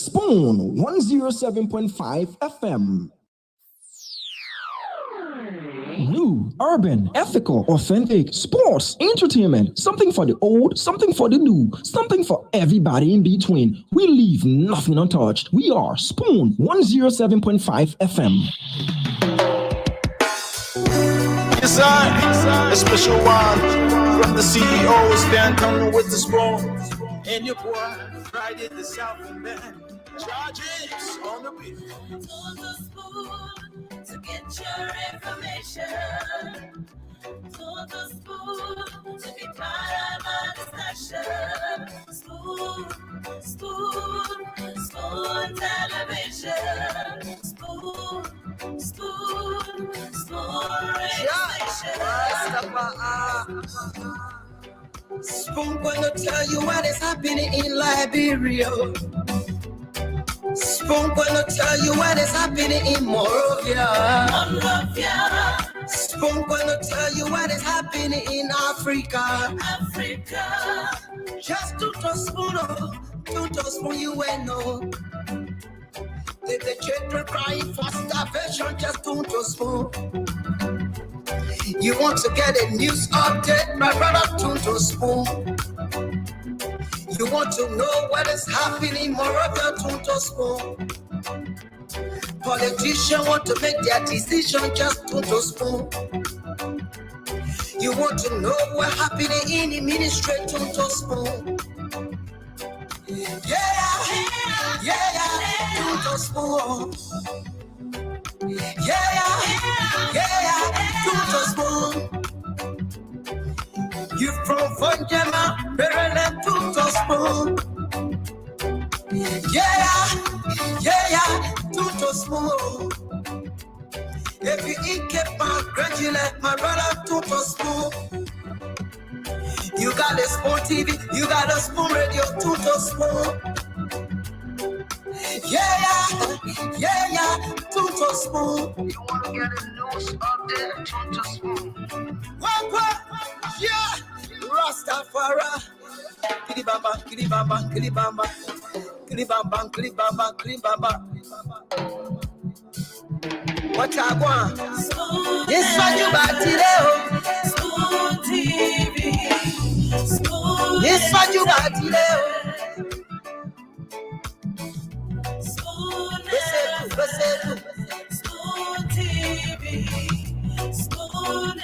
Spoon 107.5 FM. New, urban, ethical, authentic, sports, entertainment, something for the old, something for the new, something for everybody in between. We leave nothing untouched. We are Spoon 107.5 FM. Yes, sir. A special one from the CEOs downtown with the spoon. And your boy, Friday the Southern Band. Charges on the beat. On the spoon to get your information. On the spoon to be part of our discussion. Spoon, spoon, spoon television. Spoon, spoon, spoon radio station. Spoon gonna tell you what is happening in Liberia. Spoon gonna tell you what is happening in Monrovia. Spoon gonna tell you what is happening in Africa. Just to spoon you and know. The children crying for starvation, just to spoon. You want to get a news update, my brother, to spoon. You want to know what is happening, Moravia, to spoon. Politicians want to make their decision, just to spoon. You want to know what's happening in the ministry, to spoon. Yeah, to spoon. Yeah, to spoon. You from Fonjama, Maryland, to spoon. Yeah, to spoon. If you eat Cape Town, congratulate my brother, to spoon. You got a Spoon TV, you got a Spoon Radio, to spoon. Yeah, to spoon. You want to get a news update, to spoon. What? Yeah, Rastafari. Kilibamba. What I want? This what you got today. Spoon TV. This what you got today. Spoon TV. Spoon.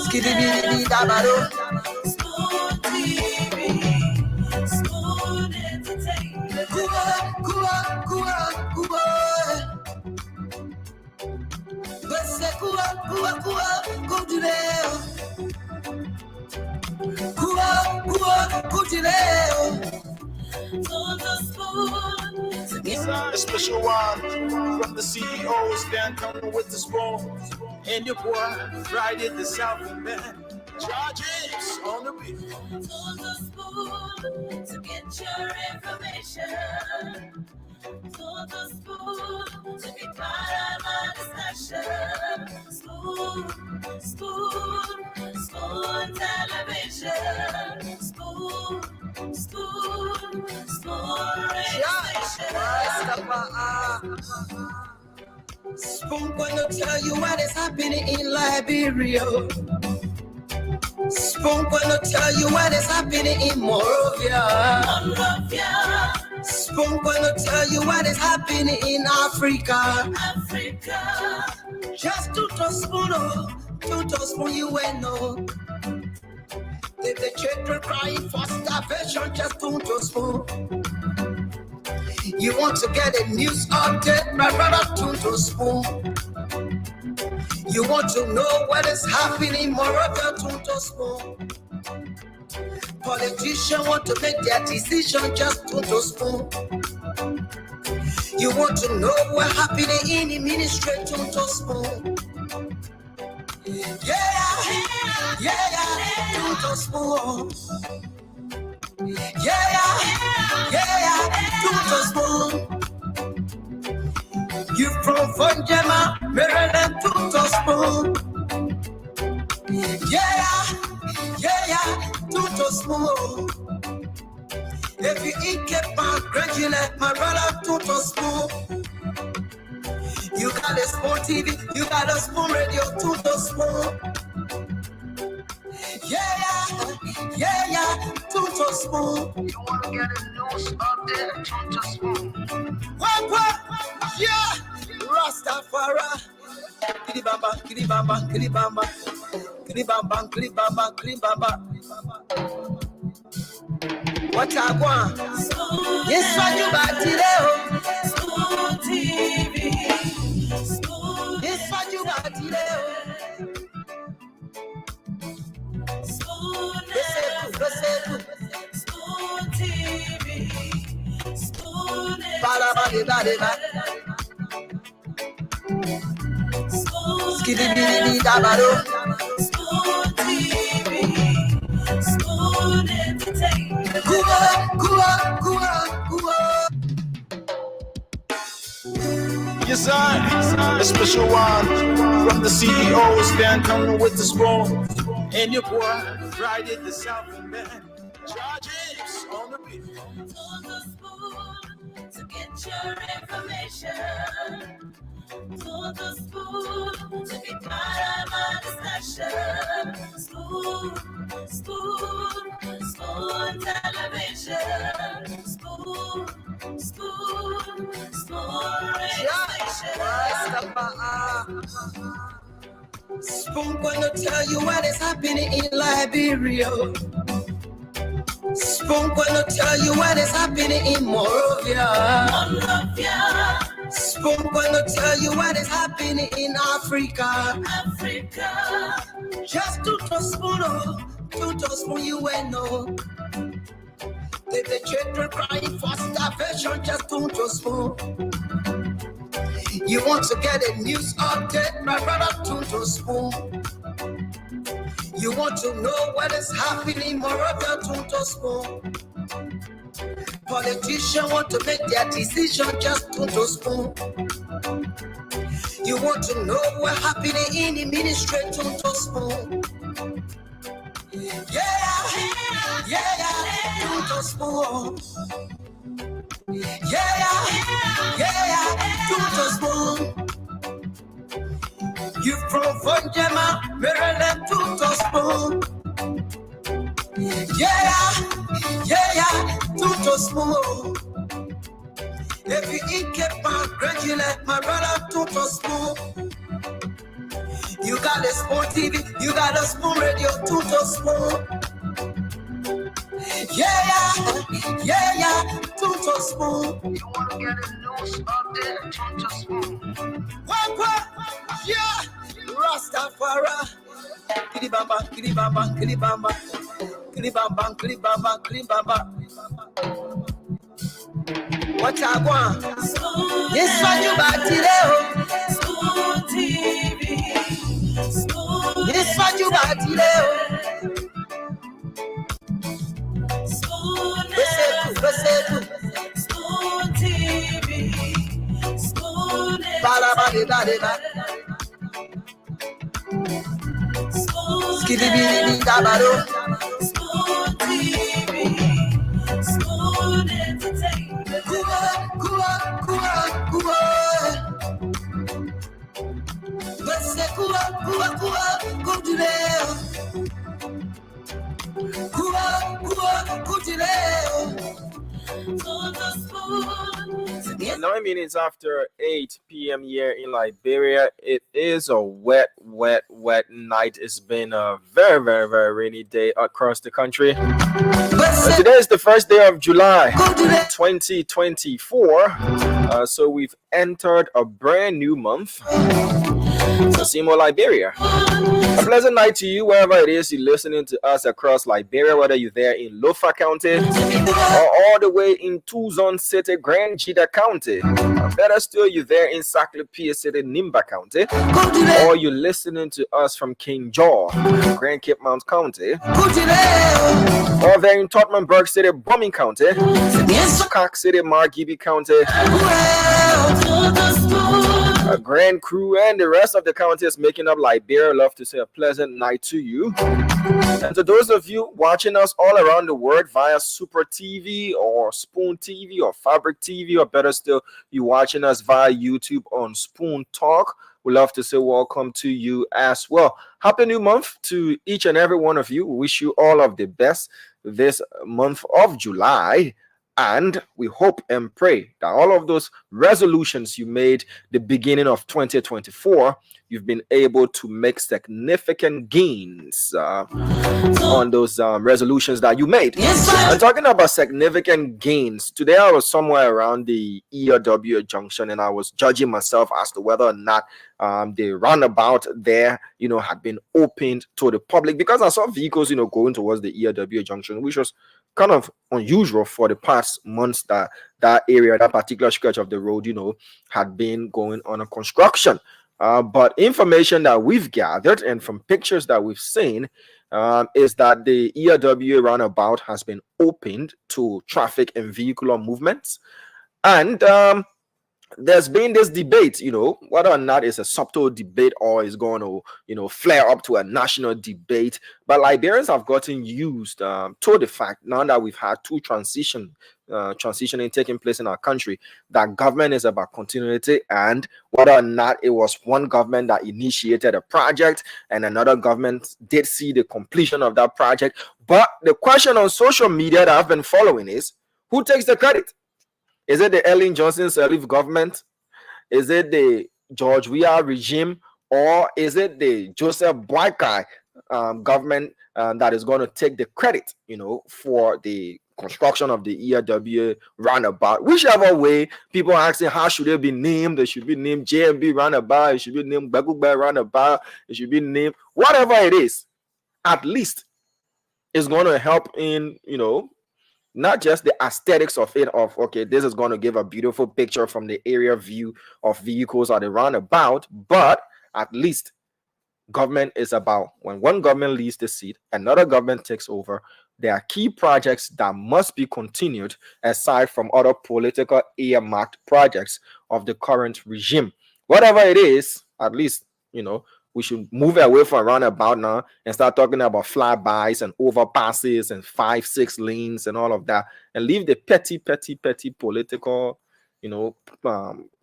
Skiddy dabado. Spoon TV. Spoon entertainment. Cuba. Let's say Cuba, go to there. Go to there. A special one from the CEOs downtown with the spoon. And your boy, Friday the Southern Band. Charges on the beat. On the spoon to get your information. On the spoon to be part of our discussion. Spoon television. Spoon radio station. Spoon gonna tell you what is happening in Liberia. Spoon gonna tell you what is happening in Monrovia. Spoon gonna tell you what is happening in Africa. Just to spoon you and know. The children crying for starvation, just to spoon. You want to get a news update, my brother, to spoon. You want to know what is happening, Moravia, to spoon. Politicians want to make their decision, just to spoon. You want to know what's happening in the ministry, to spoon. Yeah, to spoon. Yeah, to spoon. You from Fonjama, Maryland, to spoon. Yeah, Tuto smooth. If you eat kepa, gradually, my brother, Tuto smooth. You got a small TV, you got a small radio, Tuto smooth. Yeah, Tuto smooth. You wanna get a news update? Tuto smooth. What? Yeah, Rastafari. Kiribamba, kiribamba, kiribamba. Kiribamba, kiribamba, kiribamba. What I want? Yes, what you got today? School TV. Yes, what you got today? School TV. School Skiddy dabado. School TV. School entertainment. Yes, I. A special one from the CEOs. Then coming with the spoon. And your boy, Friday the Southern Band. Charges on the beat. On the spoon to get your information. To the spoon to be part of my discussion. Spoon television. Spoon radio station. Spoon gonna tell you what is happening in Liberia. Spoon gonna tell you what is happening in Monrovia. Spoon gonna tell you what is happening in Africa. Just to spoon you will know. If the children crying for starvation, just to spoon. You want to get a news update, my brother, to spoon. You want to know what is happening, Moravia, to spoon. Politicians want to make their decision, just to spoon. You want to know what's happening in the ministry, to spoon. Yeah, to spoon. Yeah, to spoon. You from Vonjema, Maryland, to spoon. Yeah, to spoon. If you eat kepa, gradually, my brother, to spoon. You got a small TV, you got a small radio, to spoon. Yeah, to spoon. You wanna get a news update? Tuto smooth. What? Yeah, Rastafari. Kiribamba, kiribamba, kiribamba. Kiribamba, kiribamba, kiribamba. What I want? Yes, what you got today? School TV. Yes, what you got today? School TV. Skiddy dabado. School TV. School entertainment. Cuba. Let's say Cuba, go to there. Cuba, go to there. 9 minutes after 8 p.m. here in Liberia. It is a wet night. It's been a very, very, very rainy day across the country. Today is the first day of July 2024. So we've entered a brand new month. Simo, Liberia. A pleasant night to you wherever it is you're listening to us across Liberia, whether you're there in Loa County or all the way in Tucson City, Grand Jita County. Better still, you're there in Saclapia City, Nimba County, or you're listening to us from King George, Grand Cape Mount County, or there in Tottenburg City, Bumming County, Cox City, Margibi County, a grand crew, and the rest of the county is making up Liberia. Love to say a pleasant night to you. And to those of you watching us all around the world via Super TV or Spoon TV or Fabric TV, or better still, you watching us via YouTube on Spoon Talk, we love to say welcome to you as well. Happy new month to each and every one of you. We wish you all of the best this month of July. And we hope and pray that all of those resolutions you made the beginning of 2024, you've been able to make significant gains on those resolutions that you made. I'm talking about significant gains. Today I was somewhere around the ERW junction, and I was judging myself as to whether or not the roundabout there, had been opened to the public, because I saw vehicles, going towards the ERW junction, which was kind of unusual for the past months that area, that particular stretch of the road, had been going on a construction. But information that we've gathered and from pictures that we've seen is that the ERW roundabout has been opened to traffic and vehicular movements. And there's been this debate, whether or not it's a subtle debate or is going to, flare up to a national debate. But Liberians have gotten used to the fact, now that we've had two transitioning taking place in our country, that government is about continuity, and whether or not it was one government that initiated a project and another government did see the completion of that project. But the question on social media that I've been following is, who takes the credit? Is it the Ellen Johnson Sirleaf government? Is it the George Weah regime? Or is it the Joseph Boakai government that is going to take the credit, for the construction of the ERW roundabout? Whichever way, people are asking, how should it be named? It should be named JMB roundabout. It should be named Bagugba roundabout. It should be named whatever it is. At least it's going to help in, not just the aesthetics of it, of okay, this is going to give a beautiful picture from the area view of vehicles at the roundabout, but at least government is about, when one government leaves the seat, another government takes over. There are key projects that must be continued aside from other political earmarked projects of the current regime. Whatever it is, at least, we should move away from roundabout now and start talking about flybys and overpasses and 5-6 lanes and all of that, and leave the petty political,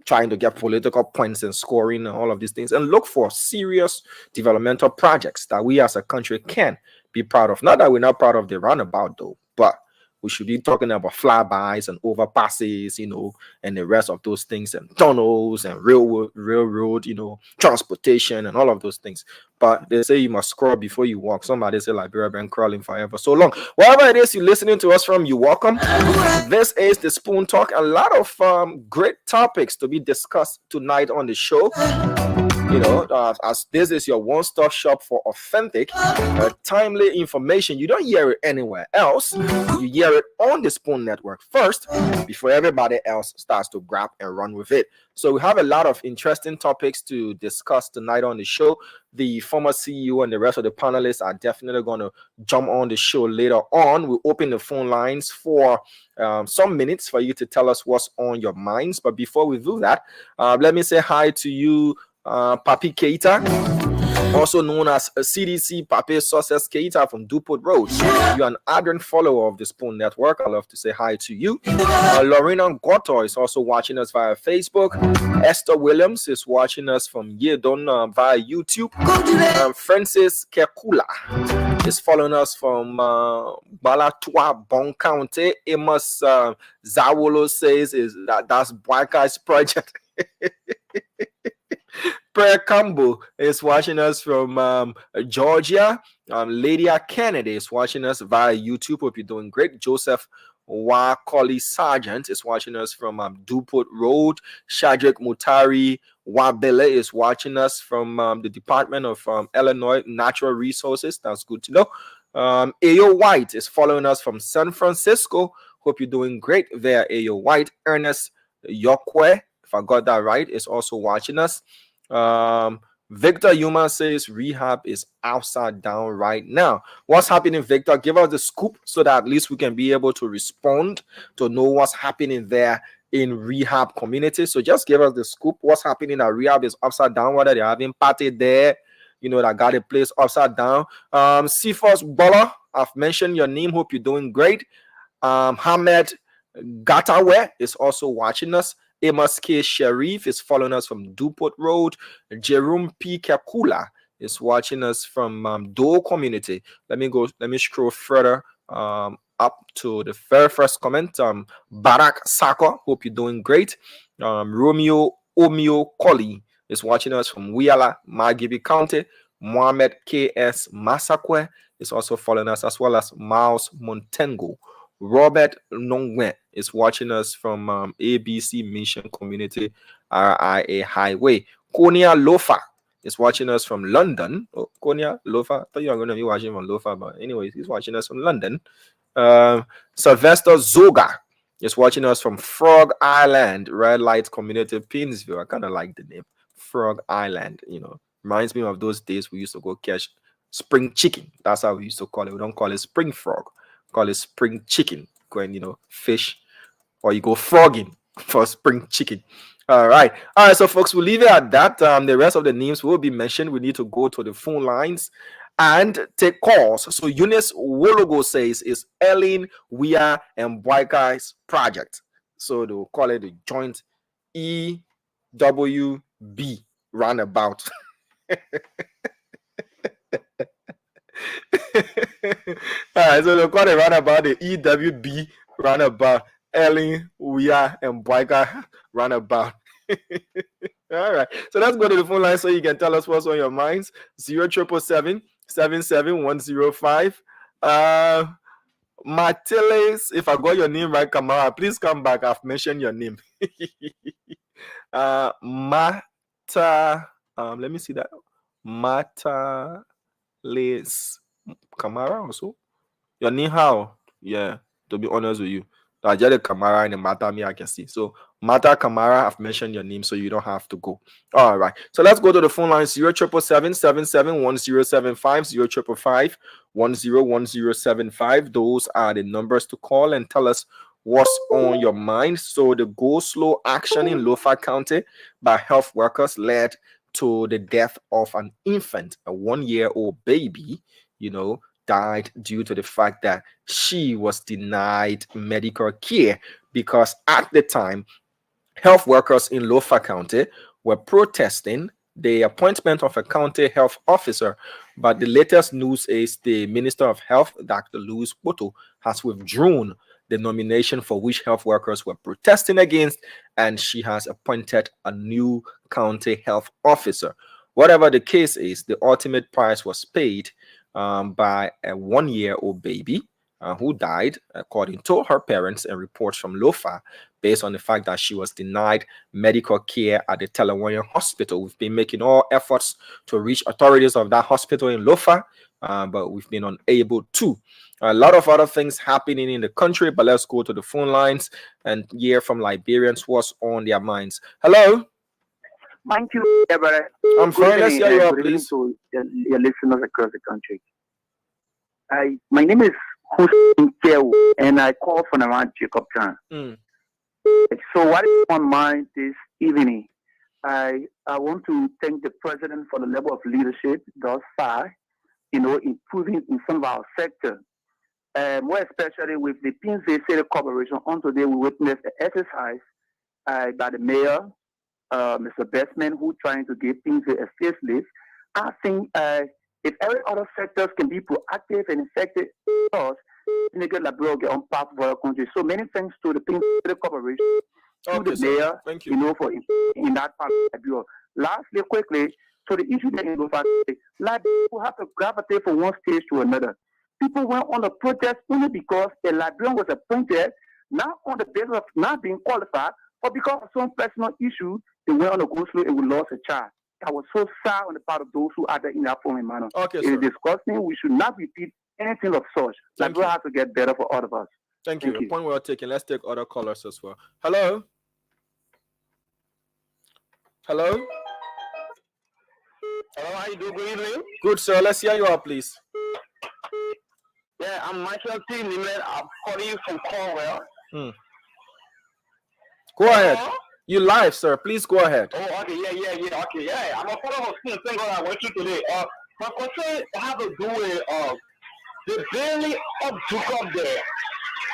trying to get political points and scoring and all of these things, and look for serious developmental projects that we as a country can be proud of. Not that we're not proud of the roundabout though, but we should be talking about flybys and overpasses, and the rest of those things, and tunnels and railroad, transportation and all of those things. But they say you must crawl before you walk. Somebody say Liberia been crawling forever so long. Wherever it is you're listening to us from, you're welcome. This is the Spoon Talk. A lot of great topics to be discussed tonight on the show. As this is your one-stop shop for authentic, timely information. You don't hear it anywhere else. You hear it on the Spoon Network first before everybody else starts to grab and run with it. So we have a lot of interesting topics to discuss tonight on the show. The former CEO and the rest of the panelists are definitely going to jump on the show later on. We'll open the phone lines for some minutes for you to tell us what's on your minds. But before we do that, let me say hi to you, Papi Keita, also known as CDC Papi Success Keita from Dupont Road. You're an ardent follower of the Spoon Network. I love to say hi to you. Lorena Goto is also watching us via Facebook. Esther Williams is watching us from Yedon via YouTube. Francis Kekula is following us from Balatua, Bon County. Amos Zawolo says that's Black Guy's project. Prayer Campbell is watching us from Georgia. Lydia Kennedy is watching us via YouTube. Hope you're doing great. Joseph Wakoli Sargent is watching us from Dupont Road. Shadrach Mutari Wabele is watching us from the Department of Illinois Natural Resources. That's good to know. Ayo White is following us from San Francisco. Hope you're doing great there, Ayo White. Ernest Yokwe, if I got that right, is also watching us. Victor Yuma says rehab is upside down right now. What's happening, Victor? Give us the scoop so that at least we can be able to respond to know what's happening there in rehab community. So just give us the scoop. What's happening at rehab is upside down, whether they're having party there, that got a place upside down. Cephas Bola, I've mentioned your name. Hope you're doing great. Hamed Gatawe is also watching us. Amos K. Sharif is following us from Duport Road. Jerome P. Kakula is watching us from Dole Community. Let me scroll further up to the very first comment. Barak Sako, hope you're doing great. Romeo Omio Koli is watching us from Wiala, Magibi County. Mohamed K.S. Masakwe is also following us, as well as Miles Montengo. Robert Nongwe is watching us from ABC Mission Community, RIA Highway. Konya Lofa is watching us from London. Oh, Konya Lofa, I thought you were going to be watching from Lofa, but anyways, he's watching us from London. Sylvester Zoga is watching us from Frog Island, Red Light Community, Pinsville. I kind of like the name, Frog Island. Reminds me of those days we used to go catch spring chicken. That's how we used to call it. We don't call it spring frog. Call it spring chicken. Go and fish, or you go frogging for spring chicken. All right, so folks, we'll leave it at that. The rest of the names will be mentioned. We need to go to the phone lines and take calls. So Eunice Wologo says it's Ellen, Wea, and Boykai's project. So they'll call it the joint EWB roundabout. All right, so they'll call it roundabout the EWB roundabout, Ellen, Wea, and Boyka roundabout. All right, so let's go to the phone line so you can tell us what's on your minds. 0777-77105. Matiles, if I got your name right, Kamara, please come back. I've mentioned your name. Mata, let me see that. Mata Les Kamara also. Your name how? Yeah, to be honest with you. I just the Kamara and the Mata me I can see. So Mata Kamara, I've mentioned your name, so you don't have to go. All right. So let's go to the phone line 0777-771-075, 0101075. Those are the numbers to call and tell us what's on your mind. So the go slow action in Loa County by health workers led to the death of an infant, a 1-year-old baby, died due to the fact that she was denied medical care because at the time, health workers in Loa County were protesting the appointment of a county health officer. But the latest news is the Minister of Health, Dr. Louis Boto, has withdrawn the nomination for which health workers were protesting against, and she has appointed a new county health officer. Whatever the case is, the ultimate price was paid by a 1-year-old baby who died, according to her parents and reports from Lofa, based on the fact that she was denied medical care at the Telawanya Hospital. We've been making all efforts to reach authorities of that hospital in Lofa, but we've been unable to. A lot of other things happening in the country, but let's go to the phone lines and hear from Liberians what's on their minds. Hello? Thank you, brother. I'm fine. Let's hear you out, please. To your listeners across the country. My name is Hussein Kew, and I call from around Jacobtown. So what is on mind this evening? I want to thank the president for the level of leadership thus far, improving in some of our sector. More especially with the Pinsville City Corporation. On today, we witnessed the exercise by the mayor, Mr. Bestman, who trying to give Pinsville a facelift. I think if every other sectors can be proactive and effective, nigga Liberia get on path for our country. So many thanks to the Pinsville City Corporation, to the mayor, thank you. For in that part of Liberia. Lastly, quickly, so the issue that in Loa, like people have to gravitate from one stage to another. People went on the protest only because a Liberian was appointed, not on the basis of not being qualified, but because of some personal issue, they went on the go slow and we lost a child. I was so sad on the part of those who are there in that form and manner. Okay, it is disgusting. We should not repeat anything of such. Liberia has to get better for all of us. Thank you. The point well taken. Let's take other callers as well. Hello? Hello? Hello, how you doing? Good evening. Good, sir. Let's hear you out, please. Yeah, I'm Michael T. Nimet. I'm calling you from Cornwall. Go ahead. You live, sir. Please go ahead. Oh, okay, yeah. Okay, yeah. I'm a follower of thing I went through today. My concern have to do with the daily up up there.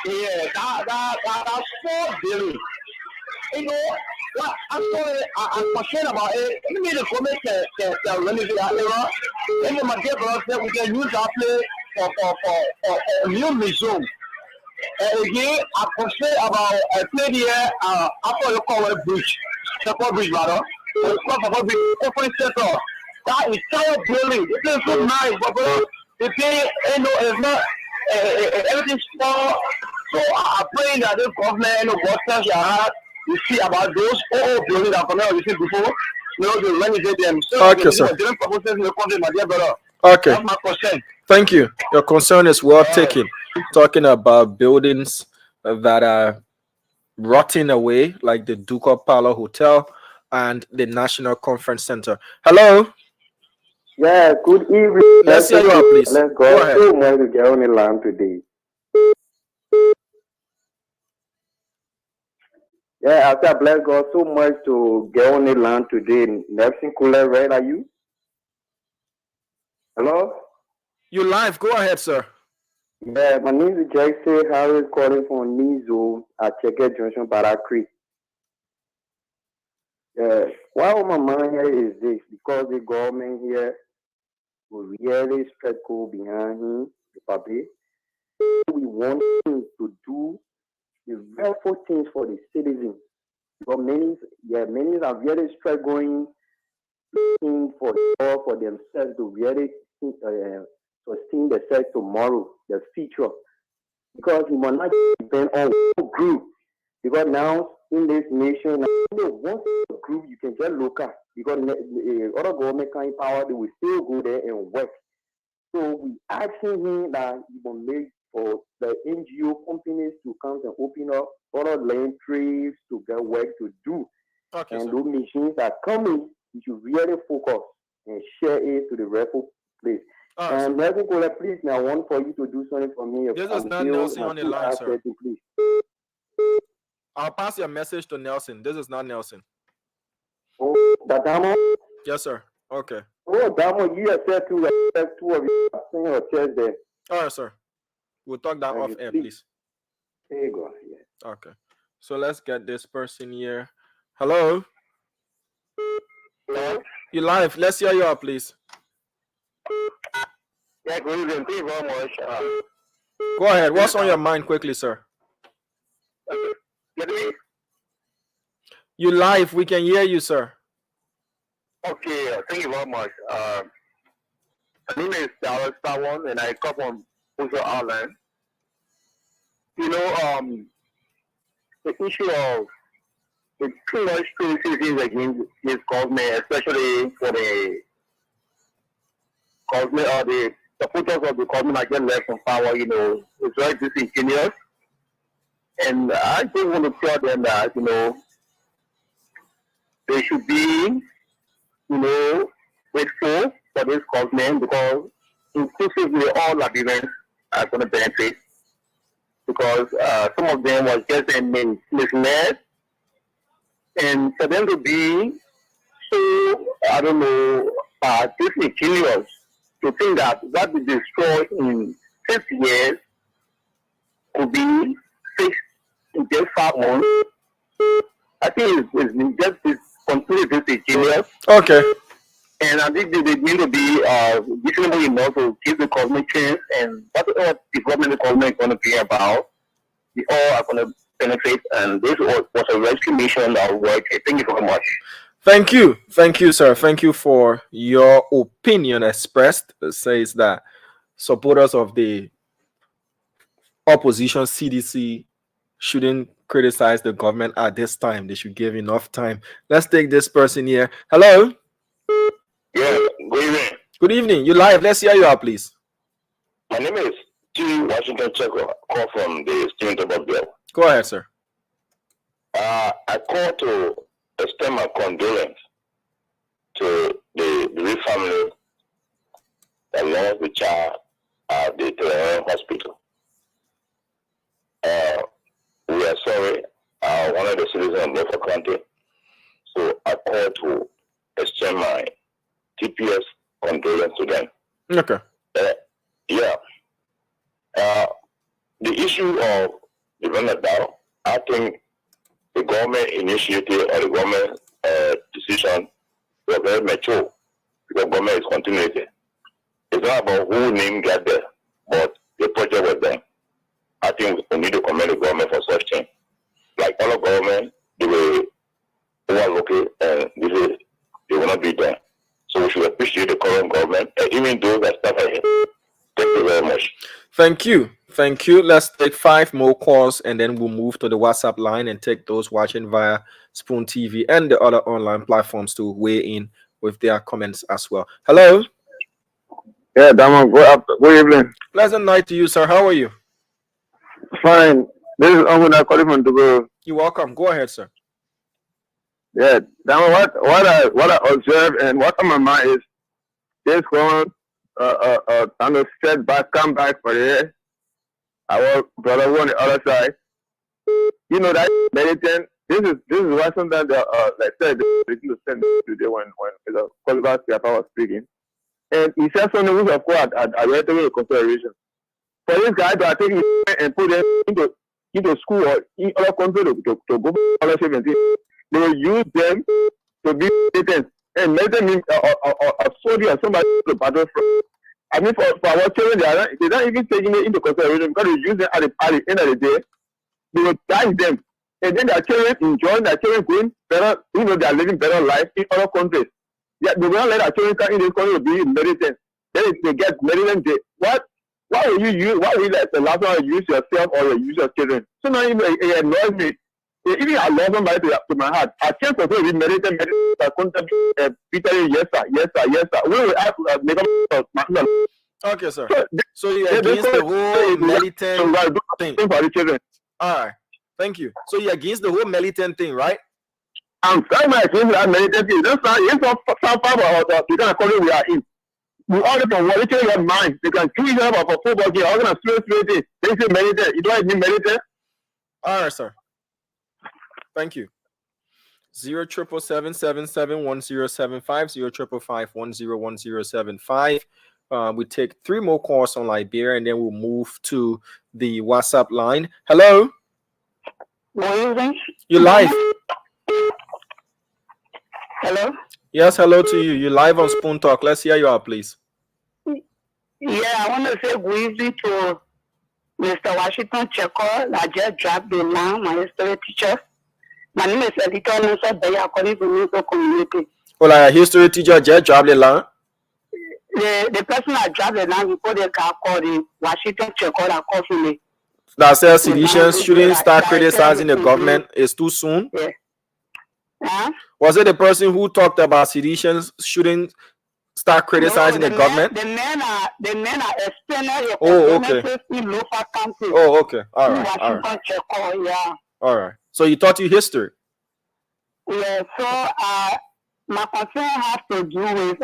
Yeah, that's 4 billion. You know, well, I'm sorry, I'm concerned about it. Maybe the comment can renovate that area. Maybe my dear brother said we can use that place for a new museum. Again, I'm concerned about a play here after the cover bridge, Support Bridge, rather. Support Bridge, open center. That entire building, it is so nice, but the thing, you know, it's not everything's small. So I'm praying that this government, you know, what you see about those old buildings that you see before, you know, to renovate them. So okay, sir. Different purposes in the country, my dear brother. Okay. That's my concern. Thank you. Your concern is well taken. Talking about buildings that are rotting away, like the Ducal Palo Hotel and the National Conference Center. Hello. Yeah, good evening. Let's hear you out, please. Let's go ahead. So much to get on the land today. Yeah, I said, bless God, so much to get on the land today. Nelson Cooler, where are you? Hello? You live. Go ahead, sir. Yeah, my name is Jackson Harris, calling from Nizo at Checker Junction, Barra Creek. Yeah, why on my mind here is this, because the government here will really spread cool behind him, the public. We want him to do the helpful things for the citizens. Because many are really struggling for themselves to really sustain themselves tomorrow, the future. Because he must not depend on one group. Because now in this nation, one group you can just look at. Because other government kind of power, they will still go there and work. So we asking him that he will make for the NGO companies to come and open up other land trees to get work to do. Okay, and those machines are coming, you should really focus and share it to the rightful place. And Nelson Cola, please, now I want for you to do something for me. This is not Nelson on the line, sir. Please. I'll pass your message to Nelson. This is not Nelson. Oh, Damo? Yes, sir. Okay. Oh, Damo, you have said two of you saying your chest there. All right, sir. We'll talk that off air, please. There you go. Yeah. Okay. So let's get this person here. Hello? Hello? You live. Let's hear you out, please. Yeah, good evening. Thank you very much. Go ahead. What's on your mind quickly, sir? You live. We can hear you, sir. Okay. Thank you very much. My name is Dallas One, and I come from Puzo Island. You know, the issue of the too much criticism against this government, especially for the government or the supporters of the government that get left from power, you know, it's very disingenuous. And I just want to tell them that, you know, they should be, you know, grateful for this government because inclusively all Liberians are going to benefit because some of them was just misled. And for them to be so, I don't know, disingenuous to think that what we destroy in 50 years could be fixed in just 5 months. I think it's just completely disingenuous. Okay. And I think they need to be reasonable enough to give the government chance, and whatever development the government is going to be about, we all are going to benefit. And this was a rescue mission of work. Thank you very much. Thank you, sir. Thank you for your opinion expressed. It says that supporters of the opposition CDC shouldn't criticize the government at this time. They should give enough time. Let's take this person here. Hello. Yeah, good evening. Good evening. You live. Let's hear you out, please. My name is T. Washington Checo. I call from the student of Bill. Go ahead, sir. I call to extend my condolence to the bereaved family that lost the child at the Telegram hospital. We are sorry. I want of the citizens of Loa County. So I called to exchange my TPS condolence to them. Okay. Yeah. The issue of the runabout, I think the government initiative or the government decision was very mature because government is continuity. It's not about who name got there, but the project was done. I think we need to commend the government for such thing. Like other government, they were overlooking and they will not be done. So we should appreciate the current government and even those that start ahead. Thank you very much. Thank you. Thank you. Let's take 5 more calls and then we'll move to the WhatsApp line and take those watching via Spoon TV and the other online platforms to weigh in with their comments as well. Hello. Yeah, Dama, good evening. Pleasant night to you, sir. How are you? Fine. This is Uncle calling from Dubai. You're welcome. Go ahead, sir. Yeah, Dama, what I observe and what on my mind is this one kind of setback, come back for the our brother on the other side. You know that meditation. This is why sometimes like said they to send today when the Oliver was speaking. And he said something which of course I read into consideration. For this guy to take it and put them into school or in other countries to go scholarship and things, they will use them to be militants. And meditate means a soldier or somebody to battle from. I mean, for our children, they're not even taking it into consideration because they use them at the end of the day. They will guide them. And then their children enjoy, their children going better, you know, they are living better life in other countries. Yeah, they will not let our children come in this country to be militant. Then they get militant. Why will you use, why will you let the last one use yourself or you use your children? So now it annoys me. Even I love somebody to my heart. I can't control the militant, Peter, yes, sir. We will ask okay, sir. So you're against the whole militant thing. For the children. All right. Thank you. So you're against the whole militant thing, right? I'm very much against that militant thing. That's not, it's not some part of the kind of country we are in. We all from what you your mind. They can choose them for football game. I'm going to straight it. They say militant. You don't need militant? All right, sir. Thank you. 077771075 055101075. We take 3 more calls on Liberia and then we'll move to the WhatsApp line. Hello. You live. Hello. Yes, hello to you. You live on Spoon Talk. Let's hear you out, please. Yeah, I want to say good evening to Mr. Washington Checo. I just dropped the line, my history teacher. My name is Editor Nessa Bay, according to NOCAL community. Well, a history teacher just dropped the line. The person I dropped the line before the guy called the Washington Checo that called for me. That says seditions shouldn't start criticizing the government. It's too soon. Yeah. Huh? Was it the person who talked about seditions shouldn't start criticizing the government? The men are explaining your okay. In Loa County. Oh, okay. All right. Washington Checo, yeah. All right. So you taught you history. Yeah. So my concern has to do with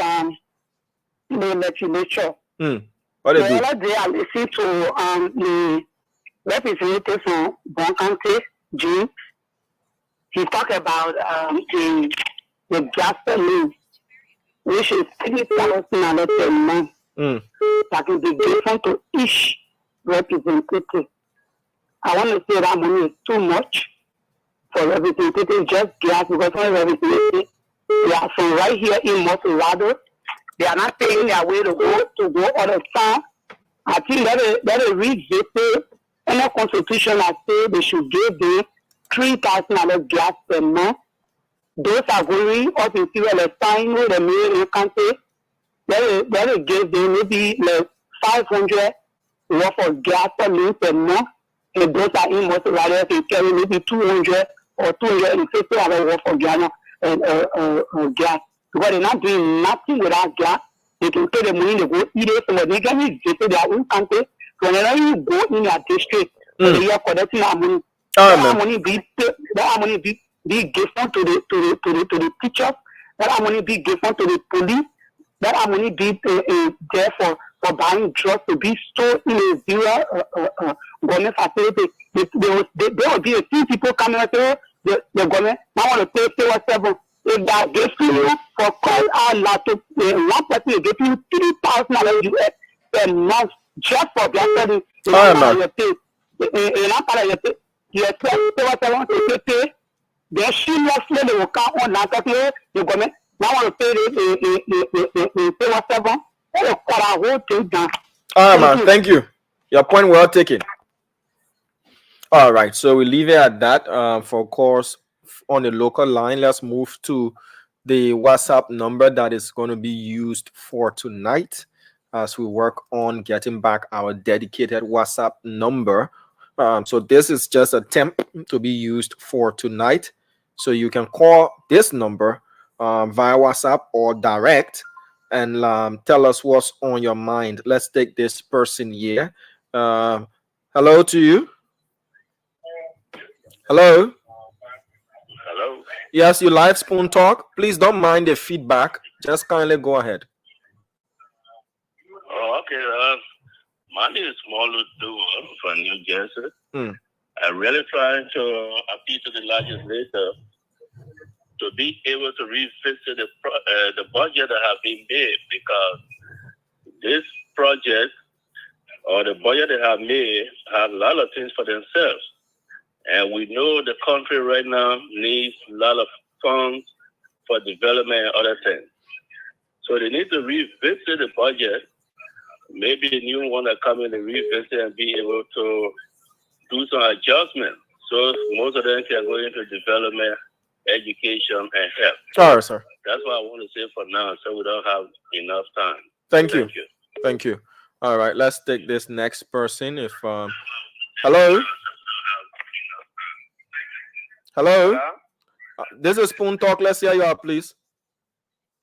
the legislature. What is it? The other day I listened to the representative from Bon County, Jim. He talked about the gas lease, which is $3,000 per month. That will be given to each representative. I want to say that money is too much for representatives, just gas, because when representatives, they are from right here in Motorado. They are not paying their way to go all the time. I think that is revisit any constitution that say they should give them $3,000 gas per month. Those are going up in civil time with the million country. They will give them maybe like 500 worth of gas per month. And those are in most rather can carry maybe 200 or 250 worth of gas gas. Because they're not doing nothing without gas. They can pay the money to go eat it, so they can visit their own country. So whenever you go in your district, they are collecting that money. That money be given to the teachers. That money be given to the police. That money be there for buying drugs to be stored in a zero government facility. There will be a few people coming and say, the government now want to pay 7. If they are getting you for call out lot to one person is getting you $3,000 US per month just for their study. You not part of your pay. You pay 7 to pay. Then she lost the will count on that the government now want to pay the 7. They will cut our whole thing down. All right, man. Thank you. Your point well taken. All right, so we leave it at that. For course, on the local line, let's move to the WhatsApp number that is going to be used for tonight as we work on getting back our dedicated WhatsApp number. So this is just a temp to be used for tonight. So you can call this number via WhatsApp or direct and tell us what's on your mind. Let's take this person here. Hello to you. Hello. Hello. Yes, you live Spoon Talk. Please don't mind the feedback. Just kindly go ahead. Oh, okay. My name is Molu Dua from New Jersey. I'm really trying to appeal to the legislature to be able to revisit the budget that have been made, because this project or the budget they have made have a lot of things for themselves. And we know the country right now needs a lot of funds for development and other things. So they need to revisit the budget. Maybe the new one that come in and revisit and be able to do some adjustment. So most of them can go into development, education, and health. All right, sir. That's what I want to say for now, so we don't have enough time. Thank you. Thank you. All right, let's take this next person. If hello. Hello. This is Spoon Talk. Let's hear you out, please.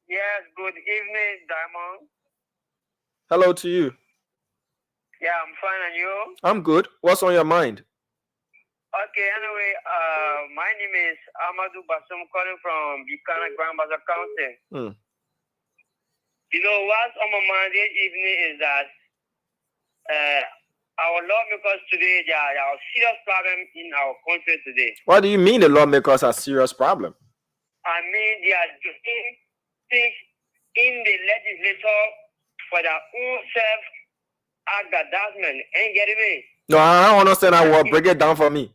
Yes, good evening, Diamond. Hello to you. Yeah, I'm fine, and you? I'm good. What's on your mind? Okay, anyway, my name is Amadou Bassam, calling from Buchanan, Grand Baza County. You know, what's on my mind this evening is that our lawmakers today, there are serious problems in our country today. What do you mean the lawmakers are serious problem? I mean, they are doing things in the legislature for their own self-aggrandizement. Ain't getting me? No, I don't understand that word. Break it down for me.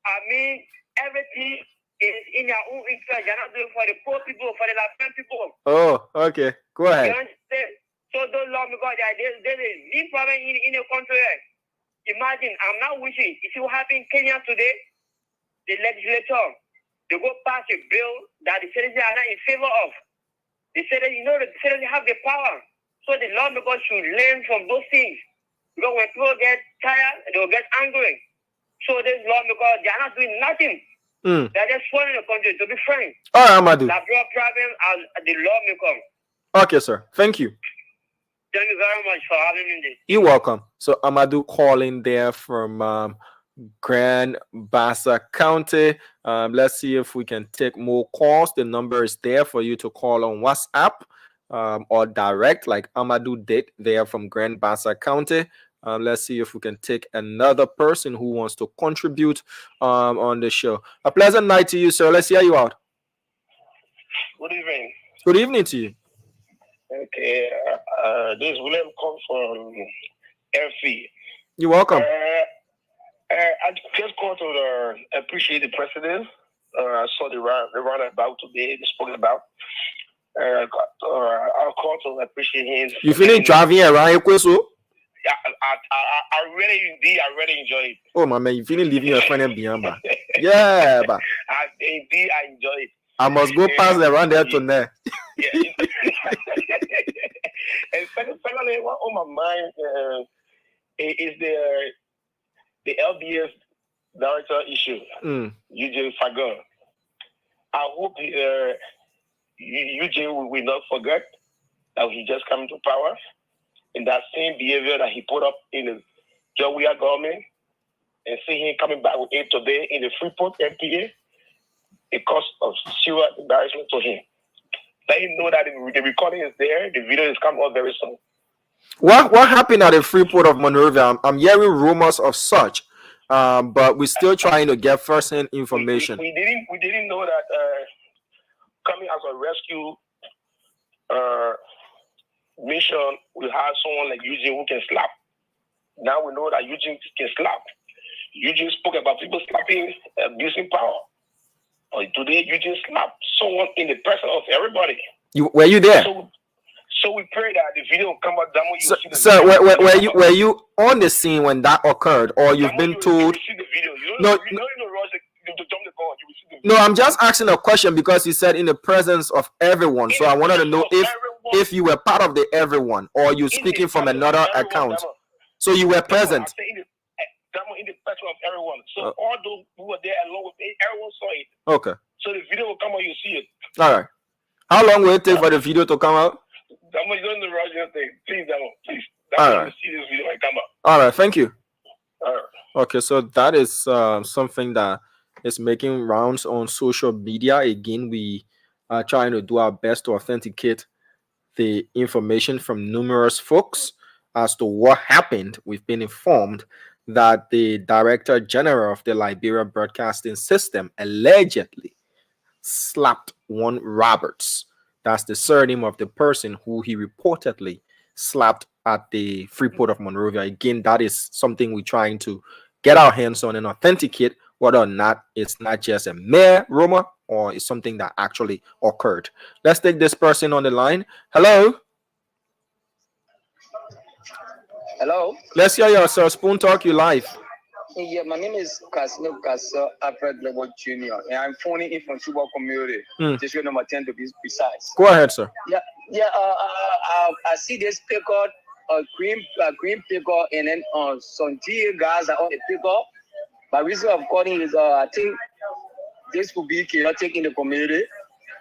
I mean, everything is in their own interest. They're not doing for the poor people, for the Latin people. Oh, okay. Go ahead. You understand? So those lawmakers, there's a big problem in the country. Imagine, I'm not wishing, if you have in Kenya today, the legislature, they go pass a bill that the citizens are not in favor of. They say that, the citizens have the power. So the lawmakers should learn from those things. Because when people get tired, they will get angry. So these lawmakers, they are not doing nothing. They're just running the country, to be frank. All right, Amadou. The real problem are the lawmakers. Okay, sir. Thank you. Thank you very much for having me there. You're welcome. So Amadou calling there from Grand Bassa County. Let's see if we can take more calls. The number is there for you to call on WhatsApp or direct, like Amadou did there from Grand Bassa County. Let's see if we can take another person who wants to contribute on the show. A pleasant night to you, sir. Let's hear you out. Good evening. Good evening to you. Okay, this is William come from LC. You're welcome. I just called to appreciate the president. I saw the roundabout today they spoke about. I'll call to appreciate him. You finished driving around Ekweso? Yeah, I really enjoy it. Oh my man, you finished leaving your friend in Biamba. Yeah, but I enjoy it. I must go past around there tonight. Yeah. And finally, what on my mind is the LBS director issue. Eugene Fagon. I hope Eugene will not forget that he just come to power, and that same behavior that he put up in the Jawia government, and see him coming back with it today in the Freeport MPA, because of serious embarrassment to him. Let him know that the recording is there, the video is coming out very soon. What happened at the Freeport of Monrovia? I'm hearing rumors of such. but we're still trying to get first-hand information. We didn't know that coming as a rescue mission, we have someone like Eugene who can slap. Now we know that Eugene can slap. Eugene spoke about people slapping, abusing power. Today, Eugene slapped someone in the presence of everybody. Were you there? So we pray that the video will come out. Sir, were you on the scene when that occurred, or you've been told? No, I'm just asking a question because you said in the presence of everyone. So I wanted to know if you were part of the everyone, or you speaking from another account. So you were present. In the presence of everyone. So all those who were there along with me, everyone saw it. Okay. So the video will come out, you see it. All right. How long will it take for the video to come out? Damo, you don't know the rush thing. Please, Damo, please. All right. See this video when it come out. All right. Thank you. All right. Okay, so that is something that is making rounds on social media. Again, we are trying to do our best to authenticate the information from numerous folks as to what happened. We've been informed that the Director General of the Liberia Broadcasting System allegedly slapped one Roberts. That's the surname of the person who he reportedly slapped at the Freeport of Monrovia. Again, that is something we're trying to get our hands on and authenticate whether or not it's not just a mere rumor or it's something that actually occurred. Let's take this person on the line. Hello. Hello. Let's hear you, sir. Spoon Talk, you live. Yeah, my name is Casino Casa Alfred Global Jr. and I'm phoning in from Freeport community. District number 10 to be precise. Go ahead, sir. I see this pickup, green pickup, and then some GA guys are on the pickup. My reason of calling is I think this could be chaotic in the community.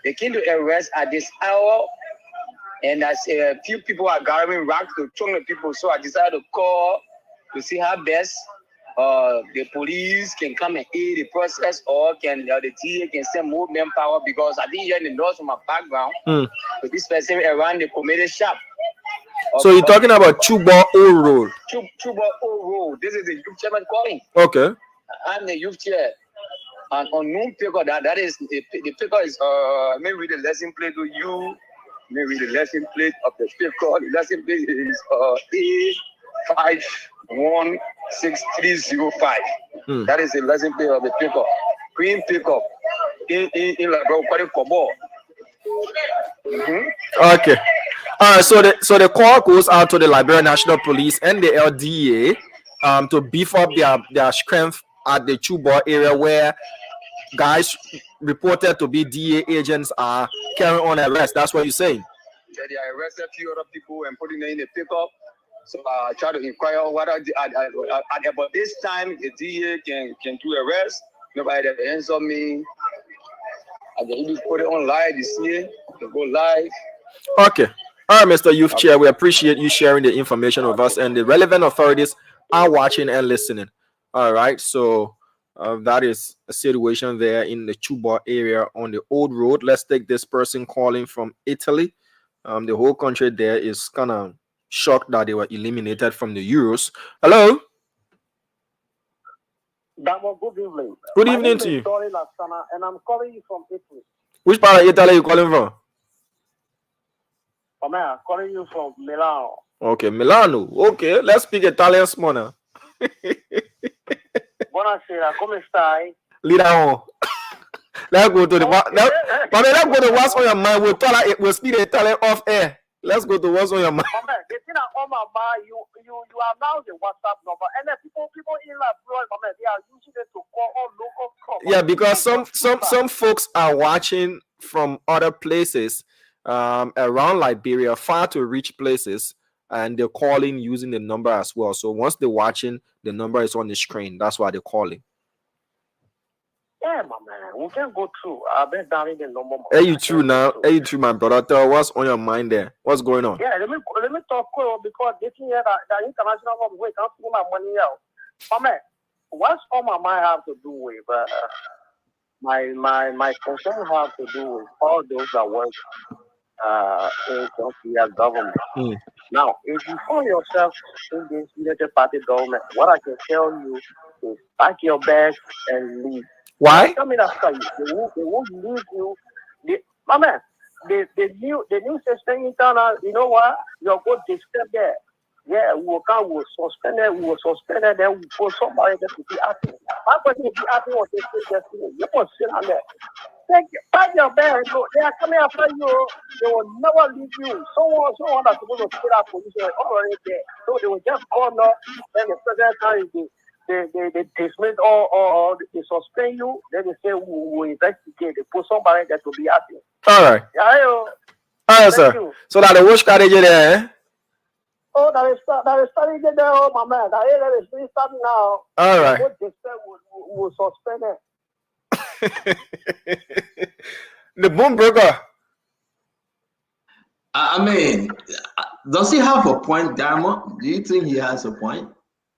They came to arrest at this hour, and I say a few people are gathering rocks to throw the people. So I decided to call to see how best the police can come and aid the process, or can the TA can send more manpower, because I didn't hear the noise from my background. With this person around the community shop. So you're talking about Chuba Old Road? Chuba Old Road. This is the youth chairman calling. Okay. I'm the youth chair. And on noon paper, that is the paper is let me read the lesson plate to you. Let me read the lesson plate of the paper. The lesson plate is A516305. That is the lesson plate of the paper. Green pickup in like Kobo. Okay. So the call goes out to the Liberia National Police and the LDA to beef up their strength at the Chuba area, where guys reported to be DA agents are carrying on arrest. That's what you're saying? Yeah, they arrested a few other people and putting them in the pickup. So I try to inquire what at about this time the DA can do arrest. Nobody that hands on me. I can put it on live this year. To go live. Okay. All right, Mr. Youth Chair, we appreciate you sharing the information with us, and the relevant authorities are watching and listening. All right, so that is a situation there in the Chuba area on the old road. Let's take this person calling from Italy. The whole country there is kind of shocked that they were eliminated from the Euros. Hello. Damo, good evening. Good evening to you. Tori Lasana, and I'm calling you from Italy. Which part of Italy are you calling from? I'm calling you from Milano. Okay, Milano. Okay, let's speak Italian small now. Buonasera, come stai? Lead on. Let's go to the let's go to what's on your mind. We'll speak Italian off air. Let's go to what's on your mind. The thing on my mind, you are now the WhatsApp number, and then people in abroad, they are using it to call all local calls. Yeah, because some folks are watching from other places around Liberia, far to reach places, and they're calling using the number as well. So once they're watching, the number is on the screen. That's why they're calling. Yeah, my man, we can go through. I've been down in the number. Hey, you true now. Hey, you true, my brother. Tell what's on your mind there. What's going on? Yeah, let me talk because they think that the international way can't see my money out. My man, what's on my mind have to do with my concern have to do with all those that work in the government. Now, if you find yourself in this United Party government, what I can tell you is pack your bags and leave. Why? Coming after you, they won't leave you. My man, the new system internal. You know what? You're going to step there. Yeah, we will come. We will suspend it. Then we put somebody that will be acting. How can you be acting what they say? You must sit on there. Pack your bag. They are coming after you. They will never leave you. Someone that's supposed to sit out position is already there. So they will just call up. Then the president time they dismiss or they suspend you. Then they say we will investigate. They put somebody that will be acting. All right. Yeah, all right, sir. you. So that the wash carriage there, eh? Oh, that is starting there, oh my man. That is really starting now. All right. We will suspend it. The boom broker. I mean, does he have a point, Diamond? Do you think he has a point?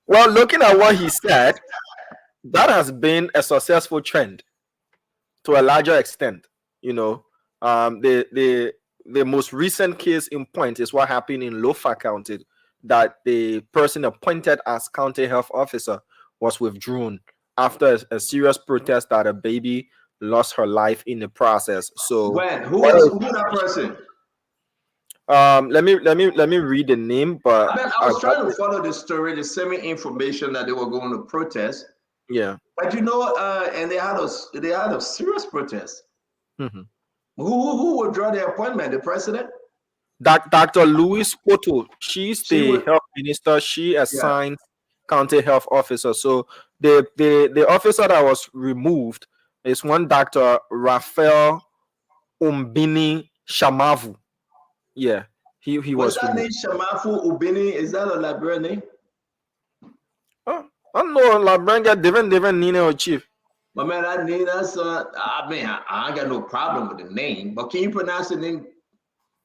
Well, looking at what he said, that has been a successful trend to a larger extent. You know, the most recent case in point is what happened in Loa County, that the person appointed as county health officer was withdrawn after a serious protest that a baby lost her life in the process. So who that person? Let me read the name, but I was trying to follow the story, the same information that they were going to protest. Yeah, but you know, and they had a serious protest. Mm-hmm. Who would draw the appointment? The president? Dr. Louise Poto. She's the health minister. She assigned county health officer. So the officer that was removed is one Dr. Raphael Umbini Shamavu. Yeah, he was. What's that name? Shamavu Ubini? Is that a Liberian name? Oh, I don't know. Liberian get different Nina or chief. But man, I mean, I ain't got no problem with the name. But can you pronounce the name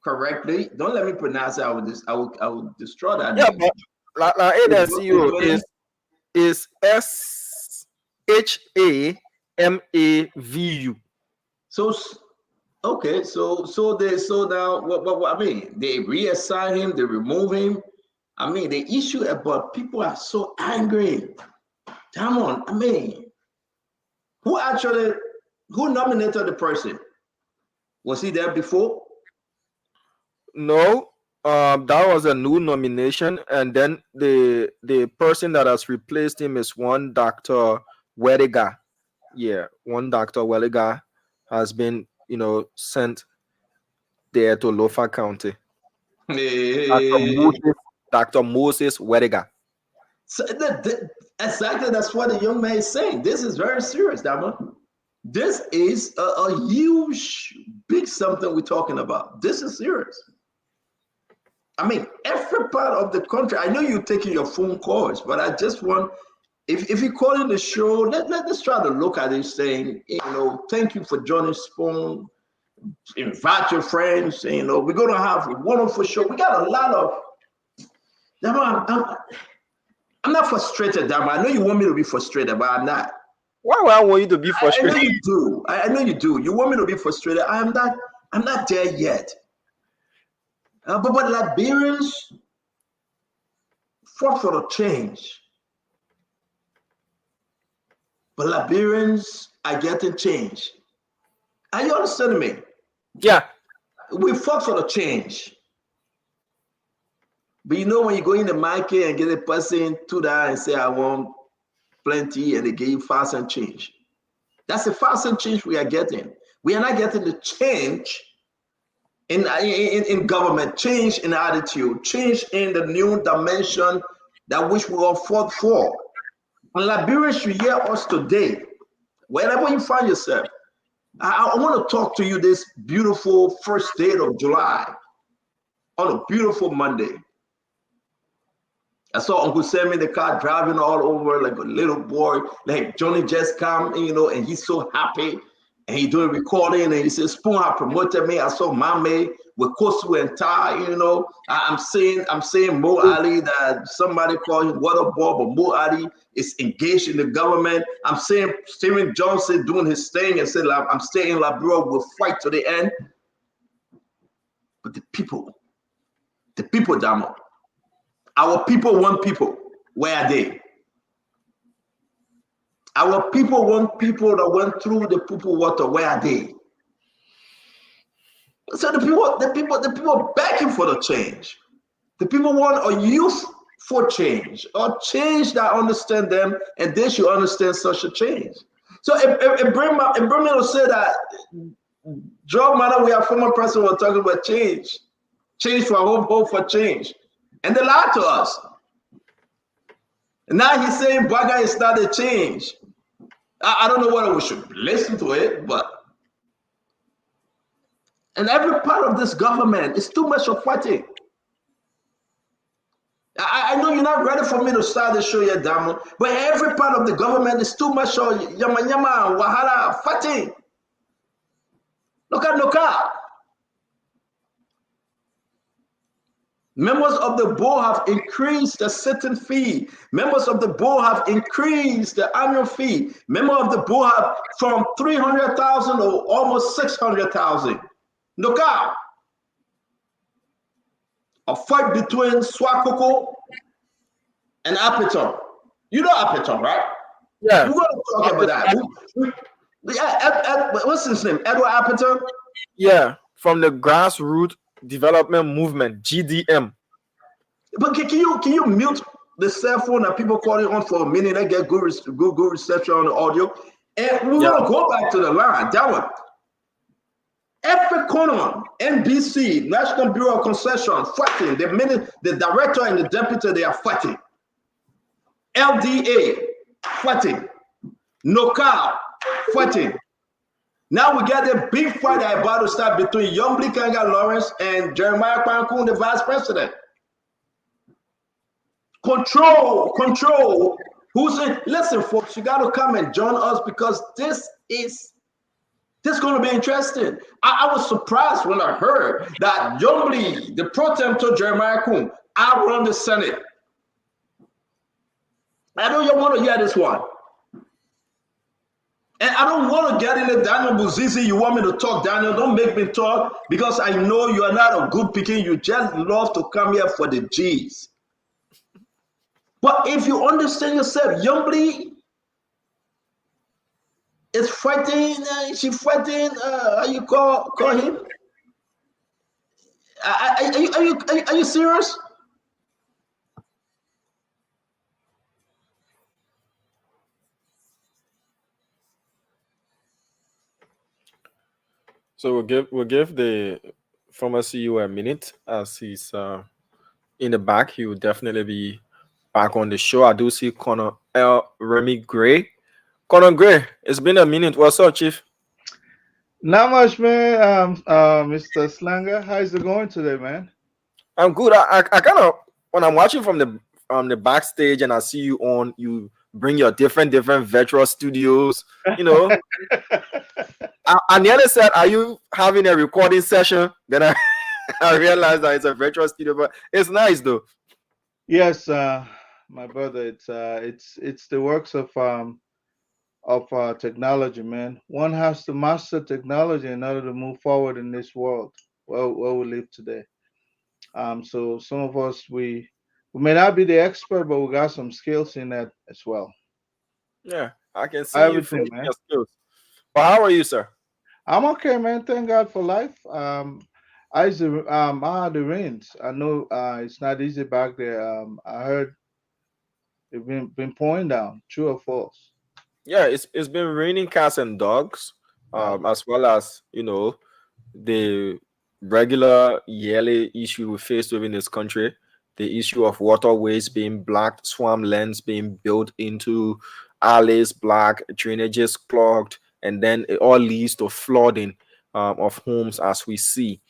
correctly? Don't let me pronounce it. I will destroy that name. Yeah, but ADCU is SHAMAVU. So okay, so now what I mean, they reassign him, they remove him. I mean, the issue about people are so angry. Come on, I mean, who nominated the person? Was he there before? No, that was a new nomination, and then the person that has replaced him is one Dr. Wediga. Yeah, one Dr. Wediga has been, sent there to Loa County. Dr. Moses Wediga. So exactly, that's what the young man is saying. This is very serious, Dama. This is a huge, big something we're talking about. This is serious. I mean, every part of the country. I know you're taking your phone calls, but I just want, if you're calling the show, let's try to look at it saying, thank you for joining Spoon. Invite your friends. We're going to have a wonderful show. We got a lot of. I'm not frustrated, Dama. I know you want me to be frustrated, but I'm not. Why would I want you to be frustrated? I know you do. I know you do. You want me to be frustrated. I'm not there yet. But Liberians fought for the change. But Liberians are getting change. Are you understanding me? Yeah. We fought for the change. But when you go in the market and get a person $2 and say, I want plenty, and they give you fast and change. That's the fast and change we are getting. We are not getting the change in government, change in attitude, change in the new dimension that which we all fought for. And Liberians should hear us today. Wherever you find yourself, I want to talk to you this beautiful first day of July on a beautiful Monday. I saw Uncle Sam in the car driving all over like a little boy, like Johnny just come, and he's so happy. And he doing recording, and he says, Spoon have promoted me. I saw Mame with Kosu and Tai, I'm saying Mo Ali, that somebody called him Waterball, but Mo Ali is engaged in the government. I'm saying Stephen Johnson doing his thing and said, I'm staying in Liberia, we'll fight to the end. But the people, Damo, our people want people. Where are they? Our people want people that went through the poo water. Where are they? So the people are begging for the change. The people want a youth for change, or change that understand them, and they should understand such a change. So it bring me to say that Joe Manor, we are former president, were talking about change for hope for change, and they lied to us. And now he's saying Baga is not a change. I don't know whether we should listen to it, but and every part of this government is too much of fighting. I know you're not ready for me to start the show yet, Damo, but every part of the government is too much of yama wahala, fighting. Look at NOCAL. Members of the board have increased the sitting fee. Members of the board have increased the annual fee. Members of the board have from 300,000 to almost 600,000. NOCAL. A fight between Swakoko and Appeton. You know Appeton, right? Yeah. We're going to talk about that. What's his name? Edward Appeton? Yeah, from the Grassroots Development Movement, GDM. But can you mute the cell phone that people calling on for a minute and get good reception on the audio? And we're going to go back to the line. That one. Every corner, NBC, National Bureau of Concession, fighting. The director and the deputy, they are fighting. LDA, fighting. NOCAL, fighting. Now we get a big fight that about to start between Yombly Kanga Lawrence and Jeremiah Kwankun, the vice president. Control. Who's in? Listen, folks, you got to come and join us because this is going to be interesting. I was surprised when I heard that Yombly, the pro temptor Jeremiah Kwankun, outrun the Senate. I know you want to hear this one. And I don't want to get into Daniel Buzizi. You want me to talk, Daniel? Don't make me talk because I know you are not a good picking. You just love to come here for the G's. But if you understand yourself, Yombly is fighting. She's fighting. How you call him? Are you serious? So we'll give the former CEO a minute as he's in the back. He will definitely be back on the show. I do see Connor Remy Gray. Connor Gray, it's been a minute. What's up, Chief? Not much, man. Mr. Slanger, how's it going today, man? I'm good. I kind of, when I'm watching from the backstage and I see you bring your different virtual studios, you know. I nearly said, are you having a recording session? Then I realized that it's a virtual studio, but it's nice though. Yes, my brother. It's the works of technology, man. One has to master technology in order to move forward in this world where we live today. So some of us we may not be the expert, but we got some skills in that as well. Yeah, I can see everything, you man. Your skills. But how are you, sir? I'm okay, man. Thank God for life. I had the rains. I know it's not easy back there. I heard it's been pouring down. True or false? Yeah, it's been raining cats and dogs, as well as the regular yearly issue we face within this country, the issue of waterways being blocked, swamplands being built into alleys, blocked, drainages clogged, and then it all leads to flooding of homes, as we see.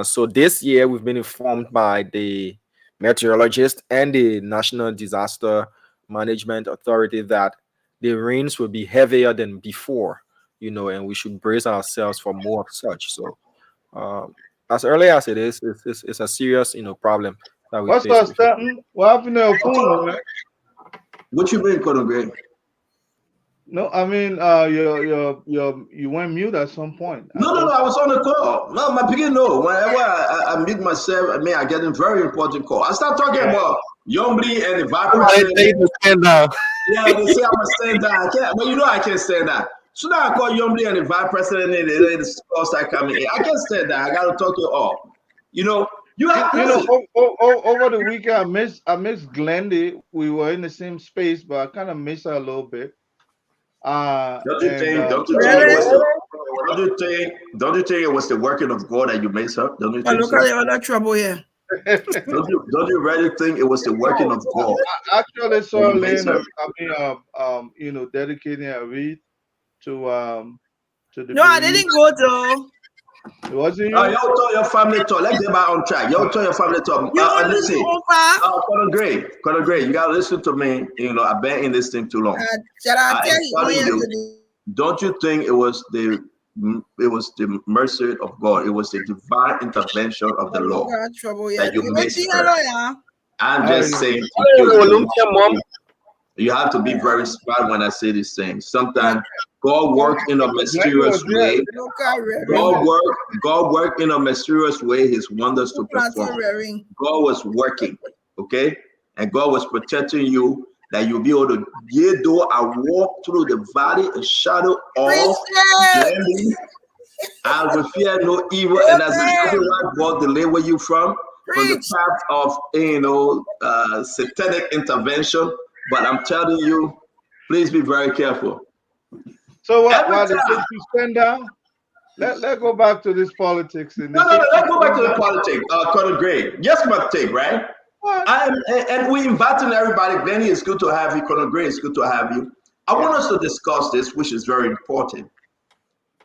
So this year we've been informed by the meteorologist and the National Disaster Management Authority that the rains will be heavier than before, and we should brace ourselves for more of such. So as early as it is, it's a serious problem that we face. What's that? What happened to your phone, man? What you mean, Connor Gray? No, I mean you went mute at some point. No, I was on the call. No, my beginning, no. Whenever I mute myself, I get a very important call. I start talking about Yombly and the vice president. Stand down. Yeah, they say I'm a stand down. I can't, but you know I can't stand down. So now I call Yombly and the vice president and the calls start coming in. I can't stand down. I got to talk to you all. You know, over the weekend I missed Glendy. We were in the same space, but I kind of missed her a little bit. Don't you think it was the working of God that you made her? Don't you think look at all that trouble here. don't you really think it was the working of God? I actually saw Lena, dedicating a wreath to the. No, I didn't go to. Was it you? You told your family talk. Let's get back on track. You told your family talk. Listen, Conor Gray, you gotta listen to me. You know, I've been in this thing too long. Don't you think it was the mercy of God? It was the divine intervention of the Lord that you missed her. I'm just saying to you have to be very smart when I say these things. Sometimes God works in a mysterious way. God worked in a mysterious way his wonders to perform. God was working, okay? And God was protecting you that you'll be able to, yea, though I walk through the valley and shadow of death, I will fear no evil. And that's exactly where God deliver you from the path of, satanic intervention. But I'm telling you, please be very careful. So while they take you stand down, let's go back to this politics. No, let's go back to the politics. Conor Gray, yes, my take, right? And we inviting everybody. Glenny, it's good to have you. Conor Gray, it's good to have you. I want us to discuss this, which is very important.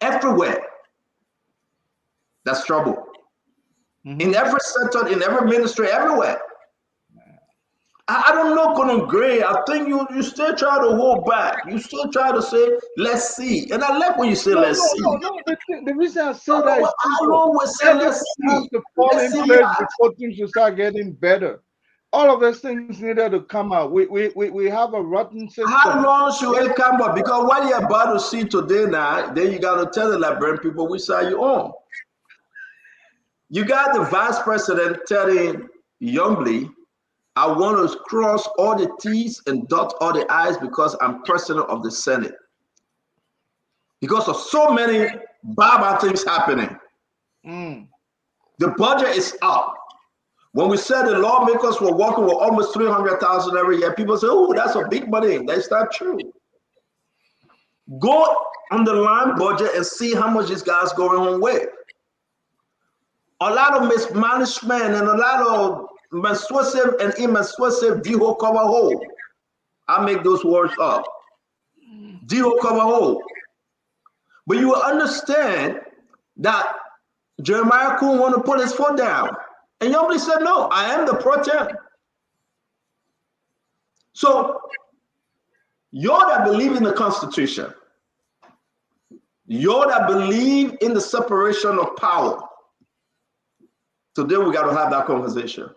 Everywhere, that's trouble. In every sector, in every ministry, everywhere. I don't know, Conor Gray. I think you still try to hold back. You still try to say, let's see. And I like when you say, let's see. The reason I say that is let's see. To fall in place before things will start getting better. All of those things needed to come out. We have a rotten system. How long should it come up? Because what you're about to see today now, then you got to tell the Liberian people which side you're on. You got the vice president telling Youngly, I want to cross all the T's and dot all the I's because I'm president of the Senate. Because of so many bad things happening. The budget is up. When we said the lawmakers were working with almost 300,000 every year, people say, oh, that's a big money. That's not true. Go on the line budget and see how much these guys going home with. A lot of mismanagement and a lot of persuasive and impersuasive deal cover hole. I make those words up. Deal cover hole. But you will understand that Jeremiah Kuhn want to put his foot down. And Yombly said, no, I am the pro tem. So, you that believe in the Constitution, you that believe in the separation of power, today we got to have that conversation.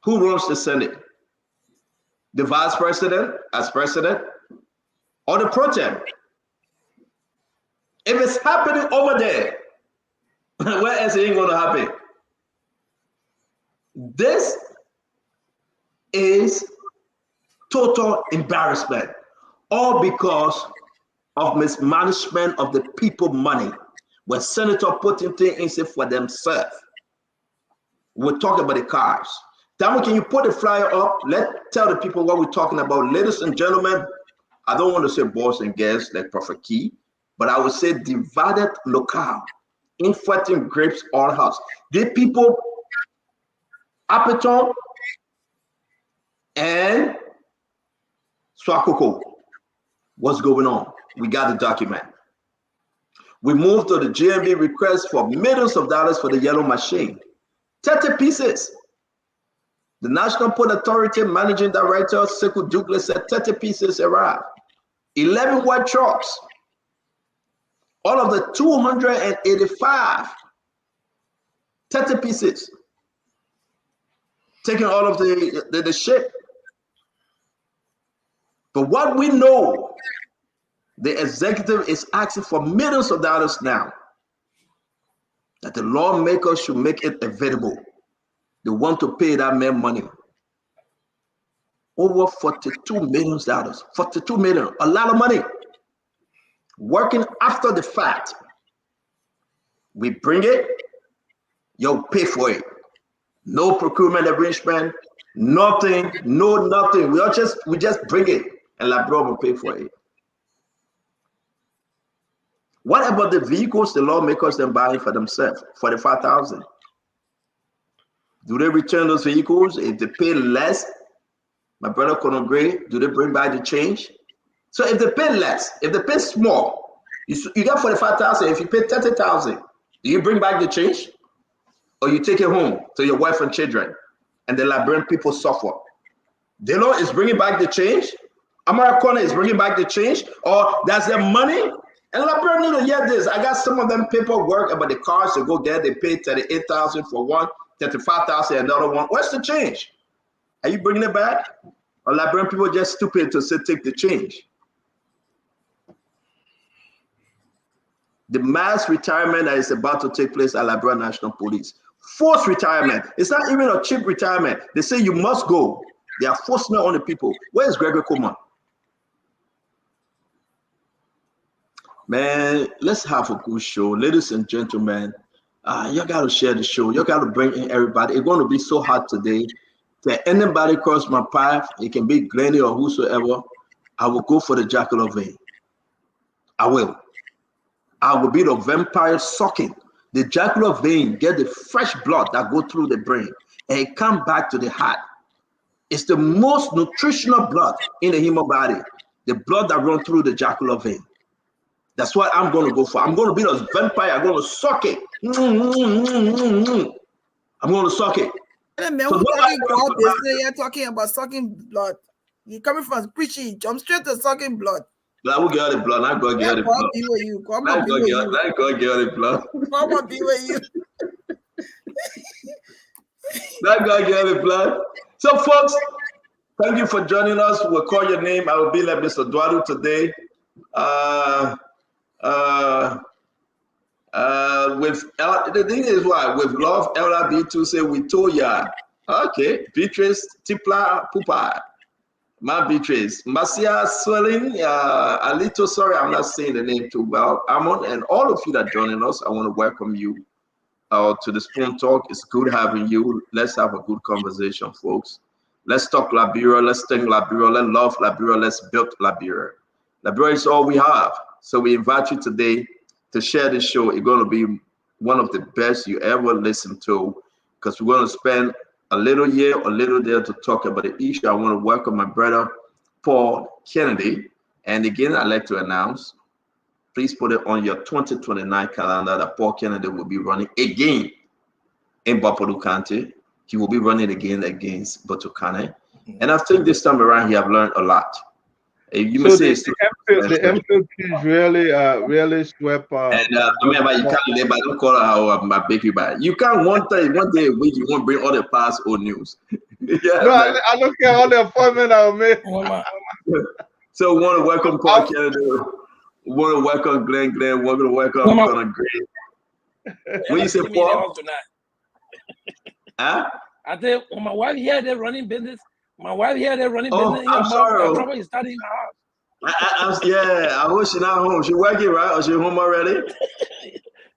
Who runs the Senate? The vice president as president or the pro tem? If it's happening over there, where else it ain't going to happen? This is total embarrassment, all because of mismanagement of the people money. When senator putting things in for themselves. We're talking about the cars. Tammy, can you put the flyer up? Tell the people what we're talking about. Ladies and gentlemen, I don't want to say boys and girls like Prophet Key, but I would say divided locale, infecting grapes all house. The people, Apeton and Swakoko. What's going on? We got the document. We moved to the GMB request for millions of dollars for the yellow machine. 30 pieces. The National Port Authority Managing Director, Sekou Douglas, said 30 pieces arrived. 11 white trucks. All of the 285. 30 pieces. Taking all of the ship. But what we know, the executive is asking for millions of dollars now. That the lawmakers should make it available. They want to pay that man money. over $42 million. $42 million, a lot of money. Working after the fact. We bring it, you'll pay for it. No procurement arrangement, nothing, no nothing. We just bring it and Labrador will pay for it. What about the vehicles the lawmakers then buying for themselves? 45,000. Do they return those vehicles? If they pay less, my brother couldn't agree. Do they bring back the change? So if they pay less, if they pay small, you get 45,000. If you pay 30,000, do you bring back the change? Or you take it home to your wife and children, and the Liberian people suffer? Dillon is bringing back the change. Americana is bringing back the change. Or that's their money. And Liberian need to hear this. I got some of them paperwork about the cars to go get. They paid 38,000 for one, 35,000 another one. Where's the change? Are you bringing it back? Or Liberian people just stupid to say take the change? The mass retirement that is about to take place at Liberia National Police. Forced retirement. It's not even a cheap retirement. They say you must go. They are forcing it on the people. Where is Gregory Coleman? Man, let's have a good show. Ladies and gentlemen, you got to share the show. You got to bring in everybody. It's going to be so hot today that anybody cross my path, it can be Glenny or whosoever, I will go for the jackal of vein. I will. I will be the vampire sucking. The jagular vein get the fresh blood that go through the brain and it come back to the heart. It's the most nutritional blood in the human body. The blood that runs through the jagular vein. That's what I'm going to go for. I'm going to be the vampire. I'm going to suck it. I'm going to suck it. Hey, man, so you're talking about sucking blood. You're coming from preaching. Jump straight to sucking blood. I will get the blood. Not go get the blood. Be with you. Come on, be with you. Not go get the blood. Come on, be with you. Not go get the blood. So, folks, thank you for joining us. We'll call your name. I will be like Mr. Dwadu today. The thing is why with love LRB2 say we told ya. Okay, Beatrice Tipla Pupa. My Beatrice, Masia Swelling, Alito, sorry, I'm not saying the name too well. Amon, and all of you that joining us, I want to welcome you to the Spoon Talk. It's good having you. Let's have a good conversation, folks. Let's talk Liberia. Let's think Liberia. Let's love Liberia. Let's build Liberia. Liberia is all we have. So we invite you today to share this show. It's going to be one of the best you ever listen to because we're going to spend a little here, a little there to talk about the issue. I want to welcome my brother, Paul Kennedy. And again, I'd like to announce, please put it on your 2029 calendar that Paul Kennedy will be running again in Loa County. He will be running again against Botukane. And I think this time around, he have learned a lot. You may say the MPP is really swept. And remember, you can't live by don't call her my baby by. You can't one day a week you won't bring all the past old news. Yeah, no, I don't care all the appointment I'll make. So we want to welcome Paul Kennedy. We want to welcome Glenn. We're going to welcome Connor Gray. When you say Paul, huh? I think when my wife here, they're running business. My wife here, they're running business. I'm sorry. Trouble is starting in my house. I hope she's not home. She working, right? Or she home already?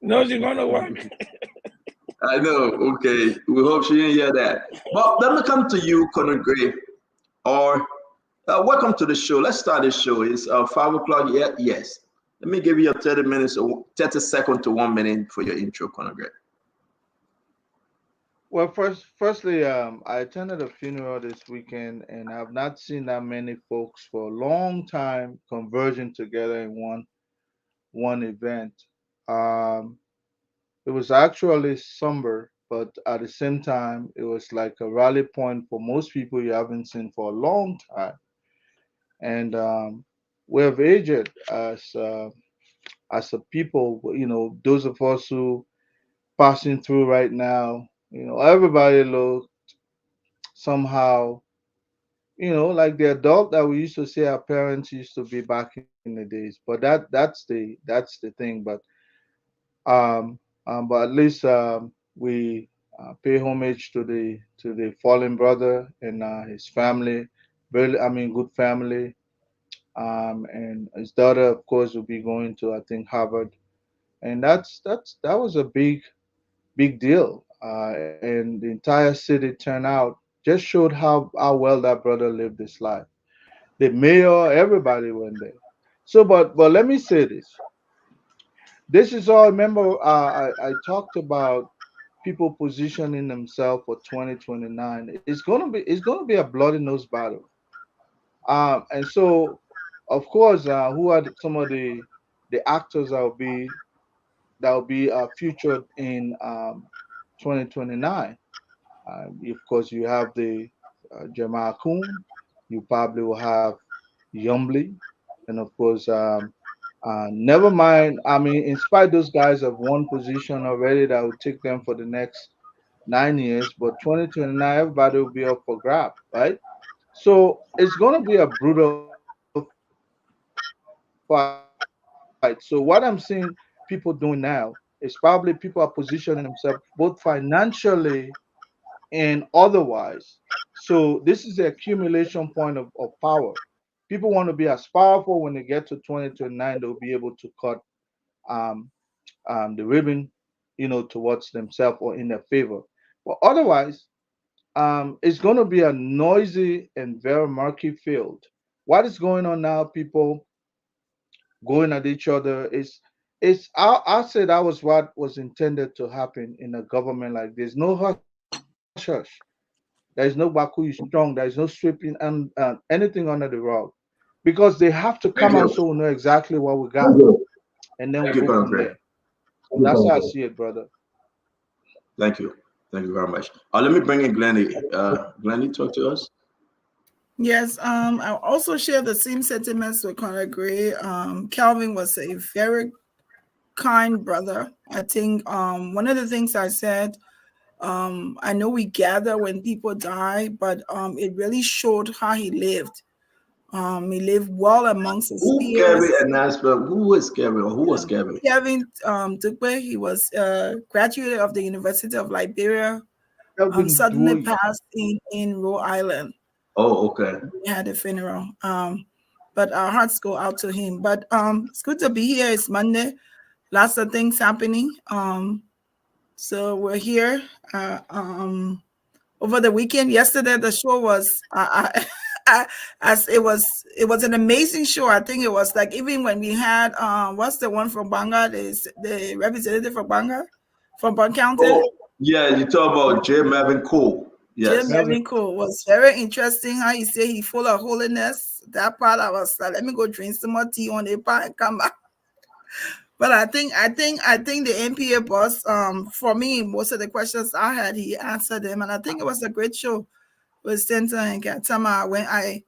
No, she's going to work. I know. Okay. We hope she didn't hear that. But let me come to you, Connor Gray. Or welcome to the show. Let's start the show. It's 5 o'clock. Yeah, yes. Let me give you 30 minutes or 30 seconds to 1 minute for your intro, Connor Gray. Well, firstly, I attended a funeral this weekend, and I've not seen that many folks for a long time converging together in one event. It was actually somber, but at the same time, it was like a rally point for most people you haven't seen for a long time. And we have aged as a people. You know, those of us who passing through right now. You know, everybody looked somehow, you know, like the adult that we used to say our parents used to be back in the days. But that's the thing. But at least we pay homage to the fallen brother and his family, really, I mean, good family. And his daughter, of course, will be going to, I think, Harvard, and that was a big deal. And the entire city turnout just showed how well that brother lived his life. The mayor, everybody went there. So, but let me say this. This is all. Remember, I talked about people positioning themselves for 2029. It's gonna be a bloody nose battle. And so, of course, who are some of the actors that will be featured in 2029? Of course, you have the Jamal Kuhn. You probably will have Yumbly, and of course, never mind. I mean, in spite those guys have one position already that will take them for the next 9 years, but 2029, everybody will be up for grab, right? So it's going to be a brutal fight. So what I'm seeing people doing now is probably people are positioning themselves both financially and otherwise. So this is the accumulation point of power. People want to be as powerful when they get to 2029. They'll be able to cut um, the ribbon, towards themselves or in their favor. But otherwise, it's going to be a noisy and very murky field. What is going on now? People going at each other. I said that was what was intended to happen in a government like this. No hush hush. There is no Baku is strong. There is no sweeping and anything under the rug, because they have to come Thank out so you. we know exactly what we got, and then we Thank go you, from Colonel Gray. there. That's how I see it, brother. Thank you. Thank you very much. Let me bring in Glenny. Glenny, talk to us. Yes, I also share the same sentiments with Conor Gray. Calvin was a very kind brother. I think one of the things I said, I know we gather when people die, but it really showed how he lived. He lived well amongst his Who peers. Kevin and Nashville? Who is Kevin or who was Kevin? Kevin Tukwe, he was graduate of the University of Liberia. Calvin Suddenly Dewey. passed in Rhode Island. Oh, okay. We had a funeral. But our hearts go out to him. But it's good to be here. It's Monday. Lots of things happening. So we're here. Over the weekend, yesterday the show was as it was an amazing show. I think it was like, even when we had what's the one from Banga, the representative from Banga from Bon County. Oh, yeah, you talk about J. Melvin Cole. Yes. Jim Melvin Cole was very interesting. How he said he full of holiness. That part I was like, let me go drink some more tea on the part and come back. But I think the NPA boss, for me, most of the questions I had, he answered them, and I think it was a great show with Stanton and Gatama when I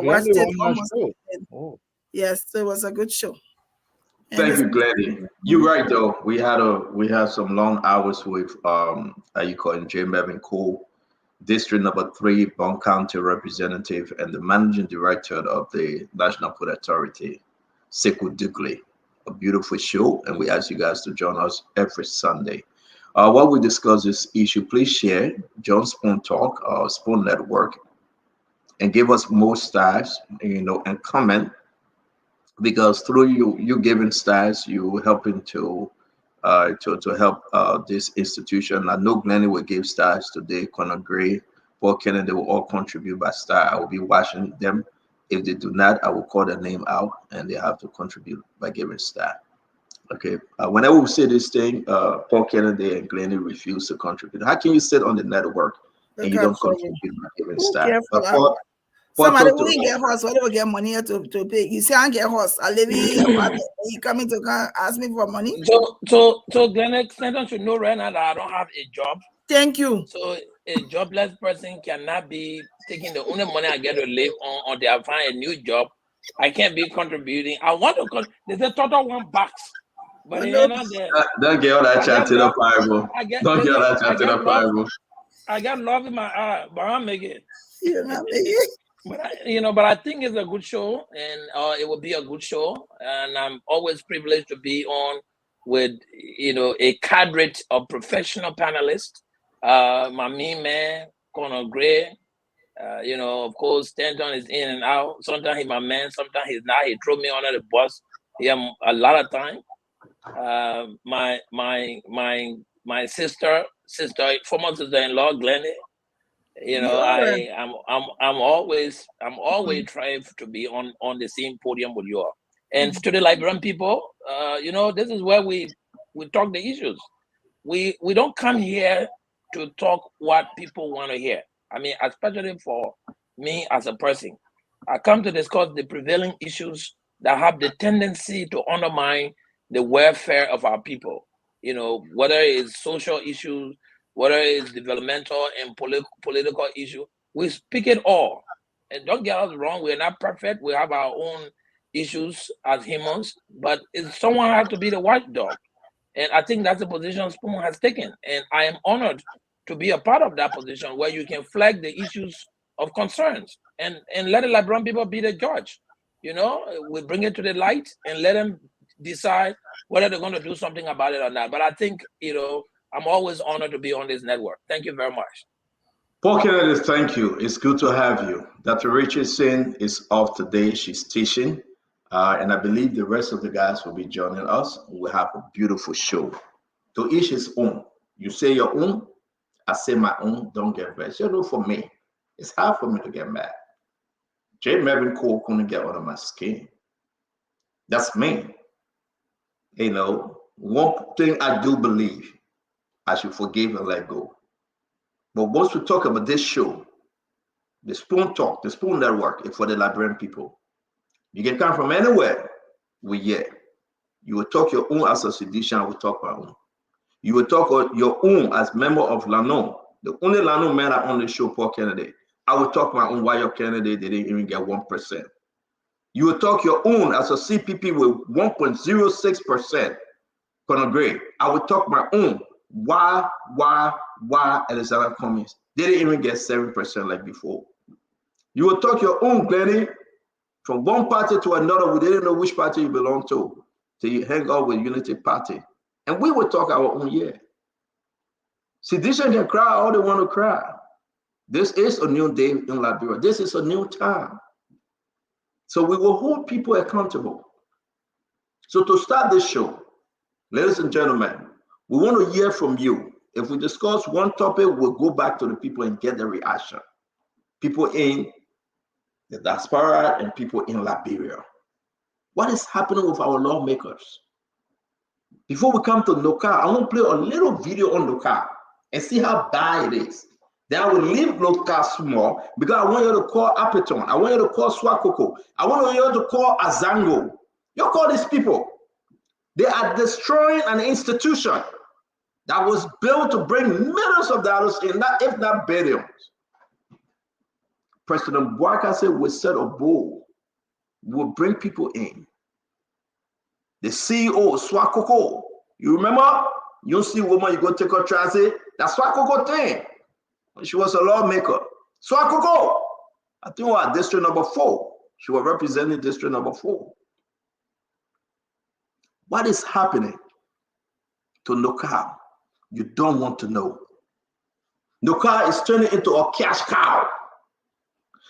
watched it almost. Yes, so it was a good show. Thank you, Glenny. You're right though. We had some long hours with how you call him, J. Melvin Cole, District Number 3, Bon County representative, and the managing director of the National Food Authority, Sekou Dugley. A beautiful show, and we ask you guys to join us every Sunday. While we discuss this issue, please share John Spoon Talk, Spoon Network, and give us more stars, and comment, because through you giving stars, you helping to help this institution. I know Glenny will give stars today. Conor Gray, Paul Kennedy will all contribute by star. I will be watching them. If they do not, I will call their name out, and they have to contribute by giving star. Okay. Whenever we say this thing, Paul Kennedy and Glenny refuse to contribute. How can you sit on the network and you don't contribute by giving star? Somebody who didn't get horse, whatever get money to pay. You say I get horse. I live in your apartment. You coming to ask me for money? So Glenn Extension should know right now that I don't have a job. Thank you. So a jobless person cannot be taking the only money I get to live on, or they have find a new job. I can't be contributing. I want to. There's a total $1, but they're not there. Don't get all that chat to the Bible. Don't get all that chat to the Bible. I got love in my eye, but I'm making it. You're not making it. But I think it's a good show, and it will be a good show. And I'm always privileged to be on with a cadre of professional panelists. My main man, Conor Gray, Of course, Stanton is in and out. Sometimes he's my man, sometimes he's not. He threw me under the bus. Yeah, a lot of time. My sister, former sister-in-law, Glennie. I'm always trying to be on the same podium with you all. And to the Liberian people, this is where we talk the issues. We don't come here to talk what people want to hear. I mean, especially for me as a person, I come to discuss the prevailing issues that have the tendency to undermine the welfare of our people. Whether it's social issues, whether it's developmental and political issue, we speak it all. And don't get us wrong, we're not perfect. We have our own issues as humans, but someone has to be the watchdog. And I think that's the position Spoon has taken. And I am honored to be a part of that position where you can flag the issues of concerns and let the Liberian people be the judge. We bring it to the light and let them decide whether they're going to do something about it or not. But I think, I'm always honored to be on this network. Thank you very much. Paul Kennedy, thank you. It's good to have you. Dr. Richardson is off today. She's teaching. And I believe the rest of the guys will be joining us. We'll have a beautiful show. To each his own. You say your own, I say my own. Don't get vexed. For me, it's hard for me to get mad. J. Melvin Cole couldn't get under my skin. That's me. One thing I do believe, I should forgive and let go. But once we talk about this show, the Spoon Talk, the Spoon Network, is for the Liberian people. You can come from anywhere. You will talk your own as a sedition, I will talk my own. You will talk your own as member of Lano. The only Lano man I on the show, Paul Kennedy. I will talk my own why your candidate didn't even get 1%. You will talk your own as a CPP with 1.06%. Conor Gray. I will talk my own why Alexander Cummings didn't even get 7% like before. You will talk your own, Glennie. From one party to another, we didn't know which party you belong to. Till you hang out with Unity Party. And we will talk our own, Sedition can cry all they want to cry. This is a new day in Liberia. This is a new time. So we will hold people accountable. So to start this show, ladies and gentlemen, we want to hear from you. If we discuss one topic, we'll go back to the people and get the reaction. People in the diaspora and people in Liberia. What is happening with our lawmakers? Before we come to NOCAL, I want to play a little video on NOCAL and see how bad it is. Then I will leave NOCAL small because I want you to call Apeton. I want you to call Swakoko. I want you to call Azango. You call these people. They are destroying an institution that was built to bring millions of dollars in, if not billions. President Bouaka said we set a goal. We'll bring people in. The CEO, Swakoko, you remember? You see woman, you go take her transit. That's Swakoko thing. She was a lawmaker. Swakoko, I think we are district number 4. She was representing district number 4. What is happening to NOCAL? You don't want to know. NOCAL is turning into a cash cow.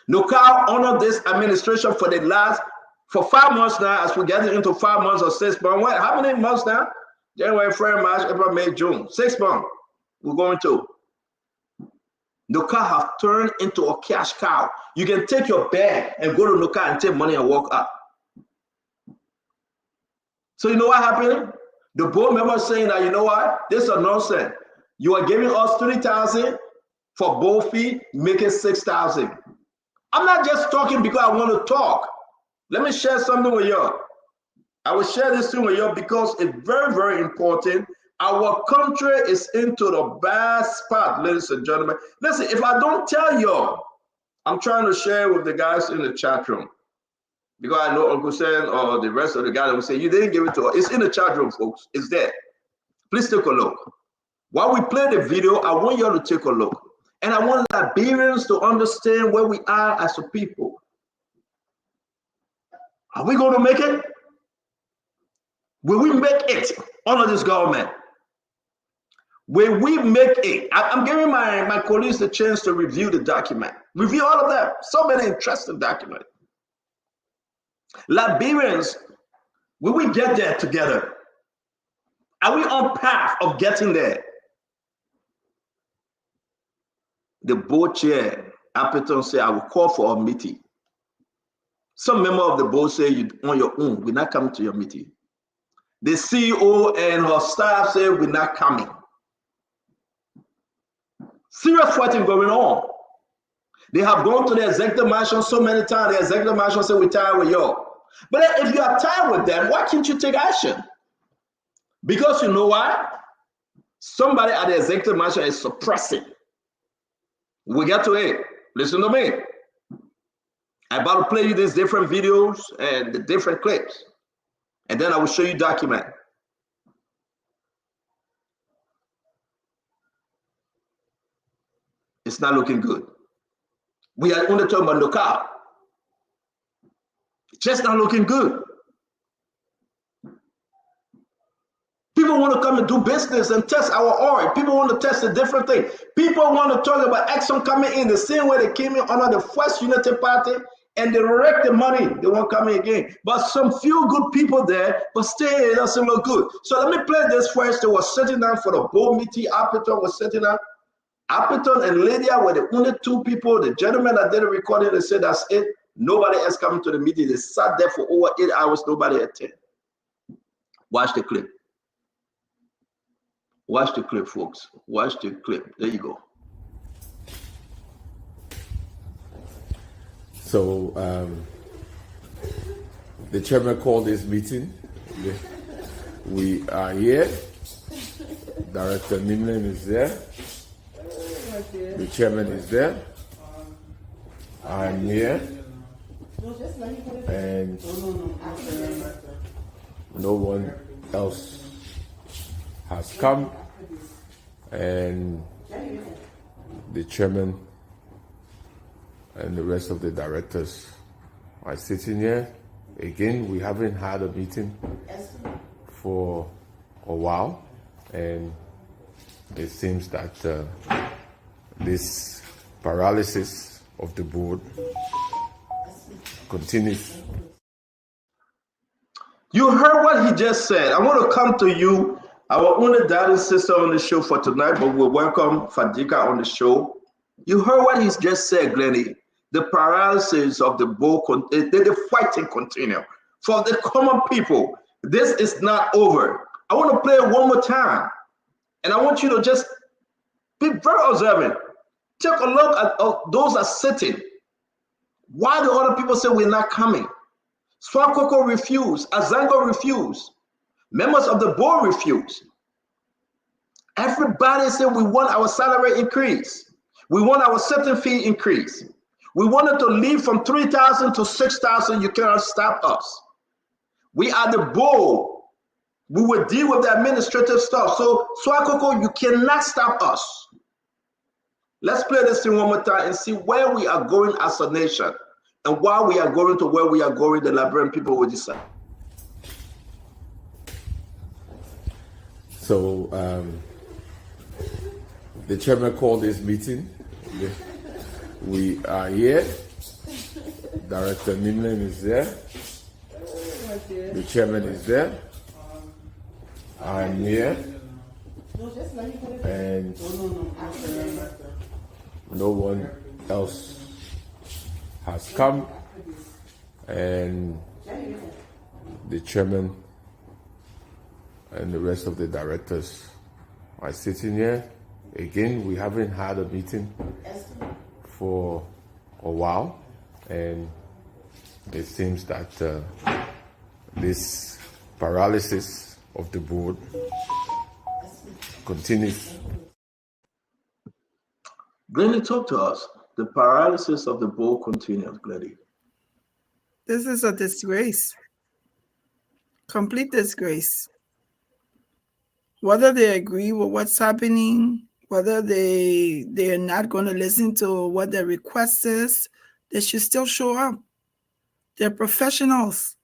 NOCAL honored this administration for 5 months now, as we get into 5 months or 6 months. How many months now? January, February, March, April, May, June. 6 months. We're going to. NOCAL have turned into a cash cow. You can take your bag and go to NOCAL and take money and walk up. So you know what happened? The board member saying that, you know what? This is a nonsense. You are giving us $3,000 for board fee, make it $6,000. I'm not just talking because I want to talk. Let me share something with you. I will share this thing with you because it's very, very important. Our country is into the bad spot, ladies and gentlemen. Listen, if I don't tell you, I'm trying to share with the guys in the chat room. Because I know Uncle Sen or the rest of the guys will say, you didn't give it to us. It's in the chat room, folks. It's there. Please take a look. While we play the video, I want you all to take a look. And I want Liberians to understand where we are as a people. Are we going to make it? Will we make it under this government? When we make it, I'm giving my colleagues the chance to review the document. Review all of them. So many interesting documents. Liberians, when we get there together, are we on path of getting there? The board chair, Appleton, said, I will call for a meeting. Some member of the board say, you on your own, we're not coming to your meeting. The CEO and her staff say, we're not coming. Serious fighting going on. They have gone to the executive mansion so many times. The executive mansion said, we're tired with y'all. But if you are tired with them, why can't you take action? Because you know why? Somebody at the executive mansion is suppressing. We get to it. Listen to me. I'm about to play you these different videos and the different clips. And then I will show you document. It's not looking good. We are only talking about NOCAL. Just not looking good. People want to come and do business and test our oil. People want to test a different thing. People want to talk about Exxon coming in the same way they came in under the first Unity Party and they wrecked the money. They won't come in again. But some few good people there, but still it doesn't look good. So let me play this first. They were sitting down for the board meeting. Appleton was sitting down. Appleton and Lydia were the only two people. The gentleman that did the recording, they said that's it. Nobody else coming to the meeting. They sat there for over 8 hours. Nobody attended. Watch the clip. Watch the clip, folks. Watch the clip. There you go. So the chairman called this meeting. We are here. Director Nimlin is there. The chairman is there. I'm here. And no one else has come, and the chairman and the rest of the directors are sitting here. Again, we haven't had a meeting for a while, and it seems that this paralysis of the board continues. You heard what he just said. I want to come to you, our only daddy sister on the show for tonight, but we'll welcome Fadika on the show. You heard what he just said, Glennie. The paralysis of the board, the fighting continue. For the common people, this is not over. I want to play it one more time. And I want you to just be very observant. Take a look at those that are sitting. Why do other people say we're not coming? Swakoko refused. Azango refused. Members of the board refused. Everybody said we want our salary increase. We want our certain fee increase. We wanted to leave from 3,000 to 6,000. You cannot stop us. We are the board. We will deal with the administrative stuff. So Swakoko, you cannot stop us. Let's play this thing one more time and see where we are going as a nation. And while we are going to where we are going, the Liberian people will decide. So the chairman called this meeting. We are here. Director Nimlin is there. The chairman is there. I'm here. And no one else has come, and the chairman and the rest of the directors are sitting here. Again, we haven't had a meeting for a while, and it seems that this paralysis of the board continues. Glennie, talk to us. The paralysis of the board continues, Glennie. This is a disgrace. Complete disgrace. Whether they agree with what's happening, whether they're not going to listen to what their request is, they should still show up. They're professionals.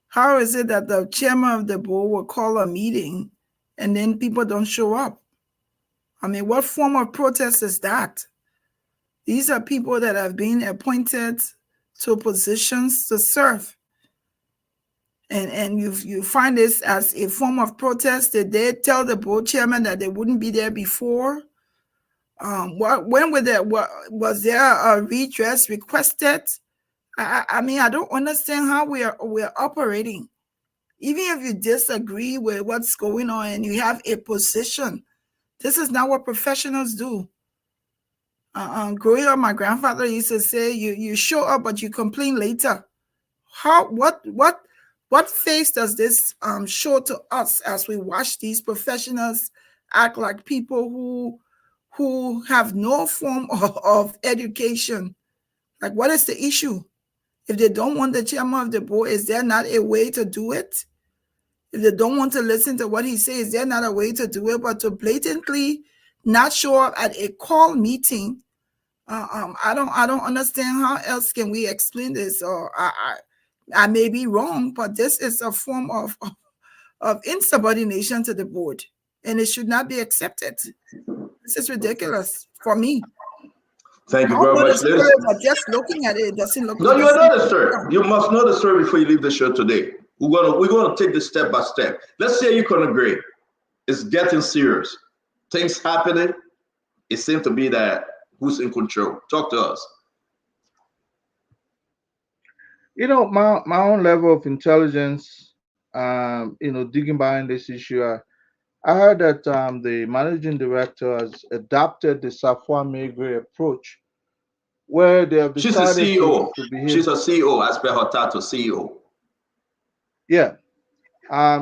How is it that the chairman of the board will call a meeting and then people don't show up? I mean, what form of protest is that? These are people that have been appointed to positions to serve. And you find this as a form of protest. Did they tell the board chairman that they wouldn't be there before? Was there a redress requested? I mean, I don't understand how we're operating. Even if you disagree with what's going on and you have a position, this is not what professionals do. Growing up, my grandfather used to say, "You show up, but you complain later." What face does this show to us as we watch these professionals act like people who have no form of education? Like, what is the issue? If they don't want the chairman of the board, is there not a way to do it? If they don't want to listen to what he says, is there not a way to do it? But to blatantly not show up at a call meeting, I don't understand how else can we explain this. Or I may be wrong, but this is a form of insubordination to the board, and it should not be accepted. This is ridiculous for me. Thank you very much. But just looking at it, it doesn't look. No, you know the story. You must know the story before you leave the show today. We're gonna take this step by step. Let's say you can agree. It's getting serious. Things happening. It seems to be that who's in control. Talk to us. You know, my own level of intelligence, digging behind this issue, I heard that the managing director has adopted the Safwa Megre approach, where they have decided She's a CEO. to behave. She's a CEO, as per her title, CEO. Yeah.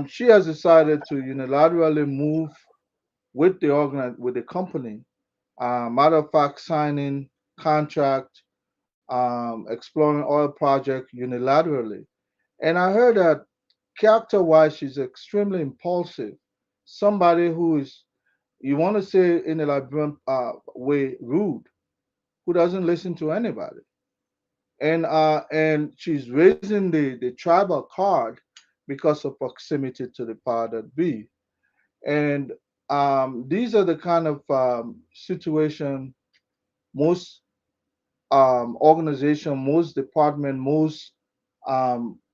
She has decided to unilaterally move with the company. Matter of fact, signing contract, exploring oil project unilaterally. And I heard that character-wise, she's extremely impulsive. Somebody who is, you want to say in a Liberian way, rude, who doesn't listen to anybody. And she's raising the tribal card because of proximity to the power that be. And these are the kind of situation most organization, most department, most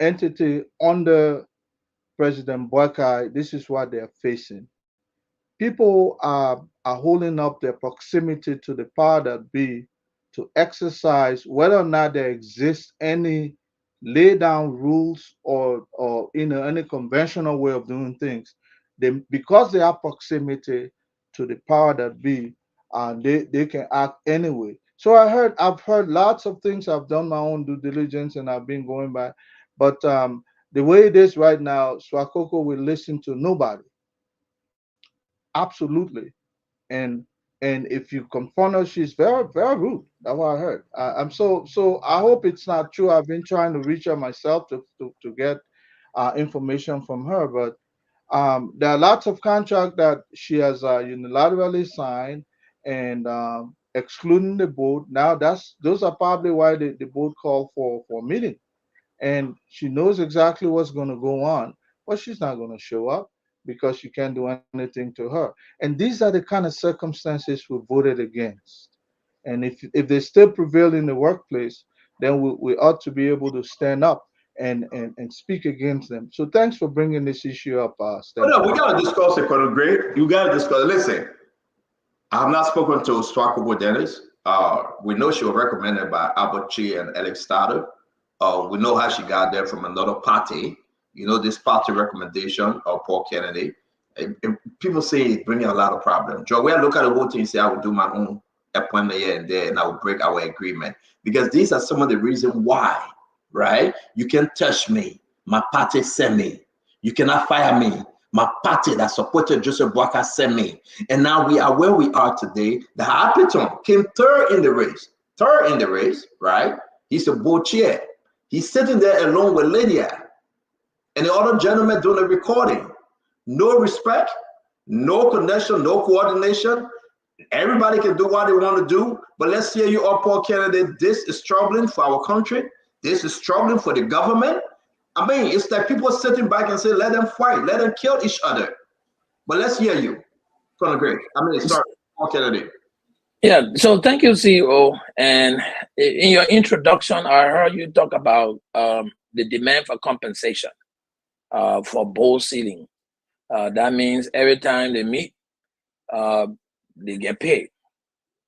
entity under President Boakai, this is what they're facing. People are holding up their proximity to the power that be to exercise whether or not there exists any lay down rules or any conventional way of doing things. Because they have proximity to the power that be, they can act anyway. So I've heard lots of things. I've done my own due diligence and I've been going by, but the way it is right now, Swakoko will listen to nobody. Absolutely. And if you confront her, she's very, very rude. That's what I heard. So I hope it's not true. I've been trying to reach her myself to get information from her, but there are lots of contracts that she has unilaterally signed and excluding the board. Now those are probably why the board called for a meeting. And she knows exactly what's going to go on, but she's not going to show up because you can't do anything to her. And these are the kind of circumstances we voted against. And if they still prevail in the workplace, then we ought to be able to stand up and speak against them. So thanks for bringing this issue up, Stan. No, we got to discuss it, Colonel Gray. You got to discuss it. Listen, I have not spoken to Swakoko Dennis. We know she was recommended by Albert Chi and Alex Stader. We know how she got there from another party. You know, this party recommendation of Paul Kennedy. And people say it's bringing a lot of problems. Joe, when I look at the whole thing, say I will do my own appointment here and there, and I will break our agreement. Because these are some of the reasons why, right? You can't touch me. My party sent me. You cannot fire me. My party that supported Joseph Boakai sent me. And now we are where we are today. The Appleton came third in the race, right? He's a board chair. He's sitting there alone with Lydia. And the other gentleman doing the recording. No respect, no connection, no coordination. Everybody can do what they want to do. But let's hear you up, Paul Kennedy. This is troubling for our country. This is troubling for the government. I mean, it's like people sitting back and say, let them fight, let them kill each other. But let's hear you. Colonel Gray. I mean, sorry. Kennedy. Yeah, so thank you, CEO. And in your introduction, I heard you talk about the demand for compensation for bowl seating. That means every time they meet, they get paid.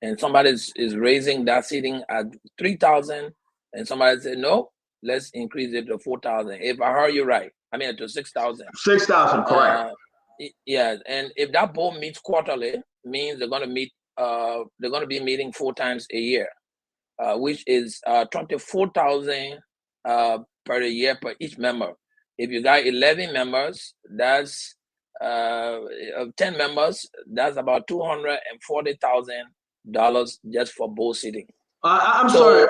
And somebody is raising that seating at 3,000, and somebody said, no, let's increase it to 4,000. If I heard you right, I mean to 6,000. 6,000, correct. Yeah, and if that bowl meets quarterly, means they're going to meet. They're going to be meeting 4 times a year, which is 24,000 per year per each member. If you got 11 members, that's 10 members. That's about $240,000 just for bowl seating. I'm sorry,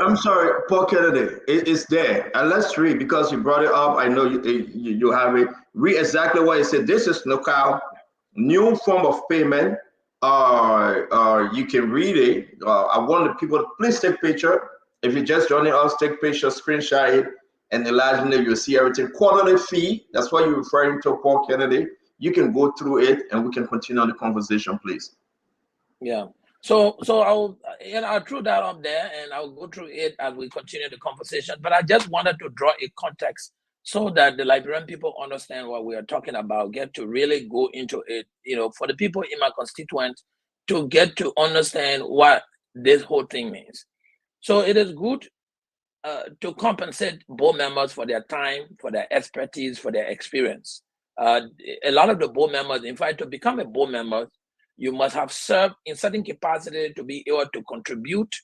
Paul Kennedy. It's there. And let's read, because you brought it up. I know you have it. Read exactly what it said. This is NOCAL, new form of payment. You can read it. I want the people to please take picture. If you're just joining us, take picture, screenshot it, and enlarge it. You'll see everything. Quarterly fee. That's what you're referring to, Paul Kennedy. You can go through it, and we can continue the conversation, please. Yeah. So I'll throw that up there, and I'll go through it as we continue the conversation. But I just wanted to draw a context so that the Liberian people understand what we are talking about, get to really go into it, for the people in my constituent to get to understand what this whole thing means. So it is good to compensate board members for their time, for their expertise, for their experience. A lot of the board members, in fact, to become a board member, you must have served in certain capacity to be able to contribute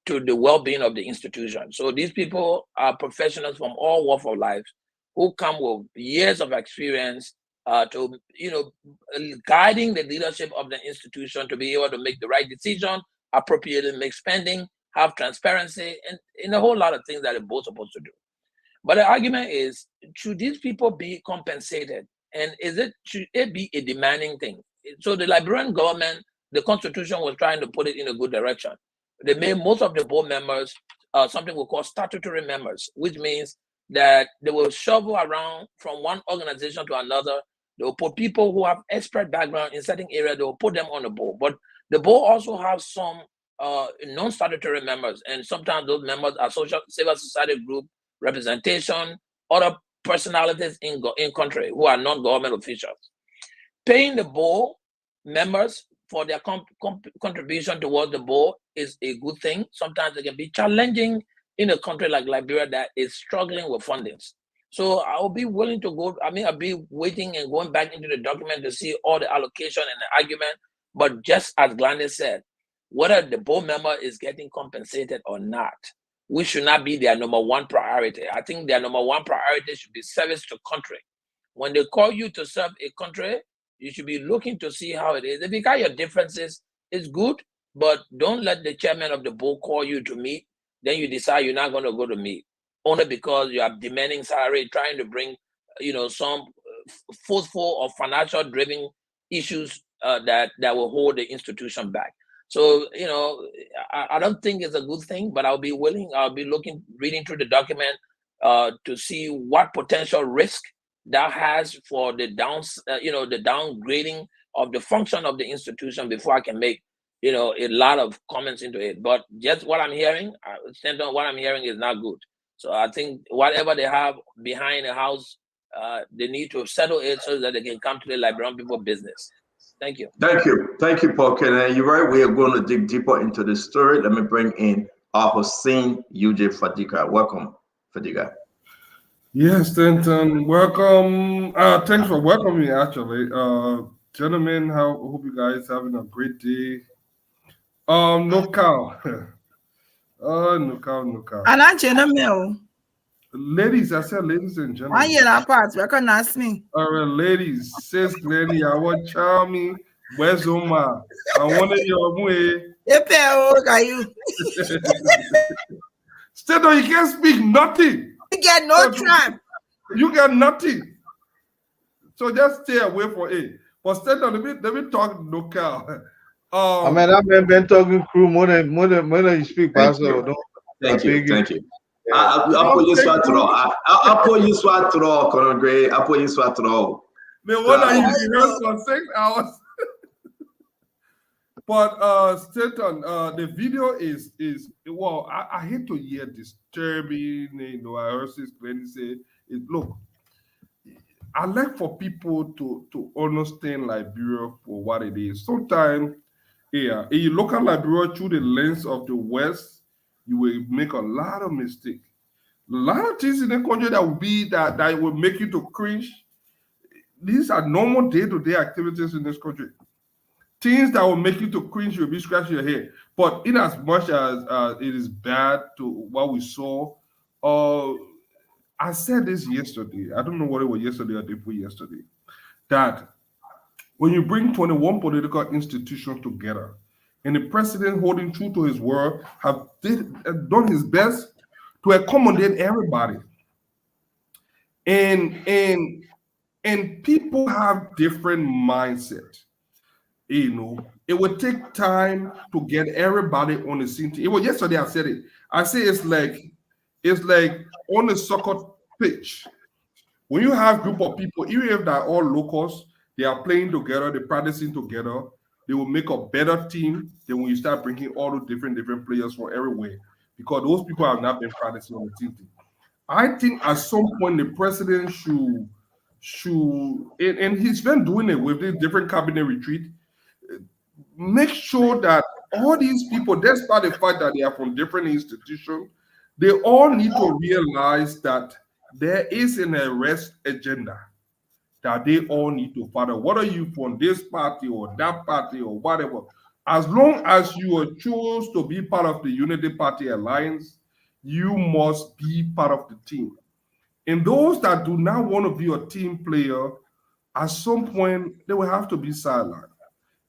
to the well-being of the institution. So these people are professionals from all walks of life who come with years of experience to, guiding the leadership of the institution to be able to make the right decision, appropriately make spending, have transparency, and in a whole lot of things that they're both supposed to do. But the argument is, should these people be compensated? And should it be a demanding thing? So the Liberian government, the constitution was trying to put it in a good direction. They made most of the board members something we call statutory members, which means that they will shovel around from one organization to another. They will put people who have expert background in certain areas, they will put them on the board. But the board also has some non-statutory members, and sometimes those members are civil society group representation, other personalities in country who are non-government officials. Paying the board members for their contribution towards the board is a good thing. Sometimes it can be challenging in a country like Liberia that is struggling with fundings. So I'll be willing to go, I'll be waiting and going back into the document to see all the allocation and the argument. But just as Gladys said, whether the board member is getting compensated or not, we should not be their number one priority. I think their number one priority should be service to country. When they call you to serve a country, you should be looking to see how it is. If you got your differences, it's good, but don't let the chairman of the board call you to meet. Then you decide you're not going to go to meet, only because you are demanding salary, trying to bring, some forceful or financial driven issues that will hold the institution back. So, I don't think it's a good thing, but I'll be reading through the document to see what potential risk that has for the downgrading of the function of the institution before I can make, a lot of comments into it. But just what I'm hearing, is not good. So I think whatever they have behind the house, they need to settle it so that they can come to the Liberian people business. Thank you. Thank you, Paul Kennedy. You're right. We are going to dig deeper into the story. Let me bring in Hussein UJ Fadiga. Welcome, Fadiga. Yes, Stanton. Welcome. Thanks for welcoming me, actually. Gentlemen, hope you guys having a great day. NOCAL. NOCAL. And I'm gentlemen. Ladies, I said ladies and gentlemen. Why you that part? Recognize me. All right, ladies. Sis Glenny, I want Charmy. Where's Oma? I wanted your way. You. Still, you can't speak nothing. You get no time. You get nothing. So just stay away from it. But still, let me talk NOCAL. I've been talking crew more than you speak, Pastor. Thank you. I'll put you swat through. I'll put you swat through, Conor Gray. I'll put you swat through. The one that you rehearsed for 6 hours. But Stanton, the video is well, I hate to hear disturbing, I heard this clearly say it. Look, I like for people to understand Liberia for what it is. Sometimes, yeah, if you look at Liberia through the lens of the West, you will make a lot of mistakes. A lot of things in the country that will be that will make you to cringe. These are normal day-to-day activities in this country. Things that will make you to cringe, you'll be scratching your head. But in as much as it is bad to what we saw, I said this yesterday. I don't know what it was yesterday or the day before yesterday. That when you bring 21 political institutions together, and the president holding true to his word have done his best to accommodate everybody, and people have different mindset. It would take time to get everybody on the same team. It was yesterday I said it. I say it's like on the soccer pitch. When you have a group of people, even if they're all locals, they are playing together, they're practicing together, they will make a better team than when you start bringing all the different players from everywhere, because those people have not been practicing on the team. I think at some point the president should, and he's been doing it with this different cabinet retreat, make sure that all these people, despite the fact that they are from different institutions, they all need to realize that there is an arrest agenda that they all need to follow. Whether you from this party or that party or whatever, as long as you choose to be part of the Unity Party Alliance, you must be part of the team. And those that do not want to be a team player, at some point, they will have to be sidelined.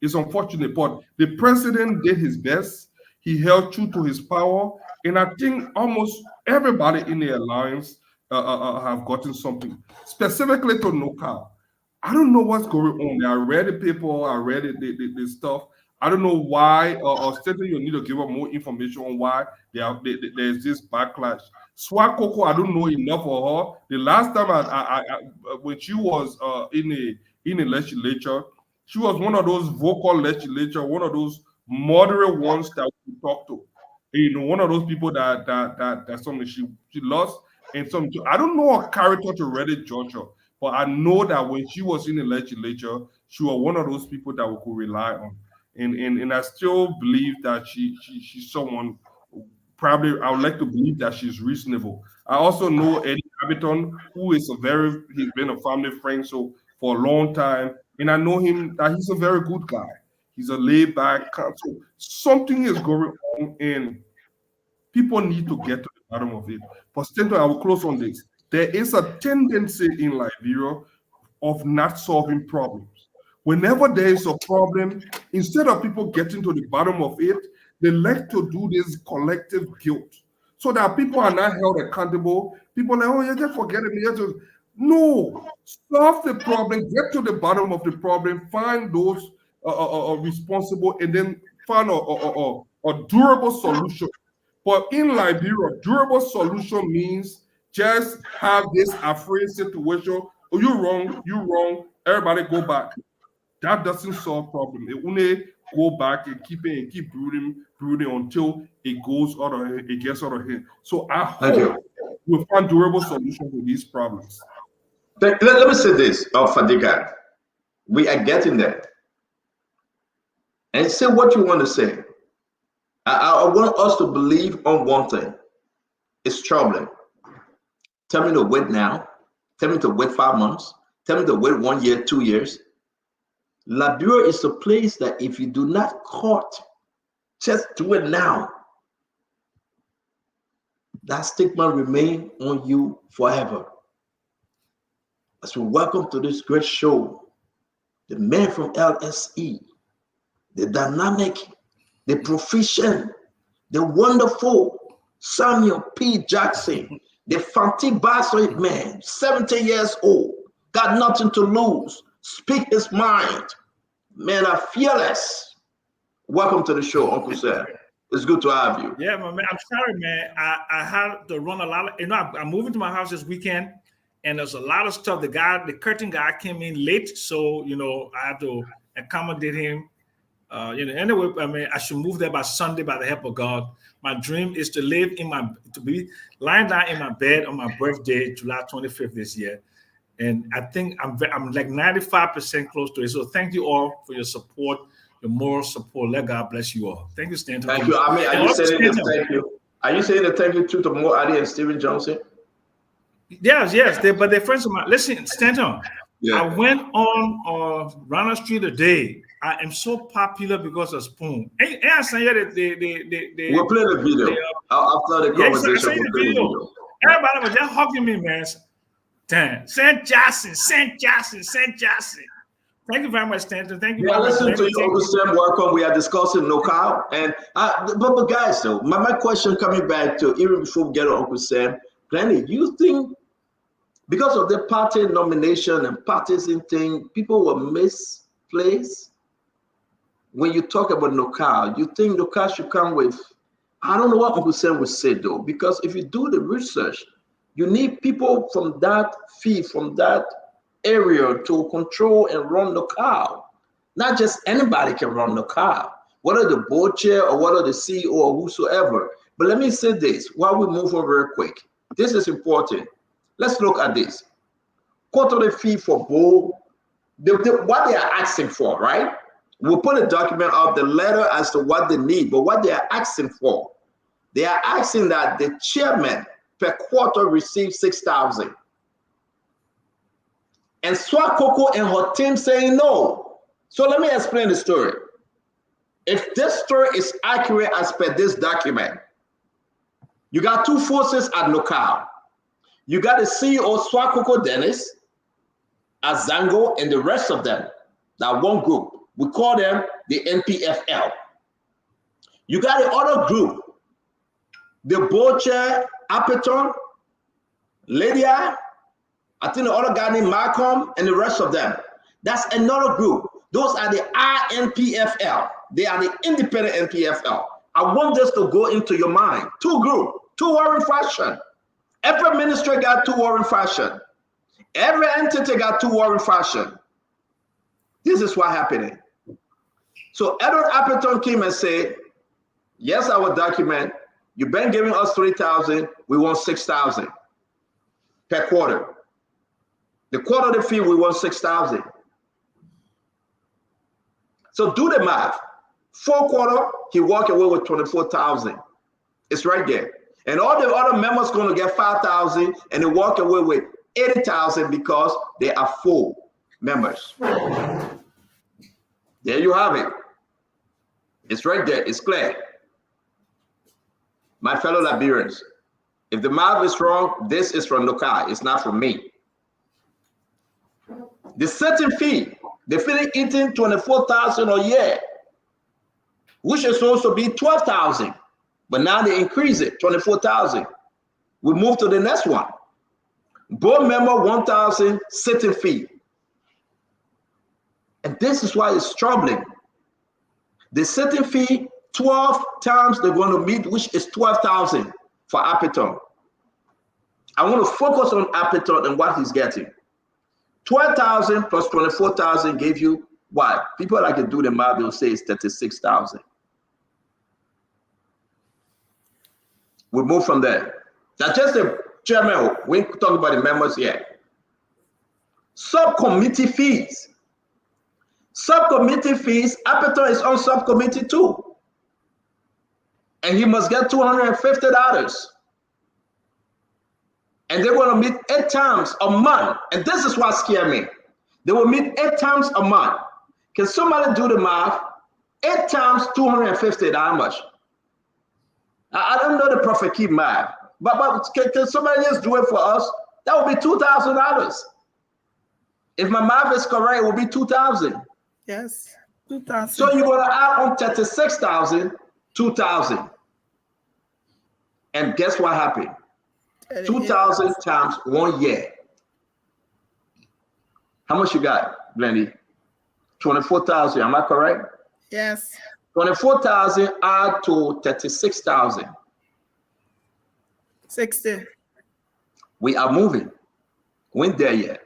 It's unfortunate, but the president did his best. He held true to his power. And I think almost everybody in the alliance have gotten something, specifically to NOCAL. I don't know what's going on. I read the paper, I read the stuff. I don't know why, or certainly you need to give up more information on why there's this backlash. Swat Coco, I don't know enough for her. The last time when she was in the legislature, she was one of those vocal legislature, one of those moderate ones that we talk to. One of those people that something she lost, and some. I don't know her character to really judge her, but I know that when she was in the legislature, she was one of those people that we could rely on, and I still believe that she's someone. Probably, I would like to believe that she's reasonable. I also know Eddie Abiton, who is he's been a family friend for a long time, and I know him that he's a very good guy. He's a laid-back counsel. Something is going on, and people need to get to the bottom of it. But Stanton, I will close on this. There is a tendency in Liberia of not solving problems. Whenever there is a problem, instead of people getting to the bottom of it, they like to do this collective guilt, so that people are not held accountable. People are like, oh, you just forget it. No, solve the problem, get to the bottom of the problem, find those responsible, and then find a durable solution. But in Liberia, durable solution means just have this afraid situation. Oh, you're wrong, everybody go back. That doesn't solve problem. It only go back and keep brooding until it gets out of hand. So I hope we'll find durable solutions to these problems. Let me say this, Fadiga. We are getting there. And say what you want to say. I want us to believe on one thing. It's troubling. Tell me to wait now. Tell me to wait 5 months. Tell me to wait 1 year, 2 years. Liberia is a place that if you do not cut, just do it now. That stigma remain on you forever. As we welcome to this great show, the man from LSE, the dynamic, the proficient, the wonderful Samuel P. Jackson, the fantastic man, 70 years old, got nothing to lose, speak his mind, men are fearless. Welcome to the show, Uncle Sam. It's good to have you. Yeah, my man. I'm sorry, man. I had to run a lot of, I'm moving to my house this weekend, and there's a lot of stuff. The curtain guy came in late, so I had to accommodate him. Anyway, I mean, I should move there by Sunday by the help of God. My dream is to be lying down in my bed on my birthday, July 25th this year. And I think I'm like 95% close to it. So thank you all for your support, your moral support. Let God bless you all. Thank you, Stanton. Thank you. I mean, are you saying the thank you? Are you saying the thank you to Mo Adi and Stephen Johnson? Yes, but they're friends of mine. Listen, Stanton. Yeah. I went on Ronald Street today. I am so popular because of Spoon. Hey, I say that we'll play the video. After the conversation, we'll play the video. Everybody was just hugging me, man. Damn. St. Jackson. Thank you very much, Stanton. Thank you. Yeah, listen to you, Uncle Sam. Welcome. We are discussing NOCAL. And but guys, though, my question coming back to even before we get on Uncle Sam, Glennie, you think because of the party nomination and partisan thing, people were misplaced? When you talk about NOCAL, you think NOCAL should come with, I don't know what Uncle Sam would say though, because if you do the research, you need people from that field, from that area to control and run NOCAL. Not just anybody can run NOCAL, whether the board chair or whether the CEO or whosoever. But let me say this while we move on very quick. This is important. Let's look at this. Quarterly fee for board, what they are asking for, right? We'll put a document of the letter as to what they need, but what they are asking for, they are asking that the chairman per quarter receive $6,000. And Swakoko and her team saying no. So let me explain the story. If this story is accurate as per this document, you got two forces at NOCAL. You got the CEO Swakoko Dennis, Azango, and the rest of them. That one group. We call them the NPFL. You got the other group, the board chair, Appeton, Lydia, I think the other guy named Malcolm, and the rest of them. That's another group. Those are the INPFL. They are the independent NPFL. I want this to go into your mind. Two groups, two warring faction. Every ministry got two warring faction. Every entity got two warring faction. This is what happening. So Edward Appeton came and said, yes, our document, you've been giving us 3,000, we want 6,000 per quarter. The quarterly fee, we want 6,000. So do the math. 4 quarter, he walked away with 24,000. It's right there. And all the other members going to get 5,000 and they walk away with 80,000 because they are full members. There you have it. It's right there. It's clear. My fellow Liberians, if the math is wrong, this is from NOCAL. It's not from me. The certain fee, they finish eating 24,000 a year, which is supposed to be 12,000, but now they increase it 24,000. We move to the next one. Board member 1,000 sitting fee, and this is why it's troubling. The sitting fee 12 times they're going to meet, which is 12,000 for Appeton. I want to focus on Appeton and what he's getting. 12,000 plus 24,000 gave you what? People like to do the math, they'll say it's 36,000. We move from there. That's just the chairman. We ain't talking about the members yet. Subcommittee fees. Subcommittee fees, Appeton is on subcommittee too. And he must get $250. And they're going to meet 8 times a month. And this is what scared me. They will meet 8 times a month. Can somebody do the math? 8 times 250, how much? I don't know the Prophet Keep math. But can somebody just do it for us? That would be $2,000. If my math is correct, it will be 2,000. Yes, 2,000. So you're going to add on 36,000, 2,000. And guess what happened? 2,000 times 1 year. How much you got, Blendy? 24,000, am I correct? Yes. 24,000 add to 36,000. 60. We are moving. We ain't there yet.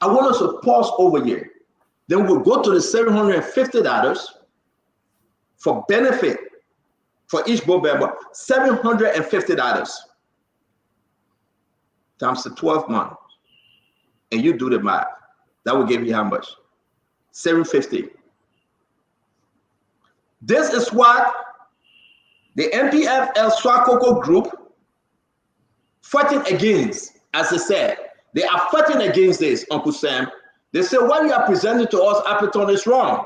I want us to pause over here. Then we'll go to the $750. for benefit for each board member, $750 times the 12 months. And you do the math. That will give you how much? $750. This is what the NPFL Swakoko group fighting against. As I said, they are fighting against this, Uncle Sam. They say what you are presenting to us, Appleton, is wrong.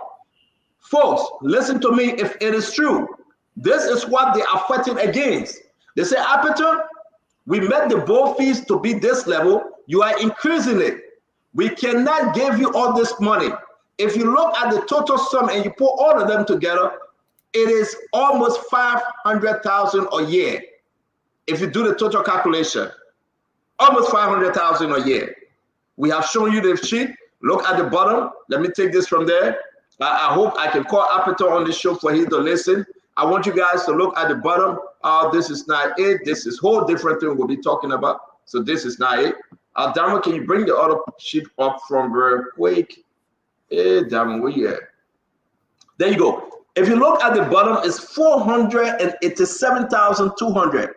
Folks, listen to me if it is true. This is what they are fighting against. They say, Appleton, we made the board fees to be this level. You are increasing it. We cannot give you all this money. If you look at the total sum and you put all of them together, it is almost $500,000 a year. If you do the total calculation, almost $500,000 a year. We have shown you the sheet. Look at the bottom. Let me take this from there. I hope I can call Appleton on the show for him to listen. I want you guys to look at the bottom. This is not it. This is whole different thing we'll be talking about. So this is not it. Damo, can you bring the other sheet up from real quick? Damo, where you at? There you go. If you look at the bottom, it's $487,200.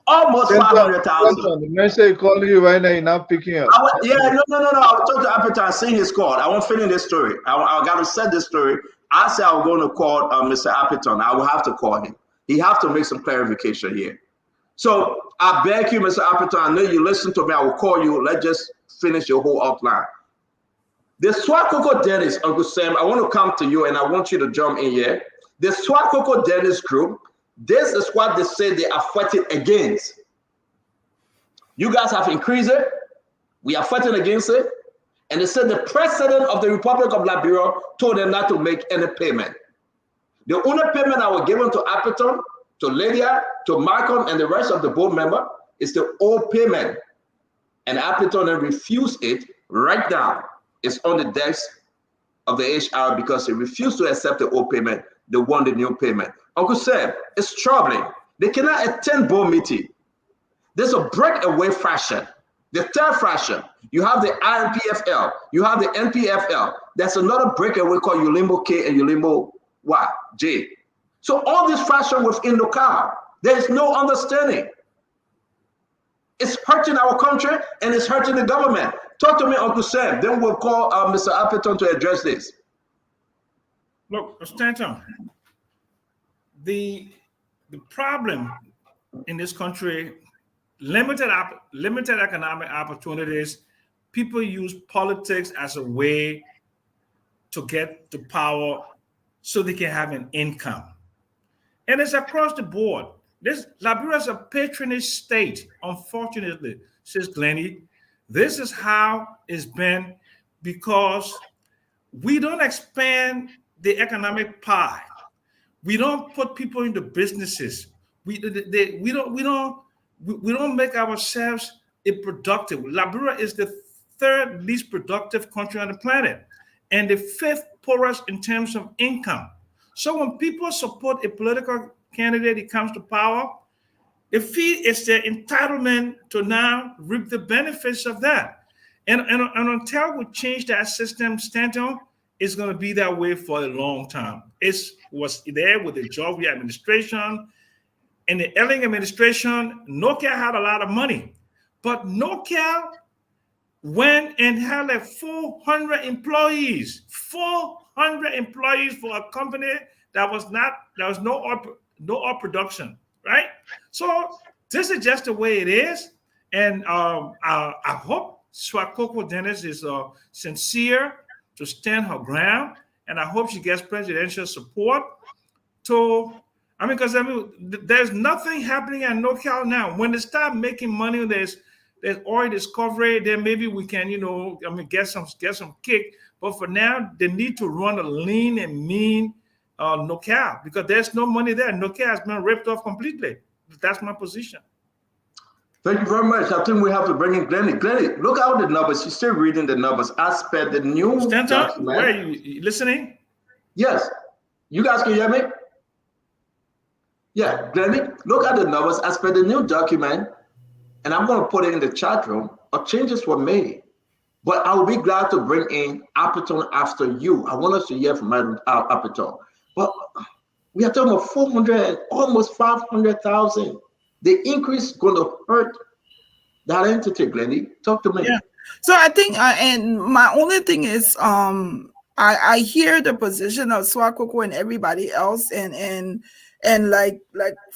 Almost $500,000. The message calling you right now, you're not picking up. No. I will talk to Appleton. I seen his call. I won't finish this story. I got to set this story. I said I was going to call Mr. Appleton. I will have to call him. He have to make some clarification here. So I beg you, Mr. Appleton, I know you listen to me. I will call you. Let's just finish your whole outline. The Swakoko Dennis, Uncle Sam, I want to come to you and I want you to jump in here. The Swakoko Dennis group, this is what they say they are fighting against. You guys have increased it. We are fighting against it. And they said the president of the Republic of Liberia told them not to make any payment. The only payment that was given to Appleton, to Lydia, to Malcolm, and the rest of the board member is the old payment. And Appleton refused it right now. It's on the desk of the HR because they refused to accept the old payment. They want the new payment. Uncle Sam, it's troubling. They cannot attend board meeting. There's a breakaway fraction. The third fraction, you have the INPFL, you have the NPFL. There's another breakaway called Ulimbo K and Ulimbo J. So all this fraction within NOCAL, there is no understanding. It's hurting our country and it's hurting the government. Talk to me, Uncle Sam. Then we'll call Mr. Appleton to address this. Look, Stanton, the problem in this country, limited economic opportunities, people use politics as a way to get to power so they can have an income. And it's across the board. Liberia is a patronage state, unfortunately, says Glennie. This is how it's been because we don't expand the economic pie. We don't put people into businesses. We don't make ourselves productive. Liberia is the third least productive country on the planet and the fifth poorest in terms of income. So when people support a political candidate that comes to power, it's their entitlement to now reap the benefits of that. And until we change that system, Stanton, it's going to be that way for a long time. It was there with the Georgia administration. In the Elling administration, NOCAL had a lot of money, but NOCAL went and had like 400 employees. 400 employees for a company that was no oil production, right? So this is just the way it is. And I hope Swakoko Dennis is sincere to stand her ground. And I hope she gets presidential support because there's nothing happening at NOCAL now. When they start making money, there's oil discovery, then maybe we can, get some kick. But for now, they need to run a lean and mean NOCAL because there's no money there. NOCAL has been ripped off completely. That's my position. Thank you very much. I think we have to bring in Glennie. Glennie, look at the numbers. She's still reading the numbers. As per the new document. Where are you listening? Yes. You guys can hear me? Yeah, Glennie, look at the numbers as per the new document, and I'm going to put it in the chat room. Changes were made. But I will be glad to bring in Appleton after you. I want us to hear from Appleton. But we are talking about 400, almost 500,000. The increase is going to hurt that entity, Glennie. Talk to me. Yeah. So I think, and my only thing is, I hear the position of Swakoko and everybody else, and like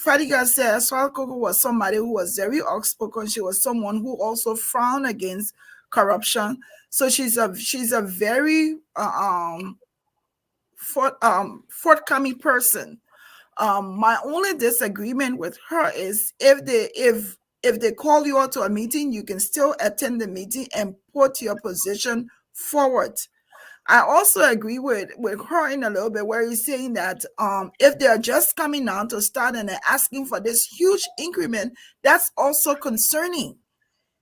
Fadiga said, Swakoko was somebody who was very outspoken. She was someone who also frowned against corruption. So she's a very forthcoming person. My only disagreement with her is if they call you out to a meeting, you can still attend the meeting and put your position forward. I also agree with her in a little bit where he's saying that if they're just coming out to start and they're asking for this huge increment, that's also concerning.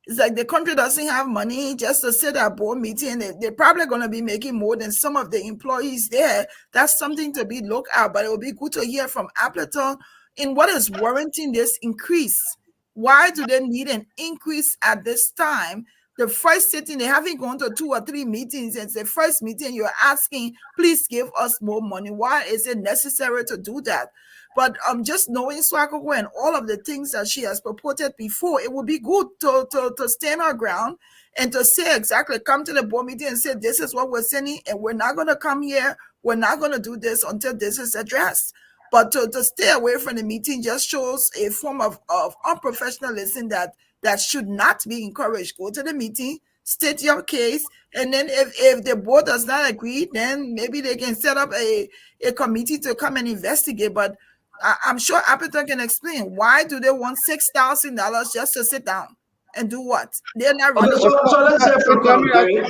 It's like the country doesn't have money just to sit at a board meeting. They're probably going to be making more than some of the employees there. That's something to be looked at, but it will be good to hear from Appleton in what is warranting this increase. Why do they need an increase at this time? The first sitting, they haven't gone to 2 or 3 meetings. It's the first meeting you're asking, please give us more money. Why is it necessary to do that? But just knowing Swakoko and all of the things that she has purported before, it would be good to stand our ground and to say exactly, come to the board meeting and say, this is what we're sending, and we're not going to come here. We're not going to do this until this is addressed. But to stay away from the meeting just shows a form of unprofessionalism that should not be encouraged. Go to the meeting, state your case, and then if the board does not agree, then maybe they can set up a committee to come and investigate. But I'm sure Appleton can explain why do they want $6,000 just to sit down and do what? They're not really. So let's say from Conor Gray. I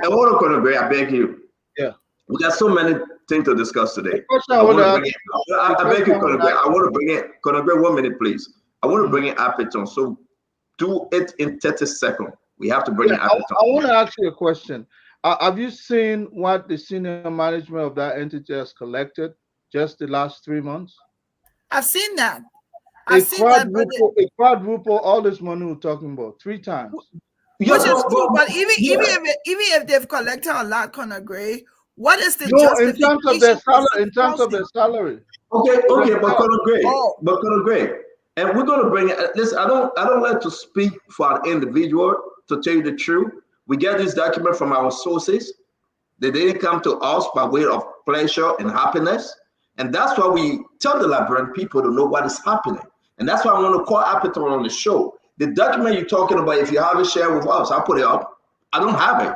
want to Conor Gray. I beg you. Yeah. We got so many things to discuss today. I beg you, Conor Gray. I want to bring in Conor Gray. 1 minute, please. I want to bring in Appleton. So do it in 30 seconds. We have to bring in Appleton. I want to ask you a question. Have you seen what the senior management of that entity has collected just the last 3 months? I've seen that. It quadruple all this money we're talking about 3 times. Which is cool, but even if they've collected a lot, Conor Gray, what is the in terms of their salary? In terms of their salary. Okay, but Conor Gray, and we're gonna bring it. Listen, I don't like to speak for an individual. To tell you the truth, we get this document from our sources. They didn't come to us by way of pleasure and happiness. And that's why we tell the Liberian people to know what is happening. And that's why I want to call Appleton on the show. The document you're talking about, if you have it, share with us. I'll put it up. I don't have it.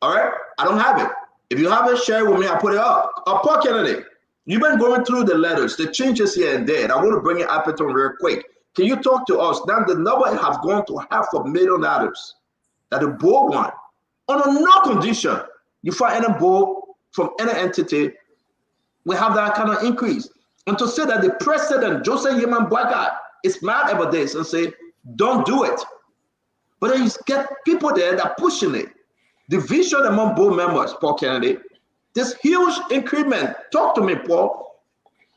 All right? I don't have it. If you have it, share with me. I'll put it up. Paul Kennedy, you've been going through the letters, the changes here and there. And I want to bring in Appleton real quick. Can you talk to us? Now, the number has gone to $500,000 that the board won. On no condition you find any board from any entity we have that kind of increase. And to say that the president, Joseph Yeman Boakai, is mad about this and say, don't do it. But then you get people there that are pushing it. Division among board members, Paul Kennedy, this huge increment. Talk to me, Paul.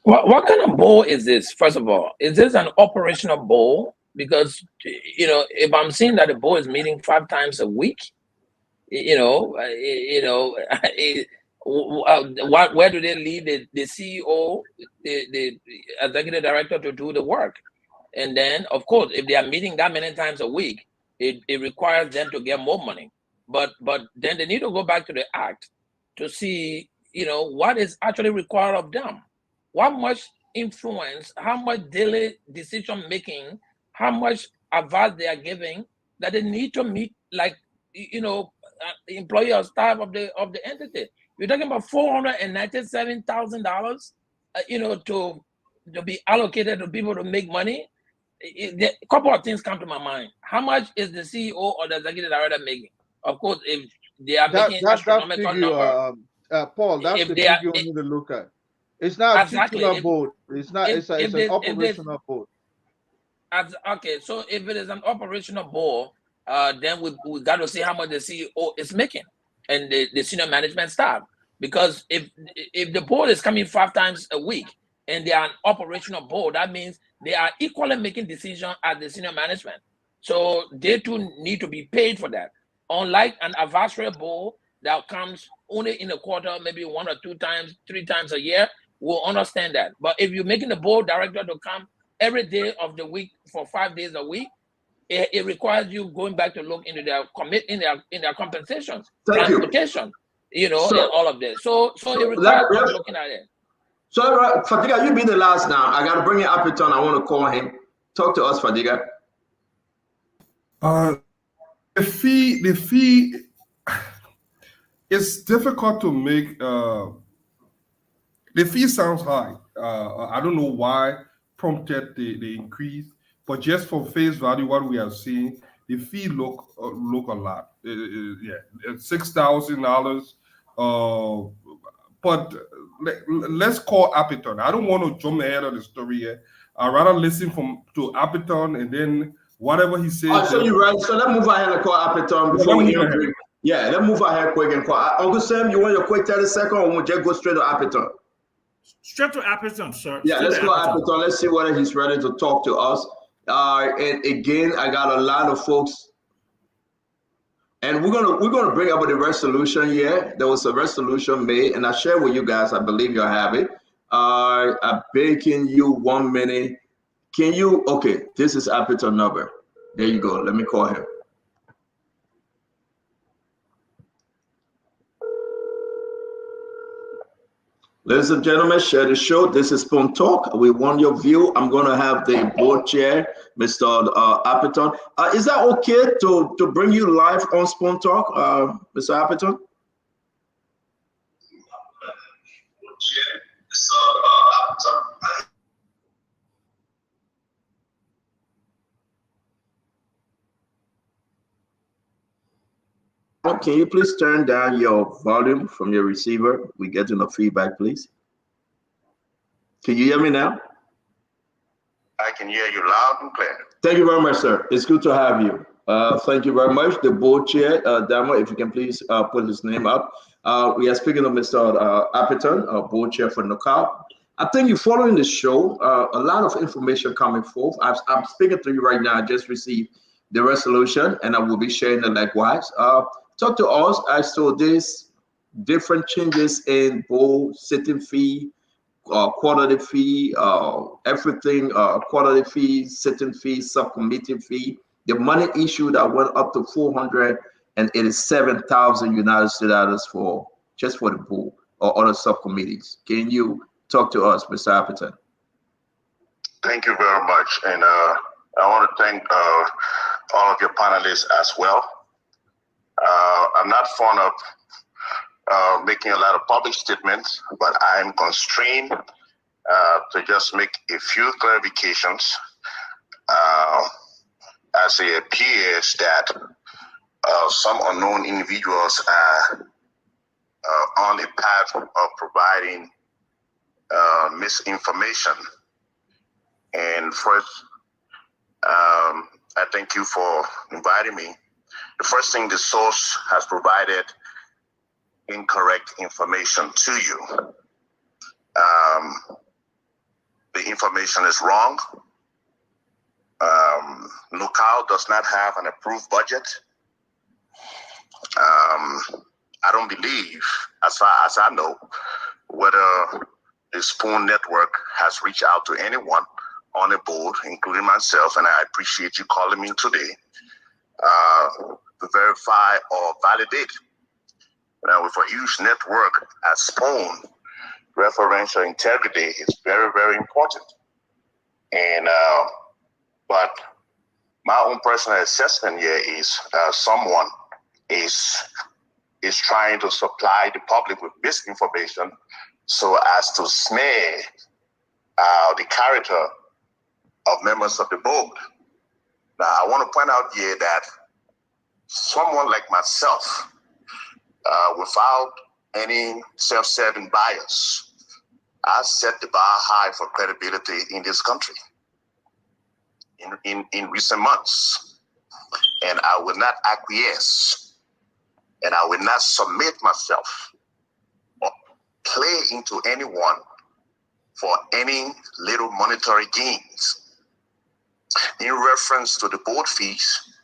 What kind of board is this, first of all? Is this an operational board? Because, if I'm seeing that the board is meeting 5 times a week, where do they leave the CEO, the executive director to do the work? And then, of course, if they are meeting that many times a week, it requires them to get more money. But then they need to go back to the act to see, what is actually required of them. How much influence, how much daily decision making, how much advice they are giving that they need to meet, like, employee or staff of the entity. You're talking about $497,000, to be allocated to people to make money. A couple of things come to my mind. How much is the CEO or the executive director making? Of course, if they are making astronomical number, Paul, that's the figure you need to look at. It's not a titular board. It's not. It's an operational board. Okay, so if it is an operational board, then we got to see how much the CEO is making and the senior management staff. Because if the board is coming 5 times a week and they are an operational board, that means they are equally making decisions as the senior management. So they too need to be paid for that. Unlike an advisory board that comes only in a quarter, maybe 1 or 2 times, 3 times a year, we'll understand that. But if you're making the board director to come every day of the week for 5 days a week, it requires you going back to look into their their compensations, transportation, and all of this. So it requires us looking at it. So Fadiga, you be the last now. I gotta bring in Apiton. I want to call him. Talk to us, Fadiga. The fee it's difficult to make. The fee sounds high. I don't know why prompted the increase, but just for face value, what we are seeing, the fee look a lot. Yeah, $6,000. But let's call Apiton. I don't want to jump ahead of the story here. I'd rather listen to Apiton and then whatever he says. So you're right. So let's move ahead and call Apiton before we agree. Yeah, let's move ahead quick and call. Uncle Sam, you want your quick 30 seconds, or we'll just go straight to Apiton? Straight to Apiton, sir. Yeah, let's go Apiton. Let's see whether he's ready to talk to us. And again, I got a lot of folks. And we're gonna bring up the resolution here. There was a resolution made, and I share with you guys. I believe you have it. I'm begging you 1 minute. Can you? Okay, this is Apiton number. There you go. Let me call him. Ladies and gentlemen, share the show. This is Spoon Talk. We want your view. I'm going to have the board chair, Mr. Apiton. Is that okay to bring you live on Spoon Talk, Mr. Apiton? Can you please turn down your volume from your receiver? We're getting the feedback, please. Can you hear me now? I can hear you loud and clear. Thank you very much, sir. It's good to have you. Thank you very much. The board chair, Damo, if you can please put his name up. We are speaking of Mr. Apiton, board chair for NOCAL. I think you're following the show. A lot of information coming forth. I'm speaking to you right now. I just received the resolution, and I will be sharing it likewise. Talk to us as to this different changes in board sitting fee, quarterly fee, everything, quarterly fee, sitting fee, subcommittee fee. The money issue that went up to 487,000 United States dollars for just for the board or other subcommittees. Can you talk to us, Mr. Apiton? Thank you very much, and I want to thank all of your panelists as well. I'm not fond of making a lot of public statements, but I'm constrained to just make a few clarifications as it appears that some unknown individuals are on a path of providing misinformation. And first, I thank you for inviting me. The first thing, the source has provided incorrect information to you. The information is wrong. NOCAL does not have an approved budget. I don't believe, as far as I know, whether the Spoon Network has reached out to anyone on the board, including myself, and I appreciate you calling me today, to verify or validate. Now, with a huge network as Spoon, referential integrity is very, very important. And but my own personal assessment here is someone is trying to supply the public with misinformation so as to smear the character of members of the board. Now, I want to point out here that someone like myself, without any self-serving bias, I set the bar high for credibility in this country in recent months. And I will not acquiesce, and I will not submit myself or play into anyone for any little monetary gains. In reference to the board fees,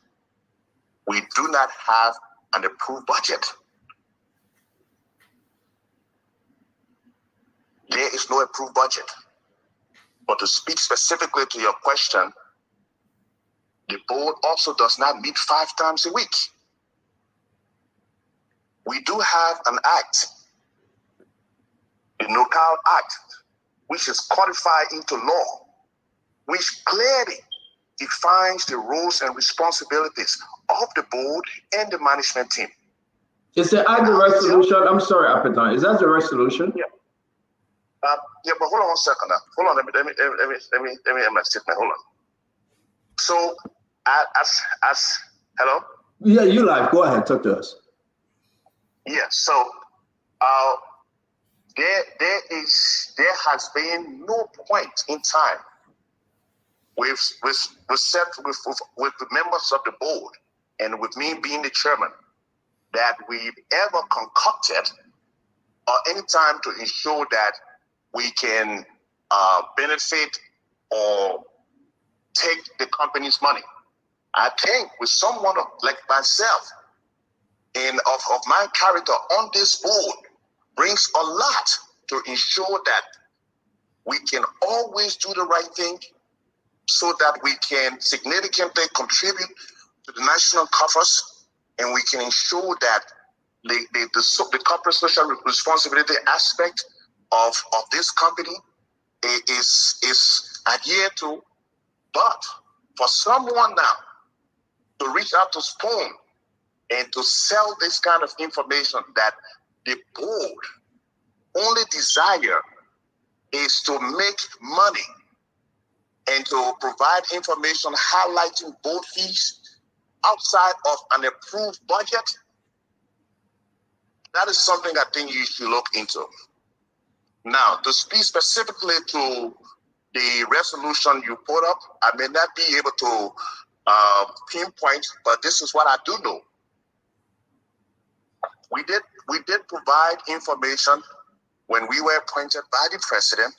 we do not have an approved budget. there is no approved budget. But to speak specifically to your question, the board also does not meet 5 times a week. We do have an act, the NOCAL Act, which is codified into law, which clearly defines the roles and responsibilities of the board and the management team. Is the resolution? I'm sorry, Appleton. Is that the resolution? Yeah. Yeah, but hold on 1 second now. Hold on. Let me end my statement. Hold on. So, as hello. Yeah, you live. Go ahead. Talk to us. Yeah. So, there has been no point in time with the members of the board and with me being the chairman that we've ever concocted or any time to ensure that we can benefit or take the company's money. I think with someone like myself and of my character on this board brings a lot to ensure that we can always do the right thing so that we can significantly contribute to the national coffers, and we can ensure that the corporate social responsibility aspect of this company is adhered to. But for someone now to reach out to Spoon and to sell this kind of information that the board only desire is to make money and to provide information highlighting board fees outside of an approved budget, that is something I think you should look into. Now, to speak specifically to the resolution you put up, I may not be able to pinpoint, but this is what I do know. We did provide information when we were appointed by the president.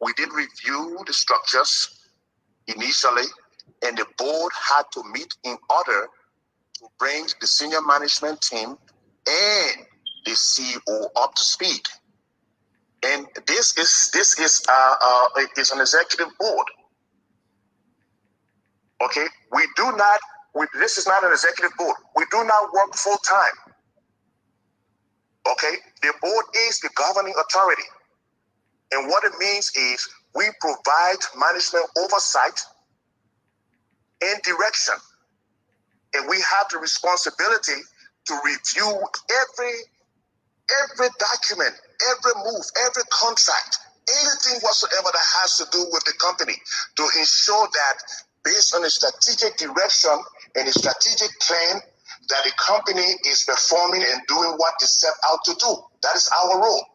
We did review the structures initially, and the board had to meet in order to bring the senior management team and the CEO up to speed. And this is an executive board. Okay, this is not an executive board. We do not work full time. Okay, the board is the governing authority. And what it means is we provide management oversight and direction. And we have the responsibility to review every document, every move, every contract, anything whatsoever that has to do with the company to ensure that based on a strategic direction and a strategic plan that the company is performing and doing what it's set out to do. That is our role.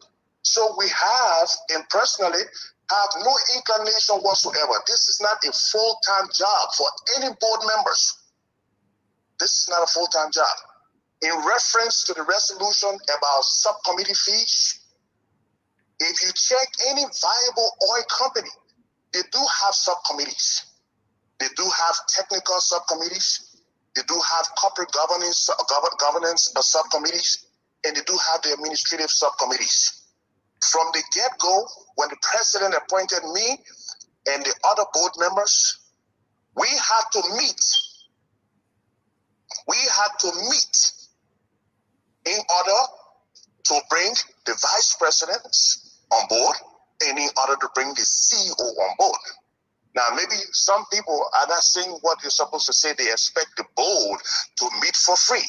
So we have, and personally, have no inclination whatsoever. This is not a full-time job for any board members. This is not a full-time job. In reference to the resolution about subcommittee fees, if you check any viable oil company, they do have subcommittees. They do have technical subcommittees. They do have corporate governance subcommittees, and they do have the administrative subcommittees. From the get-go, when the president appointed me and the other board members, we had to meet. We had to meet in order to bring the vice presidents on board and in order to bring the CEO on board. Now, maybe some people are not saying what you're supposed to say. They expect the board to meet for free.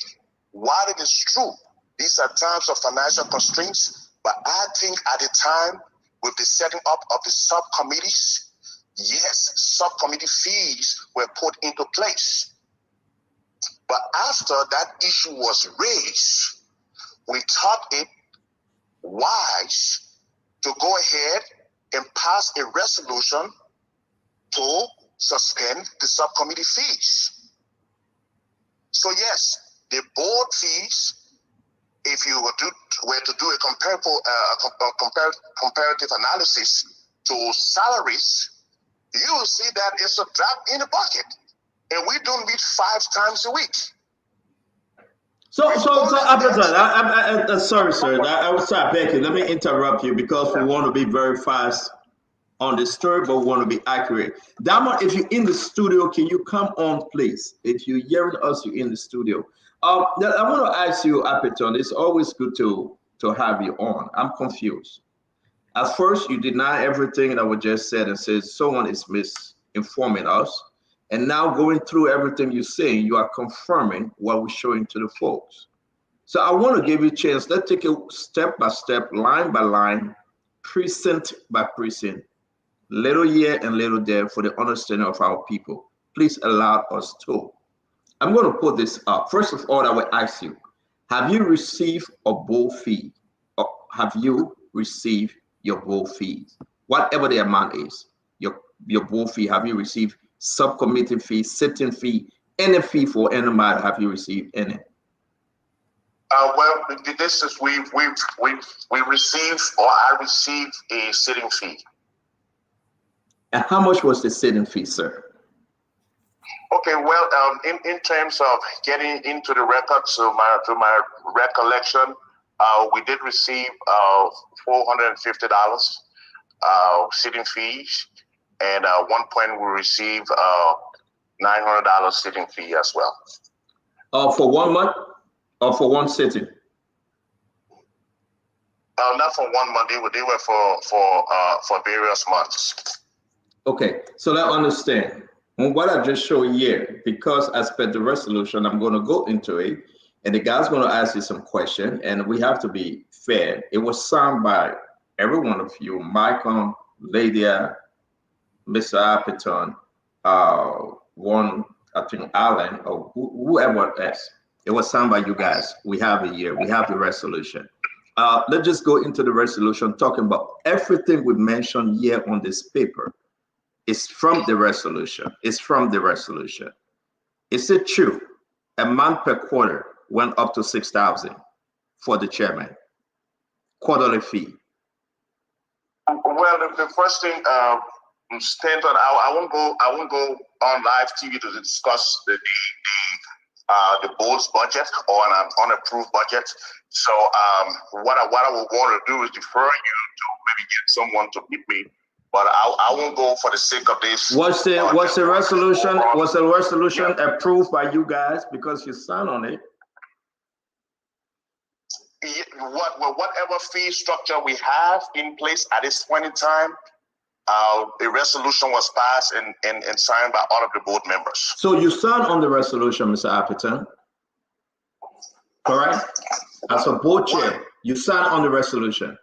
While it is true, these are times of financial constraints, but I think at the time, with the setting up of the subcommittees, yes, subcommittee fees were put into place. But after that issue was raised, we thought it wise to go ahead and pass a resolution to suspend the subcommittee fees. So yes, the board fees, if you were to do a comparative analysis to salaries, you will see that it's a drop in the bucket. And we don't meet 5 times a week. Appleton, sorry, sir. I was sorry, Becky. Let me interrupt you because we want to be very fast on the story, but we want to be accurate. Damon, if you're in the studio, can you come on, please? If you're hearing us, you're in the studio. I want to ask you, Appleton. It's always good to have you on. I'm confused. At first, you deny everything that we just said and said someone is misinforming us. And now going through everything you're saying, you are confirming what we're showing to the folks. So I want to give you a chance. Let's take it step by step, line by line, precinct by precinct, little here and little there for the understanding of our people. Please allow us to. I'm going to put this up. First of all, I will ask you, have you received a bull fee? Or have you received your bull fees? Whatever the amount is, your bull fee, have you received subcommittee fee, sitting fee, any fee for any matter? Have you received any? Well, this is we received, or I received a sitting fee. And how much was the sitting fee, sir? Okay, well, in terms of getting into the records, to my recollection, we did receive $450 sitting fees, and at one point we received $900 sitting fee as well. For 1 month or for one sitting? Not for 1 month. They were for various months. Okay, so let's understand. What I just showed here, because as per the resolution, I'm going to go into it, and the guy's going to ask you some questions, and we have to be fair. It was signed by every one of you, Michael, Lydia, Mr. Appleton, one, I think Alan, or whoever else. It was signed by you guys. We have it here. We have the resolution. Let's just go into the resolution, talking about everything we mentioned here on this paper. It's from the resolution. It's from the resolution. Is it true? A month per quarter went up to $6,000 for the chairman. Quarterly fee. Well, the first thing, Stanton, I won't go on live TV to discuss the board's budget or an unapproved budget. So what I would want to do is defer you to maybe get someone to meet me. But I won't go for the sake of this. Was the resolution approved by you guys because you signed on it? Whatever fee structure we have in place at this point in time, a resolution was passed and signed by all of the board members. So you signed on the resolution, Mr. Appleton, correct? As a board chair, you signed on the resolution.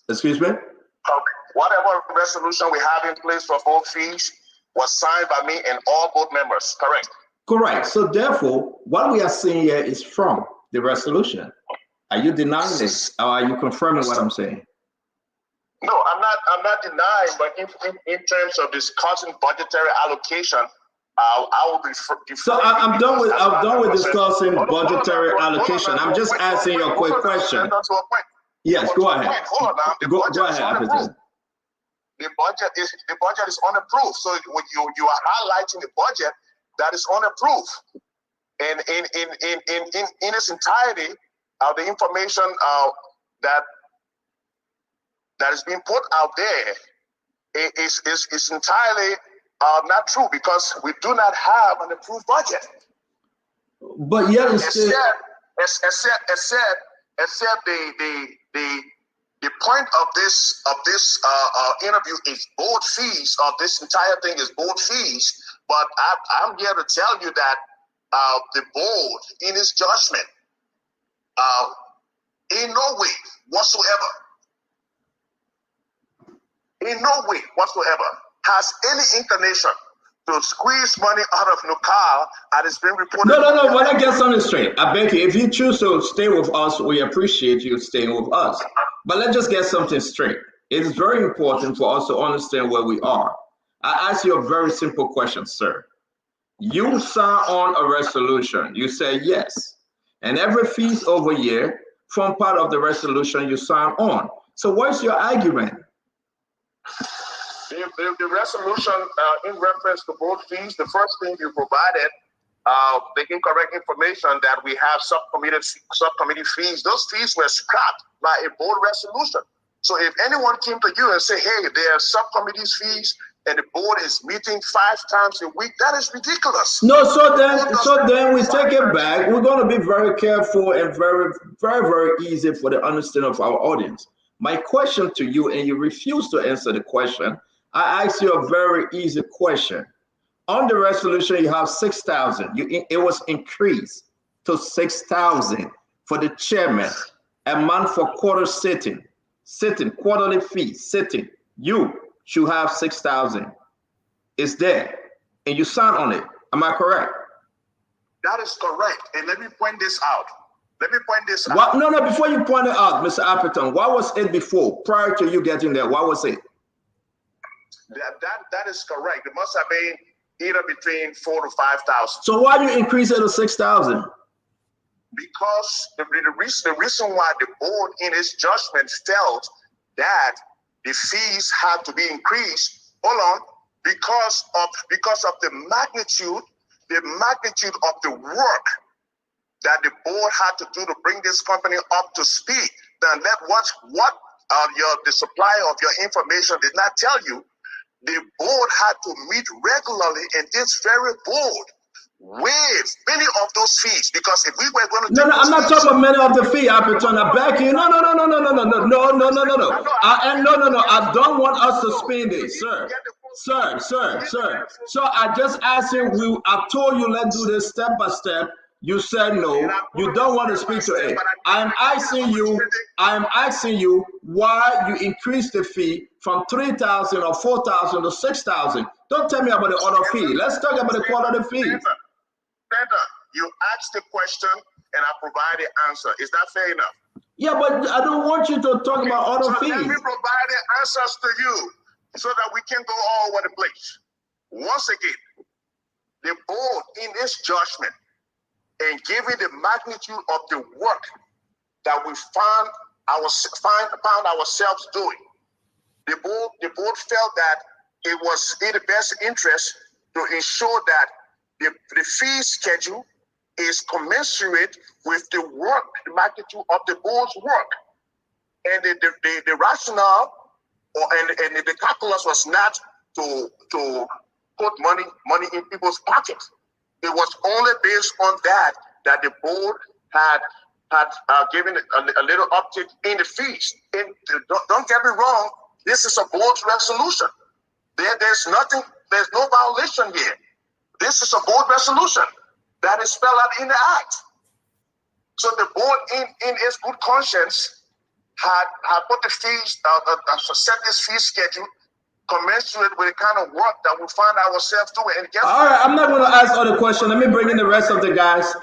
Excuse me? Whatever resolution we have in place for board fees was signed by me and all board members, correct? Correct. So therefore, what we are seeing here is from the resolution. Are you denying this, or are you confirming what I'm saying? No, I'm not denying, but in terms of discussing budgetary allocation, I will be. So I'm done with discussing budgetary allocation. I'm just asking you a quick question. Yes, go ahead. Hold on now. Go ahead, Appleton. The budget is unapproved. So when you are highlighting the budget that is unapproved, and in its entirety, the information that is being put out there is entirely not true, because we do not have an approved budget. But yet, except the point of this interview is board fees. Of this entire thing is board fees. But I'm here to tell you that the board, in its judgment, in no way whatsoever, has any inclination to squeeze money out of NOCAL that is being reported. No. Well, let's get something straight. I beg you, if you choose to stay with us, we appreciate you staying with us. But let's just get something straight. It is very important for us to understand where we are. I ask you a very simple question, sir. You sign on a resolution. You say yes. And every fee over here, from part of the resolution, you sign on. So what's your argument? The resolution in reference to board fees, the first thing you provided the incorrect information that we have subcommittee fees. Those fees were scrapped by a board resolution. So if anyone came to you and say, hey, there are subcommittees fees and the board is meeting 5 times a week, that is ridiculous. No, so then we take it back. We're going to be very careful and very, very, very easy for the understanding of our audience. My question to you, and you refuse to answer the question, I asked you a very easy question. On the resolution, you have 6,000. It was increased to 6,000 for the chairman, a month for quarter sitting, quarterly fee, sitting. You should have 6,000. It's there, and you sign on it. Am I correct? That is correct. And let me point this out. What? No, before you point it out, Mr. Appleton, what was it before, prior to you getting there? What was it? That is correct. It must have been either between 4,000 to 5,000. So why you increase it to 6,000? Because the reason why the board in its judgment felt that the fees had to be increased, because of the magnitude of the work that the board had to do to bring this company up to speed. Then the supplier of your information did not tell you. The board had to meet regularly, and this very board waive many of those fees, because if we were going to I'm not talking about many of the fee, Appleton. I back you. No. I don't want us to spend it, sir. So I just asked you. I told you let's do this step by step. You said no. You don't want to speak to it. I'm asking you why you increased the fee from 3,000 or 4,000 to 6,000. Don't tell me about the other fee. Let's talk about the quality fee. Senator, you asked the question and I provide the answer. Is that fair enough? Yeah, but I don't want you to talk about other fees. Let me provide the answers to you so that we can go all over the place. Once again, the board in its judgment, and given the magnitude of the work that we found ourselves doing, the board felt that it was in the best interest to ensure that the fee schedule is commensurate with the work, the magnitude of the board's work. And the rationale and the calculus was not to put money in people's pockets. It was only based on that the board had given a little uptick in the fees. And don't get me wrong, this is a board's resolution. There's no violation here. This is a board resolution that is spelled out in the act. So the board, in its good conscience, had put the fees, set this fee schedule commensurate with the kind of work that we find ourselves doing. And all right, I'm not going to ask other questions. Let me bring in the rest of the guys.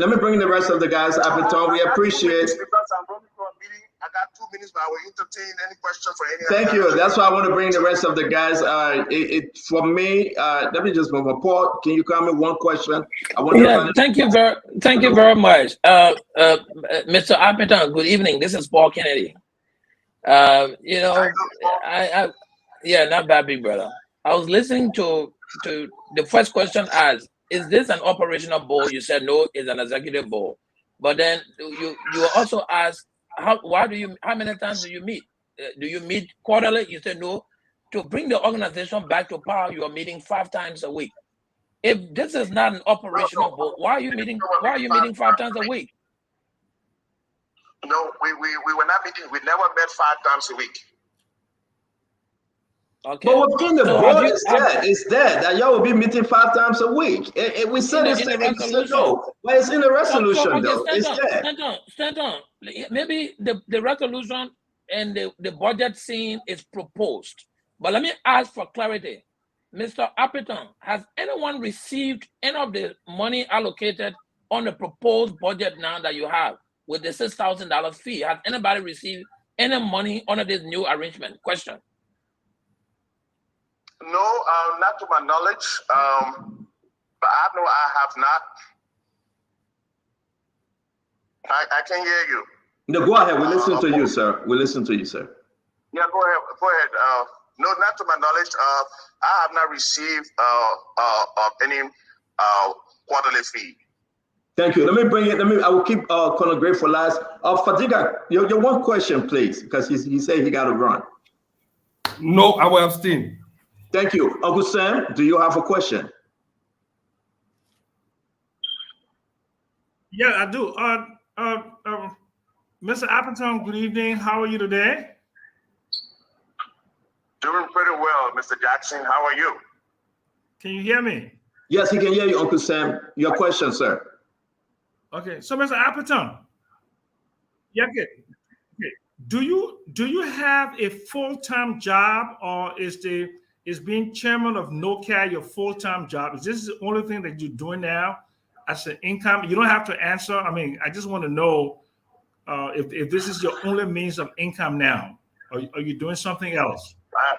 Appleton, we appreciate. Because I'm running for a meeting, I got 2 minutes, but I will entertain any questions for any. Thank you. That's why I want to bring the rest of the guys. For me, let me just move on. Paul, can you comment one question? Thank you very much, Mr. Appleton. Good evening. This is Paul Kennedy. Not bad, big brother. I was listening to the first question asked, is this an operational board? You said no, it's an executive board. But then you also asked, how many times do you meet? Do you meet quarterly? You said no. To bring the organization back to power, you are meeting 5 times a week. If this is not an operational board, why are you meeting 5 times a week? No, we were not meeting. We never met 5 times a week. Okay. But within the board is there that y'all will be meeting 5 times a week. We said it's in the resolution. But it's in the resolution, though. It's there. Stand on. Maybe the resolution and the budget scene is proposed. But let me ask for clarity. Mr. Appleton, has anyone received any of the money allocated on the proposed budget now that you have with the $6,000 fee? Has anybody received any money under this new arrangement? Question. No, not to my knowledge. But I know I have not. I can hear you. No, go ahead. We listen to you, sir. Yeah, go ahead. No, not to my knowledge. I have not received any quarterly fee. Thank you. Let me bring it. I will keep Colonel Gray for last. Fadiga, your one question, please, because he said he got to run. No, I will abstain. Thank you. Uncle Sam, do you have a question? Yeah, I do. Mr. Appleton, good evening. How are you today? Doing pretty well, Mr. Jackson. How are you? Can you hear me? Yes, he can hear you, Uncle Sam. Your question, sir. Okay, so Mr. Appleton, yeah, okay. Do you have a full-time job, or is being chairman of NOCAL your full-time job? Is this the only thing that you're doing now as an income? You don't have to answer. I mean, I just want to know if this is your only means of income now. Are you doing something else? I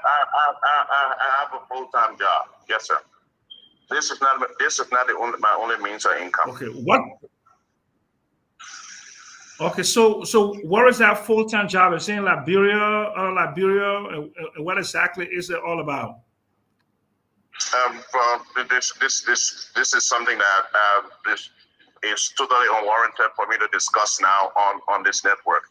have a full-time job. Yes, sir. This is not my only means of income. Okay, what? Okay, so what is that full-time job? Is it in Liberia, and what exactly is it all about? This is something that this is totally unwarranted for me to discuss now on this network.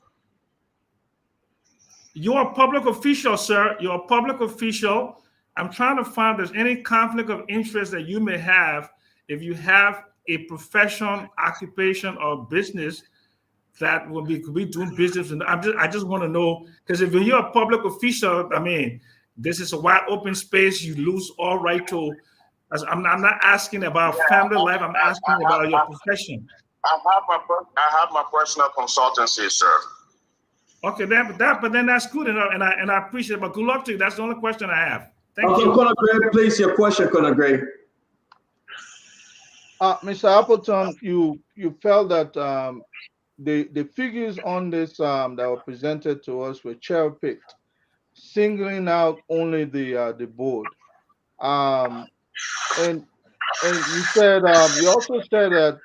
You're a public official, sir. You're a public official. I'm trying to find if there's any conflict of interest that you may have if you have a profession, occupation, or business that will be doing business. And I just want to know, because if you're a public official, I mean, this is a wide open space. You lose all right to. I'm not asking about family life. I'm asking about your profession. I have my personal consultancy, sir. Okay, but then that's good enough, and I appreciate it. But good luck to you. That's the only question I have. Thank you. Colonel Gray, please, your question, Colonel Gray. Mr. Appleton, you felt that the figures on this that were presented to us were cherry-picked, singling out only the board. And you said you also said that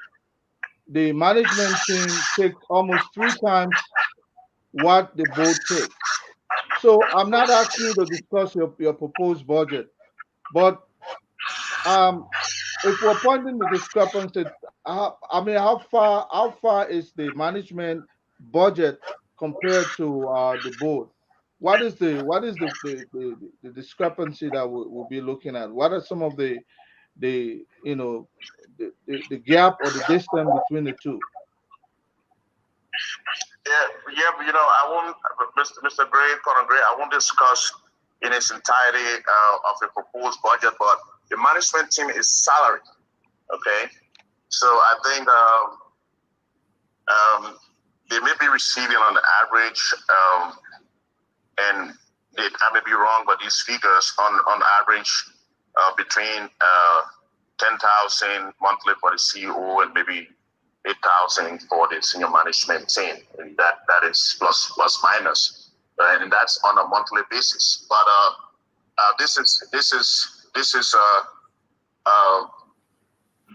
the management team takes almost 3 times what the board takes. So I'm not asking you to discuss your proposed budget, but if we're pointing the discrepancy, I mean, how far is the management budget compared to the board? What is the discrepancy that we'll be looking at? What are some of the gap or the distance between the two? Yeah, I won't, Mr. Gray, Colonel Gray, I won't discuss in its entirety of the proposed budget, but the management team is salaried. Okay, so I think they may be receiving on the average, and I may be wrong, but these figures on average between 10,000 monthly for the CEO and maybe 8,000 for the senior management team, and that is plus minus, and that's on a monthly basis. But this is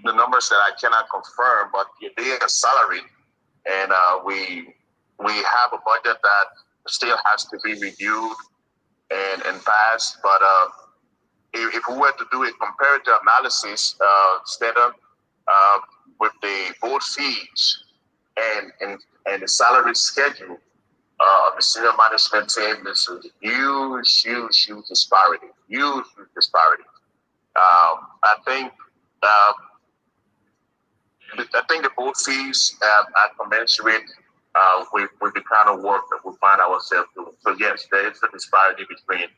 the numbers that I cannot confirm, but they are salaried, and we have a budget that still has to be reviewed and passed. But if we were to do a comparative analysis, standard with the board fees and the salary schedule of the senior management team, this is huge disparity. Huge disparity. I think the board fees are commensurate with the kind of work that we find ourselves doing. So yes, there is a disparity between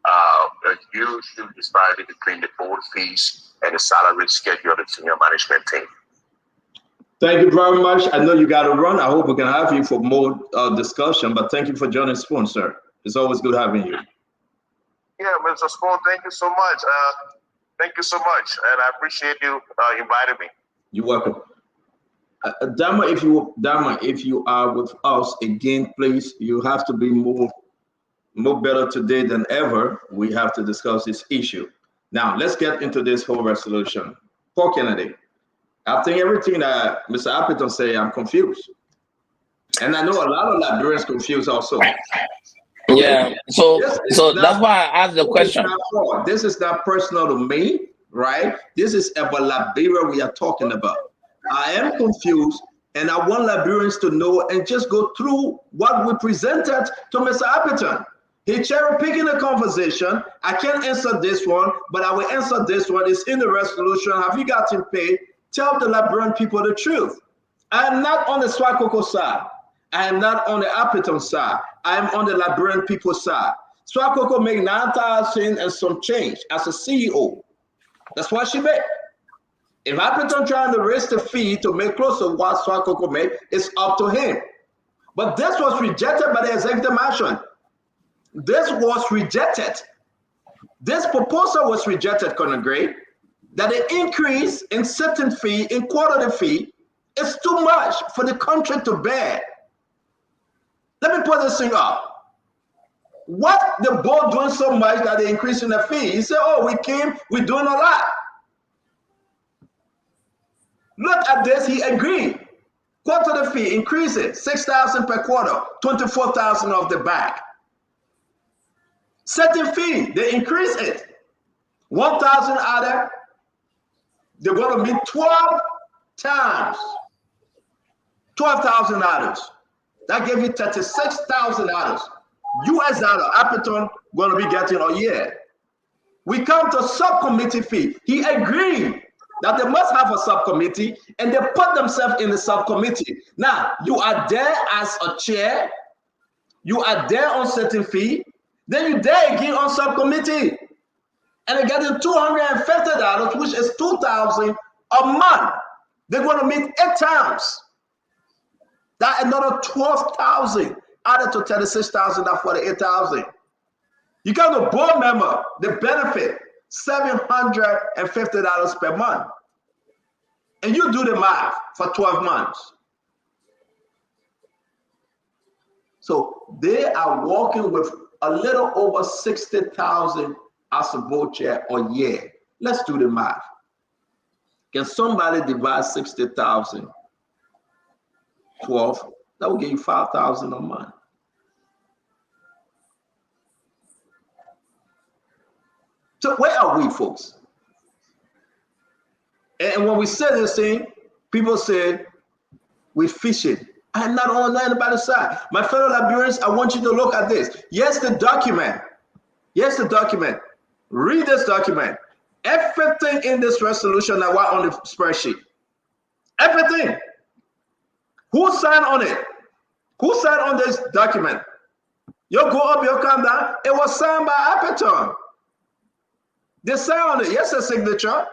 a huge disparity between the board fees and the salary schedule of the senior management team. Thank you very much. I know you got to run. I hope we can have you for more discussion, but thank you for joining Spoon, sir. It's always good having you. Yeah, Mr. Spoon, thank you so much. Thank you so much, and I appreciate you inviting me. You're welcome. Dama, if you are with us again, please, you have to be more better today than ever. We have to discuss this issue. Now, let's get into this whole resolution. Paul Kennedy, I think everything that Mr. Appleton say, I'm confused. And I know a lot of Liberians confused also. Yeah, so that's why I asked the question. This is not personal to me, right? This is about Liberia we are talking about. I am confused, and I want Liberians to know and just go through what we presented to Mr. Appleton. He cherry-picking the conversation. I can't answer this one, but I will answer this one. It's in the resolution. Have you gotten paid? Tell the Liberian people the truth. I am not on the Swakoko side. I am not on the Appleton side. I am on the Liberian people side. Swakoko made 9,000 and some change as a CEO. That's what she made. If Appleton trying to raise the fee to make close to what Swakoko made, it's up to him. But this was rejected by the executive management. This was rejected. This proposal was rejected, Colonel Gray, that the increase in certain fee, in quarterly fee, is too much for the country to bear. Let me put this thing up. What the board doing so much that they increasing the fee? He said, oh, we're doing a lot. Look at this, he agreed. Quarterly fee increases, 6,000 per quarter, 24,000 of the back. Certain fee, they increase it. 1,000 other, they're going to meet 12 times. $12,000. That gave you $36,000 US dollar. Appleton going to be getting a year. We come to subcommittee fee. He agreed that they must have a subcommittee, and they put themselves in the subcommittee. Now, you are there as a chair. You are there on certain fee. Then you there again on subcommittee. And they're getting $250, which is $2,000 a month. They're going to meet 8 times. That another 12,000 added to 36,000, that's 48,000. You got the board member, the benefit, $750 per month. And you do the math for 12 months. So they are working with a little over 60,000 as a board chair a year. Let's do the math. Can somebody divide 60,000? 12, that will give you 5,000 a month. So where are we, folks? And when we say this thing, people say we're fishing. I'm not on anybody's side. My fellow Liberians, I want you to look at this. Yes, the document. Yes, the document. Read this document. Everything in this resolution that was on the spreadsheet. Everything. Who signed on it? Who signed on this document? You go up, you come down. It was signed by Appleton. They signed on it. Yes, a signature.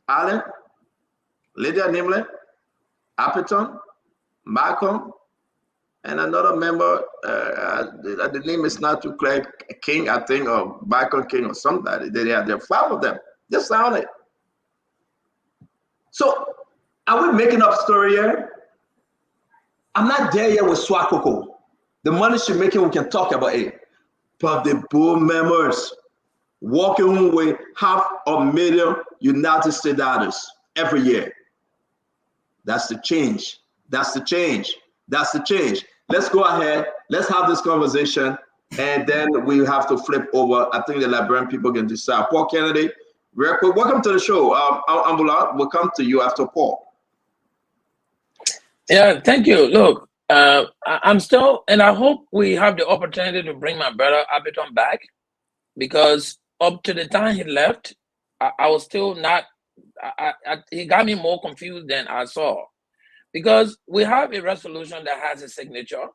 Allen, Lydia Nimley, Appleton, Malcolm, and another member. The name is not too clear. King, I think, or Michael King or somebody. There are 5 of them. They signed it. So, are we making up story here? I'm not there yet with Swakoko. The money she's making, we can talk about it. But the board members walking with $500,000 United States dollars every year. That's the change. That's the change. That's the change. Let's go ahead. Let's have this conversation. And then we have to flip over. I think the Liberian people can decide. Paul Kennedy, real quick, welcome to the show. Ambula, we'll come to you after Paul. Yeah, thank you. Look, I'm still, and I hope we have the opportunity to bring my brother Appleton back, because up to the time he left, I was still not, he got me more confused than I saw. Because we have a resolution that has a signature.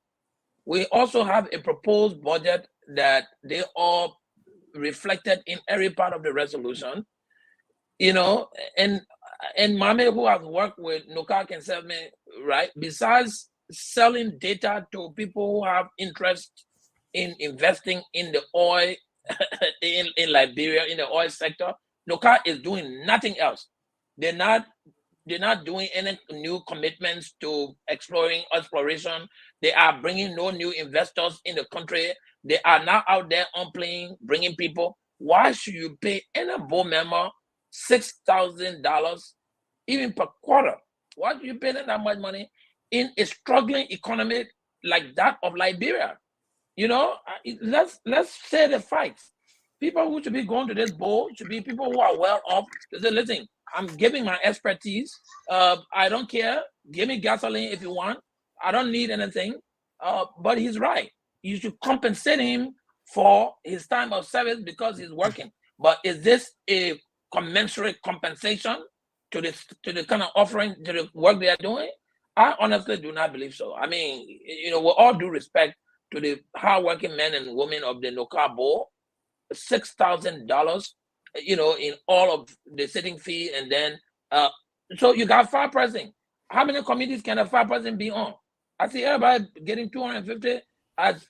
We also have a proposed budget that they all reflected in every part of the resolution. You know, and Mame, who has worked with NOCAL, can tell me, right? Besides selling data to people who have interest in investing in the oil in Liberia, in the oil sector, NOCAL is doing nothing else. They're not doing any new commitments to exploration. They are bringing no new investors in the country. They are now out there on plane, bringing people. Why should you pay any board member $6,000 even per quarter? Why do you pay them that much money in a struggling economy like that of Liberia? You know, let's say the facts. People who should be going to this board should be people who are well off. They say, listen, I'm giving my expertise. I don't care. Give me gasoline if you want. I don't need anything. But he's right. You should compensate him for his time of service because he's working. But is this a commensurate compensation to the kind of offering, to the work they are doing? I honestly do not believe so. I mean, you know, with all due respect to the hardworking men and women of the NOCAL board, $6,000, you know, in all of the sitting fee, and then so you got 5 presidents. How many committees can a 5 president be on? I see everybody getting 250 as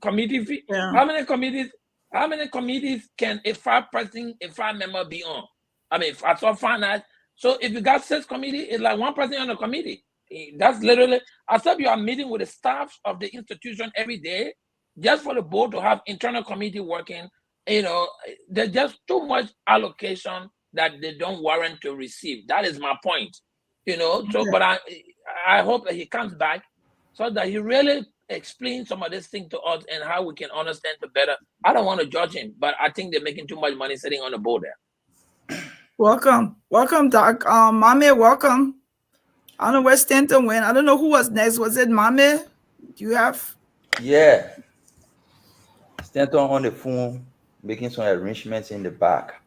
committee fee. Yeah. How many committees can a 5 president, a 5 member be on? I mean, I saw finance. So if you got 6 committees, it's like 1 president on the committee. That's literally, except you are meeting with the staff of the institution every day, just for the board to have internal committee working. You know, there's just too much allocation that they don't warrant to receive. That is my point. You know, so but I hope that he comes back so that he really explains some of this thing to us and how we can understand it better. I don't want to judge him, but I think they're making too much money sitting on the board there. Welcome, Doc. Mame, welcome. I don't know where Stanton went. I don't know who was next. Was it Mame? Do you have? Yeah. Stanton on the phone making some arrangements in the back.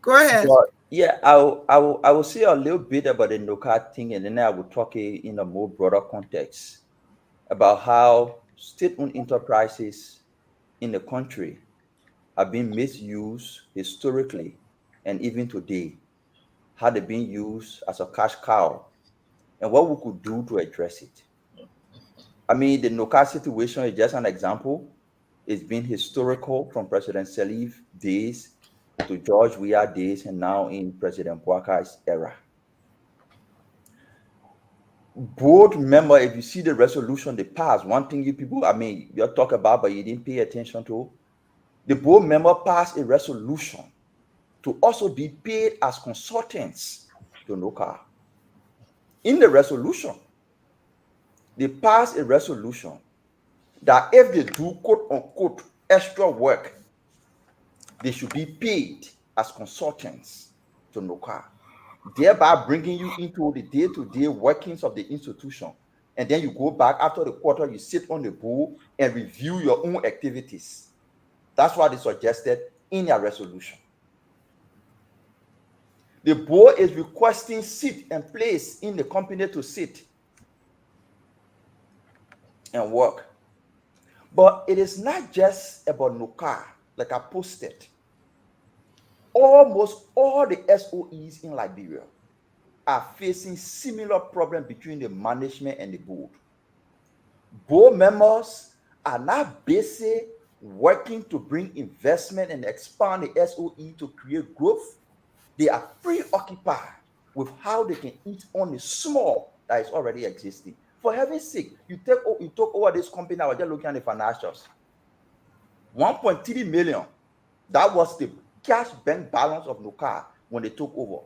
Go ahead. But yeah, I will say a little bit about the NOCAL thing, and then I will talk in a more broader context about how state-owned enterprises in the country have been misused historically and even today, how they're being used as a cash cow, and what we could do to address it. I mean, the NOCAL situation is just an example. It's been historical from President Salif days to George Weah days, and now in President Bouakar's era. Board member, if you see the resolution they passed, one thing you people, I mean, you're talking about, but you didn't pay attention to, the board member passed a resolution to also be paid as consultants to NOCAL. In the resolution, they passed a resolution that if they do quote unquote extra work, they should be paid as consultants to NOCAL, thereby bringing you into the day-to-day workings of the institution. And then you go back after the quarter, you sit on the board and review your own activities. That's what they suggested in their resolution. The board is requesting seat and place in the company to sit and work. But it is not just about NOCAL, like I posted. Almost all the SOEs in Liberia are facing similar problems between the management and the board. Board members are not busy working to bring investment and expand the SOE to create growth. They are preoccupied with how they can eat on the small that is already existing. For heaven's sake, you took over this company. I was just looking at the financials. 1.3 million. That was the cash bank balance of NOCAL when they took over.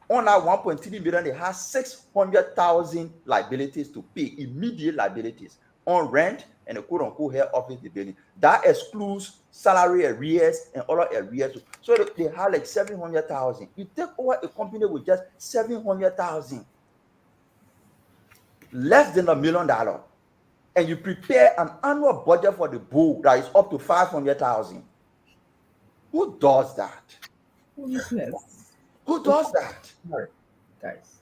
On that 1.3 million, they had 600,000 liabilities to pay, immediate liabilities on rent and the quote-unquote head office building. That excludes salary arrears and other arrears. So they had like 700,000. You take over a company with just 700,000, less than $1 million, and you prepare an annual budget for the board that is up to 500,000. Who does that? Who does that?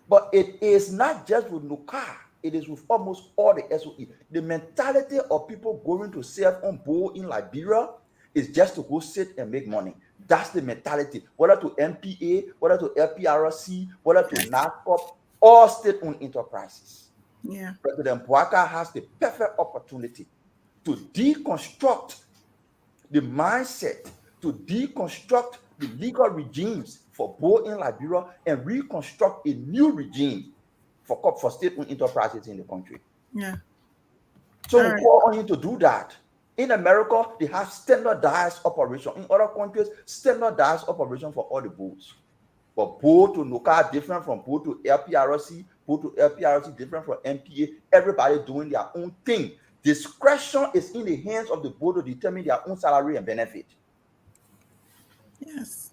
But it is not just with NOCAL. It is with almost all the SOE. The mentality of people going to serve on board in Liberia is just to go sit and make money. That's the mentality. Whether to MPA, whether to LPRC, whether to NACOP, all state-owned enterprises. Yeah. President Bouakar has the perfect opportunity to deconstruct the mindset, to deconstruct the legal regimes for both in Liberia and reconstruct a new regime for state-owned enterprises in the country. Yeah. So we call on him to do that. In America, they have standardized operation. In other countries, standardized operation for all the boards. But board to NOCAL different from board to LPRC, board to LPRC different from MPA. Everybody doing their own thing. discretion is in the hands of the board to determine their own salary and benefit. Yes,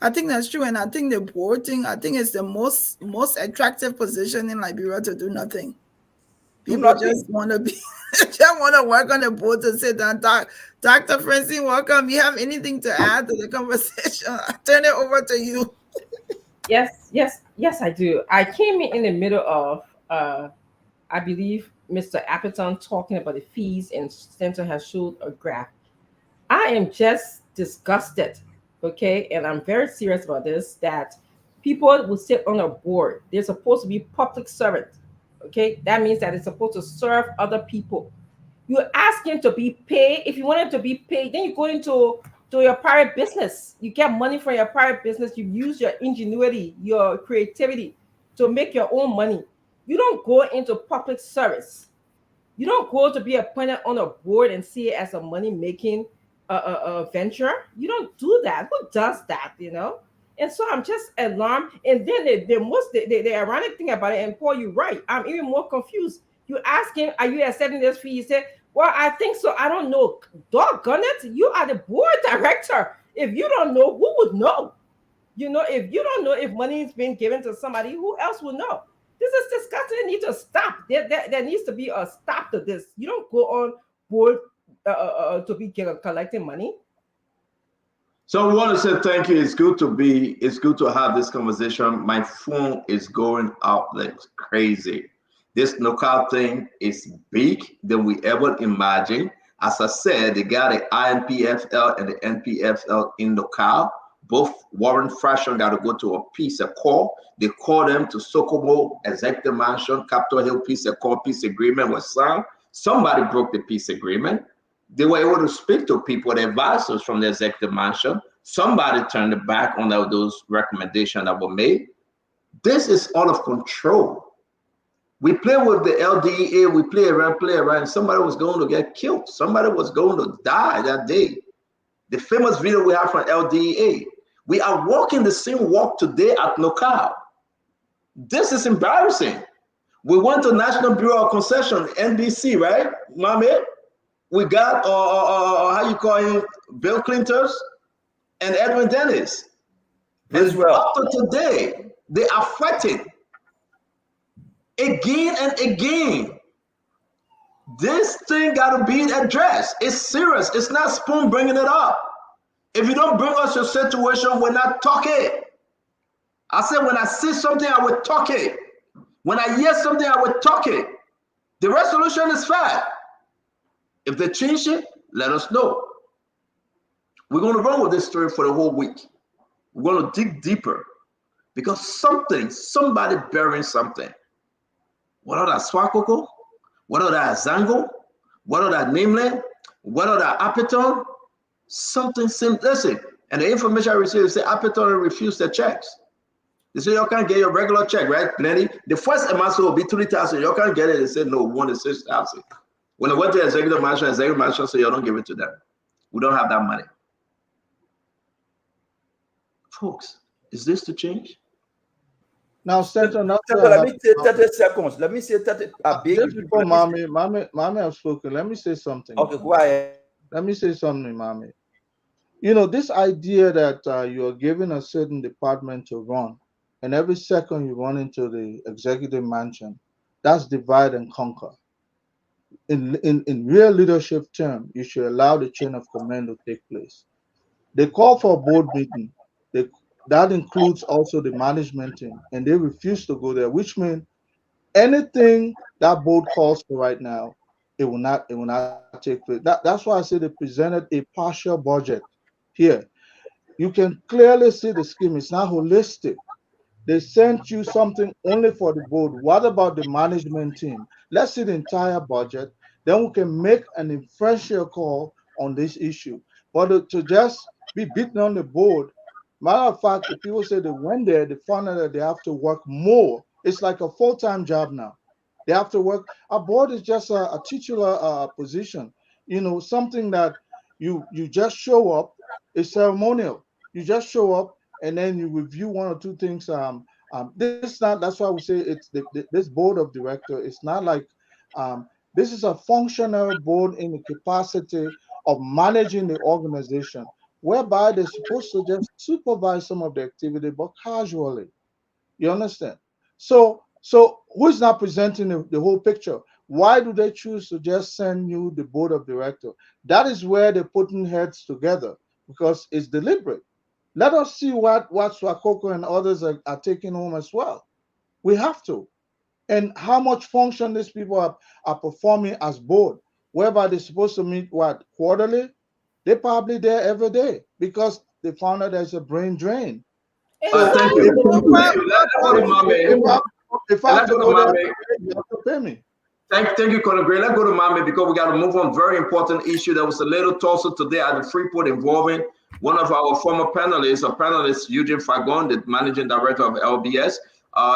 I think that's true, and I think the board thing, I think it's the most attractive position in Liberia to do nothing. People just want to be, just want to work on the board to sit down. Dr. Francine, welcome. You have anything to add to the conversation? I turn it over to you. Yes, I do. I came in the middle of, I believe, Mr. Appleton talking about the fees, and Center has showed a graph. I am just disgusted, okay, and I'm very serious about this, that people will sit on a board. They're supposed to be public servants, okay? That means that it's supposed to serve other people. You ask him to be paid. If you want him to be paid, then you go into your private business. You get money from your private business. You use your ingenuity, your creativity to make your own money. You don't go into public service. You don't go to be appointed on a board and see it as a money-making venture. You don't do that. Who does that, you know? And so I'm just alarmed. And then the ironic thing about it, and Paul, you're right, I'm even more confused. You ask him, are you accepting this fee? He said, well, I think so. I don't know. Doggone it. You are the board director. If you don't know, who would know? You know, if you don't know if money is being given to somebody, who else would know? This is disgusting. It needs to stop. There needs to be a stop to this. You don't go on board to be collecting money. So I want to say thank you. It's good to have this conversation. My phone is going out like crazy. This NOCAL thing is big than we ever imagined. As I said, they got the INPFL and the NPFL in NOCAL. Both Warren Fashion got to go to a peace accord. They call them to Sokomo Executive Mansion, Capitol Hill peace accord, peace agreement was signed. Somebody broke the peace agreement. They were able to speak to people, the advisors from the Executive Mansion. Somebody turned their back on those recommendations that were made. This is out of control. We play with the LDA, we play around, and somebody was going to get killed. Somebody was going to die that day. The famous video we have from LDA. We are walking the same walk today at NOCAL. This is embarrassing. We went to National Bureau of Concession, NBC, right, Mohammed? We got, how you call him, Bill Clinton and Edwin Dennis. And after today, they are fighting again and again. This thing got to be addressed. It's serious. It's not Spoon bringing it up. If you don't bring us your situation, we're not talking. I said, when I see something, I will talk it. When I hear something, I will talk it. The resolution is fair. If they change it, let us know. We're going to run with this story for the whole week. We're going to dig deeper because somebody burying something. What are that Swakoko? What are that Zango? What are that Nameland? What are that Apeton? Something similar. Listen, and the information I received say Apeton refused their checks. They say you can't get your regular check, right? Plenty. The first amount will be 3,000. You can't get it. They said no, 1 is 6,000. When I went to executive mansion said you don't give it to them. We don't have that money. Folks, is this to change? Now, Senator, let me say 30 seconds. Let me say 30. Just before Mami have spoken, let me say something. Okay, go ahead. Let me say something, Mami. You know, this idea that you are given a certain department to run, and every second you run into the executive mansion, that's divide and conquer. In real leadership term, you should allow the chain of command to take place. They call for a board meeting. That includes also the management team, and they refuse to go there, which means anything that board calls for right now, it will not take place. That's why I say they presented a partial budget here. You can clearly see the scheme. It's not holistic. They sent you something only for the board. What about the management team? Let's see the entire budget. Then we can make an influential call on this issue. But to just be beaten on the board, matter of fact, the people say they went there, they found out that they have to work more. It's like a full-time job now. They have to work. A board is just a titular position. You know, something that you just show up. It's ceremonial. You just show up and then you review 1 or 2 things. That's why we say it's this board of director. It's not like This is a functional board in the capacity of managing the organization, whereby they're supposed to just supervise some of the activity, but casually. You understand? So who's not presenting the whole picture? Why do they choose to just send you the board of directors? That is where they're putting heads together, because it's deliberate. Let us see what Swakoko and others are taking home as well. We have to. And how much function these people are performing as board, whereby they're supposed to meet quarterly? They're probably there every day because they found out there's a brain drain. So thank you. If I have to go there, you have to pay me. Thank you, Colonel Gray. Let's go to Mame because we got to move on. Very important issue. There was a little tussle today at the Freeport involving one of our former panelists, Eugene Fagon, the managing director of LBS.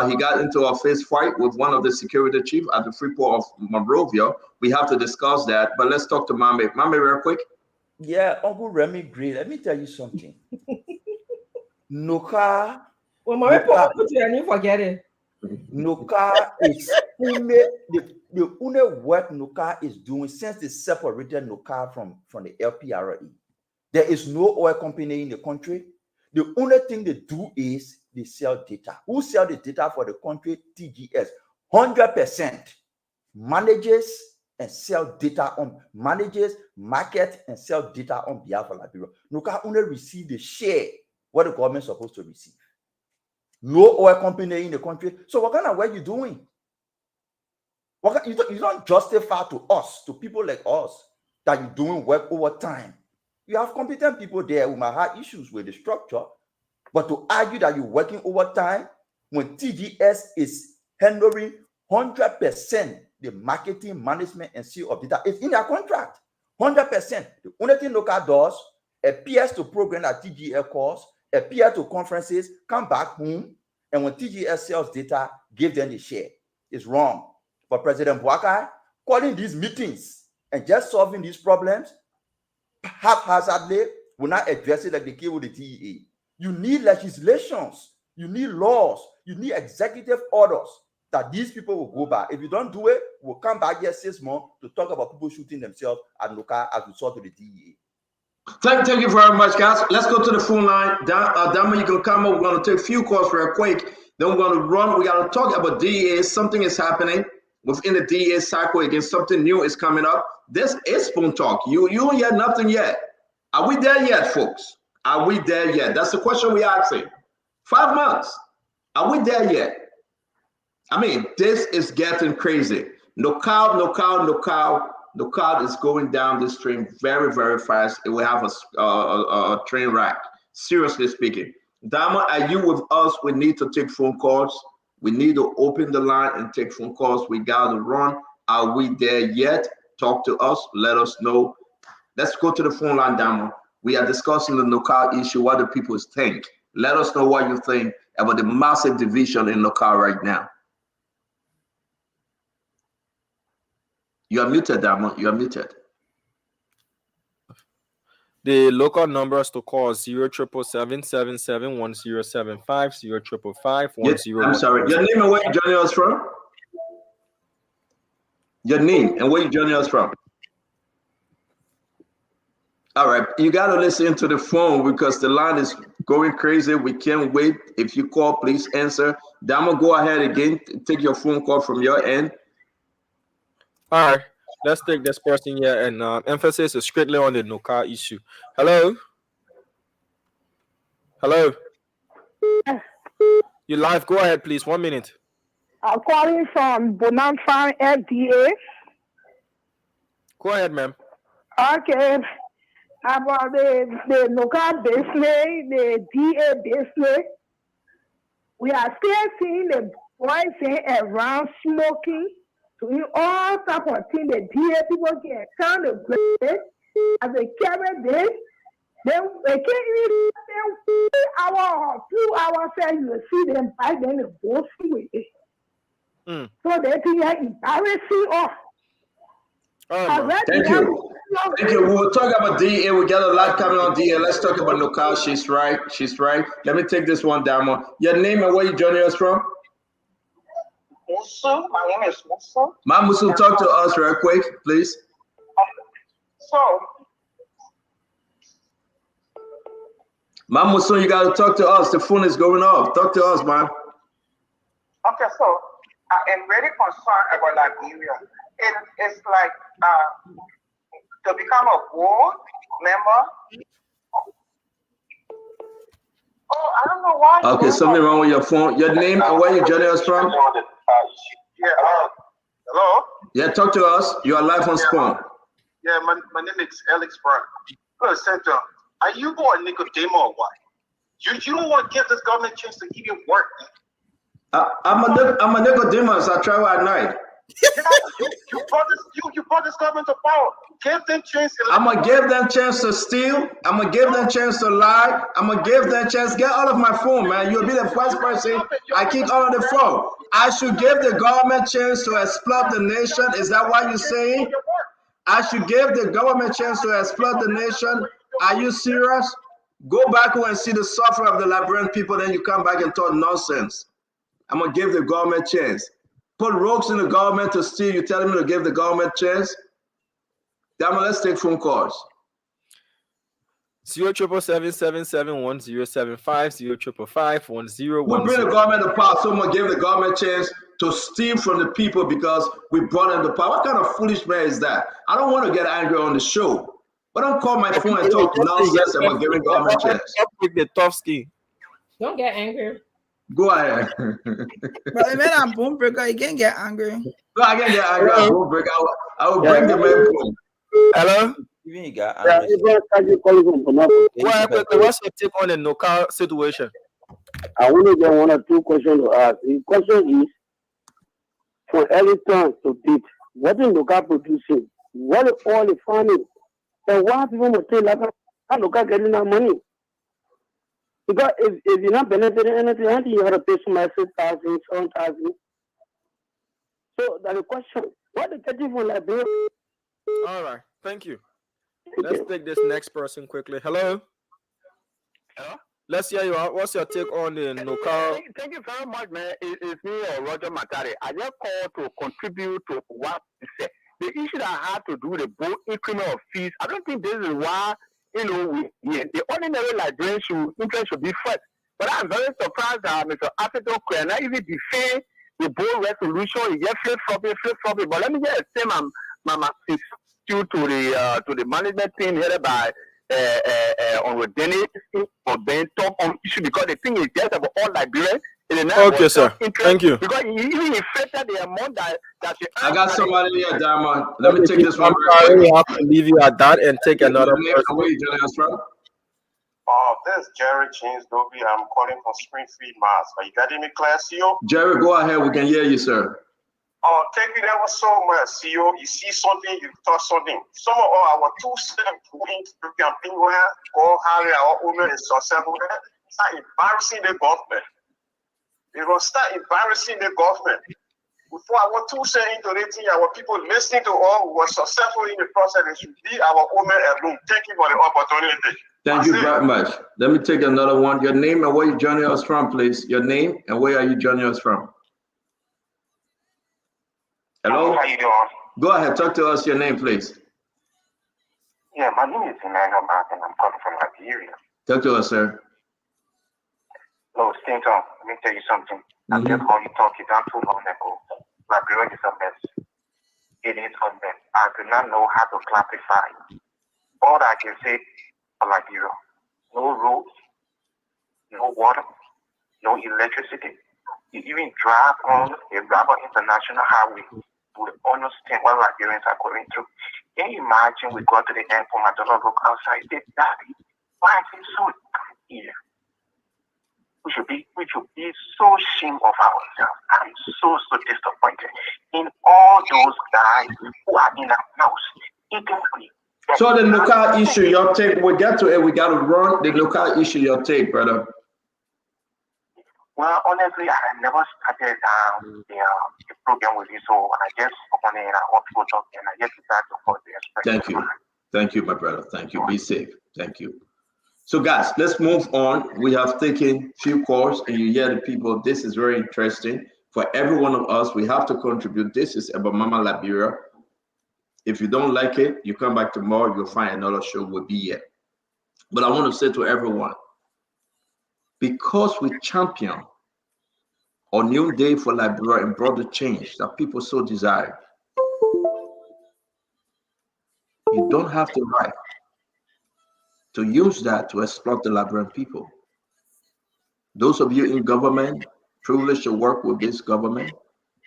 He got into a fist fight with one of the security chief at the Freeport of Monrovia. We have to discuss that, but let's talk to Mame. Mame, real quick. Yeah, Uncle Remy Gray, let me tell you something. NOCAL. Well, my report, you forget it. NOCAL is the only work NOCAL is doing since they separated NOCAL from the LPRE. There is no oil company in the country. The only thing they do is they sell data. Who sell the data for the country? TGS. 100% manages and sell data on manages, market and sell data on behalf of Liberia. NOCAL only receive the share what the government is supposed to receive. No oil company in the country. So what kind of work you doing? You don't justify to us, to people like us, that you're doing work over time. You have competent people there who might have issues with the structure, but to argue that you're working overtime when TGS is handling 100% the marketing, management, and sale of data, it's in their contract. 100%. The only thing NOCAL does appears to program that TGS calls, appear to conferences, come back home, and when TGS sells data, give them the share. It's wrong. But President Boakai calling these meetings and just solving these problems haphazardly will not address it like they came with the TEA. You need legislations, you need laws, you need executive orders that these people will go by. If you don't do it, we'll come back here 6 months to talk about people shooting themselves at NOCAL as we saw to the TEA. Thank you very much, guys. Let's go to the phone line. Dama, you can come up. We're going to take a few calls real quick. Then we're going to run. We got to talk about DEA. Something is happening within the DEA cycle. Again, something new is coming up. This is Spoon Talk. You ain't hear nothing yet. Are we there yet, folks? Are we there yet? That's the question we're asking. 5 months. Are we there yet? I mean, this is getting crazy. NOCAL is going down this train very, very fast. It will have a train wreck, seriously speaking. Dama, are you with us? We need to take phone calls. We need to open the line and take phone calls. We got to run. Are we there yet? Talk to us. Let us know. Let's go to the phone line, Dama. We are discussing the NOCAL issue. What do people think? Let us know what you think about the massive division in NOCAL right now. You are muted, Dama. You are muted. The local numbers to call 077771075 0555101. I'm sorry. Your name and where you joining us from? Your name and where you joining us from? All right. You got to listen to the phone because the line is going crazy. We can't wait. If you call, please answer. Dama, go ahead again. Take your phone call from your end. All right, let's take this person here, and emphasis is strictly on the NOCAL issue. Hello? Hello? You live? Go ahead, please. 1 minute. I'm calling from Bonanfan FDA. Go ahead, ma'am. Okay. About the NOCAL business, the DA business, we are still seeing the boys around smoking. Doing all type of things, the DA people get kind of great as they carry this. Then they can't even spend 1 hour or 2 hours and you see them by then they go with it. So they think they're embarrassing us. Thank you. Thank you. We will talk about DA. We got a lot coming on DA. Let's talk about NOCAL. She's right. She's right. Let me take this one down. Your name and where you joining us from? Musu. My name is Musu. Musu, talk to us real quick, please. So, Musu, you got to talk to us. The phone is going off. Talk to us, man. okay, so I am very concerned about Liberia. It's like to become a board member. Oh, I don't know why. Okay, something wrong with your phone. Your name and where you joining us from? Yeah, hello? Yeah, talk to us. You are live on Spawn. Yeah, my name is Alex Brown. Good, Center. Are you going Nicodemo or what? You don't want to give this government a chance to even work. I'm a Nicodemus. I travel at night. You brought this government to power. Give them chance. I'm gonna give them chance to steal. I'm gonna give them chance to lie. I'm gonna give them chance. Get all of my phone, man. You'll be the first person I kick all of the phone. I should give the government chance to exploit the nation. Is that what you're saying? I should give the government chance to exploit the nation. Are you serious? Go back and see the suffering of the Liberian people, then you come back and talk nonsense. I'm gonna give the government chance. Put rogues in the government to steal. You telling me to give the government chance? Damn, let's take phone calls. 077771075 0555101. We bring the government to power. Someone give the government chance to steal from the people because we brought them to power. What kind of foolish man is that? I don't want to get angry on the show, but don't call my phone and talk nonsense about giving government chance. With the tough skin. Don't get angry. Go ahead. But when I'm boom breaker, you can't get angry. No, I can't get angry. I will bring the man home. Hello? Even you got angry. What's your take on the NOCAL situation? I want to get one or two questions to ask. The question is, for every turn to date, what is NOCAL producing? What is all the farming? And why people must say, like, how NOCAL getting that money? Because if you're not benefiting anything, I think you have to pay some 6,000, 7,000. So that's the question. What is getting from Liberia? All right, thank you. Let's take this next person quickly. Hello? Hello? Let's hear you out. What's your take on the NOCAL? Thank you very much, man. It's me, Roger Matari. I just called to contribute to what you said. The issue that I had to do with the both increment of fees, I don't think this is why, the ordinary Liberian interest should be first. But I'm very surprised that Mr. Atherton could not even defend the board resolution. He just flip-flopping. But let me just say my to the management team headed by on Dennis for being talk on issue, because the thing is just about all Liberians. Okay, sir. Thank you. Because he even inflated the amount that I got somebody here, Diamond. Let me take this one. I'm sorry, we have to leave you at that and take another person. Where you joining us from? This is Jerry James Dobie. I'm calling from Springfield, Mass. Are you got any class, CEO? Jerry, go ahead. We can hear you, sir. Thank you ever so much, CEO. You see something, you touch something. Some of our 2 cents you can bring where go hire our women and successful. Start embarrassing the government. You're gonna start embarrassing the government. Before our 2 cents into rating, our people listening to all who were successful in the process, they should be our women alone. Thank you for the opportunity. Thank you very much. Let me take another one. Your name and where you joining us from, please. Your name and where are you joining us from? Hello? How you doing? Go ahead. Talk to us. Your name, please. Yeah, my name is Emmanuel Martin. I'm calling from Liberia. Talk to us, sir. Hello, Stanton. Let me tell you something. I just how you talk it down too long ago. Liberia is a mess. It is a mess. I do not know how to classify. All I can say for Liberia, no roads, no water, no electricity. You even drive on a Rubber International Highway, you will understand what Liberians are going through. Can you imagine we go to the airport, my daughter look outside, say, Daddy, why is it so here? We should be so ashamed of ourselves. I'm so disappointed in all those guys who are in our house. So the NOCAL issue, your take, we get to it, we got to run the NOCAL issue, your take, brother. Well, honestly, I had never started the program with you, so I just opened it and I want people talk and I just decided to follow the expression. Thank you. Thank you, my brother. Thank you. Be safe. Thank you. So guys, let's move on. We have taken few calls and you hear the people. This is very interesting. For every one of us, we have to contribute. This is about Mama Liberia. If you don't like it, you come back tomorrow, you'll find another show will be here. But I want to say to everyone, because we champion a new day for Liberia and brought the change that people so desire, you don't have the right to use that to exploit the Liberian people. Those of you in government, privileged to work with this government,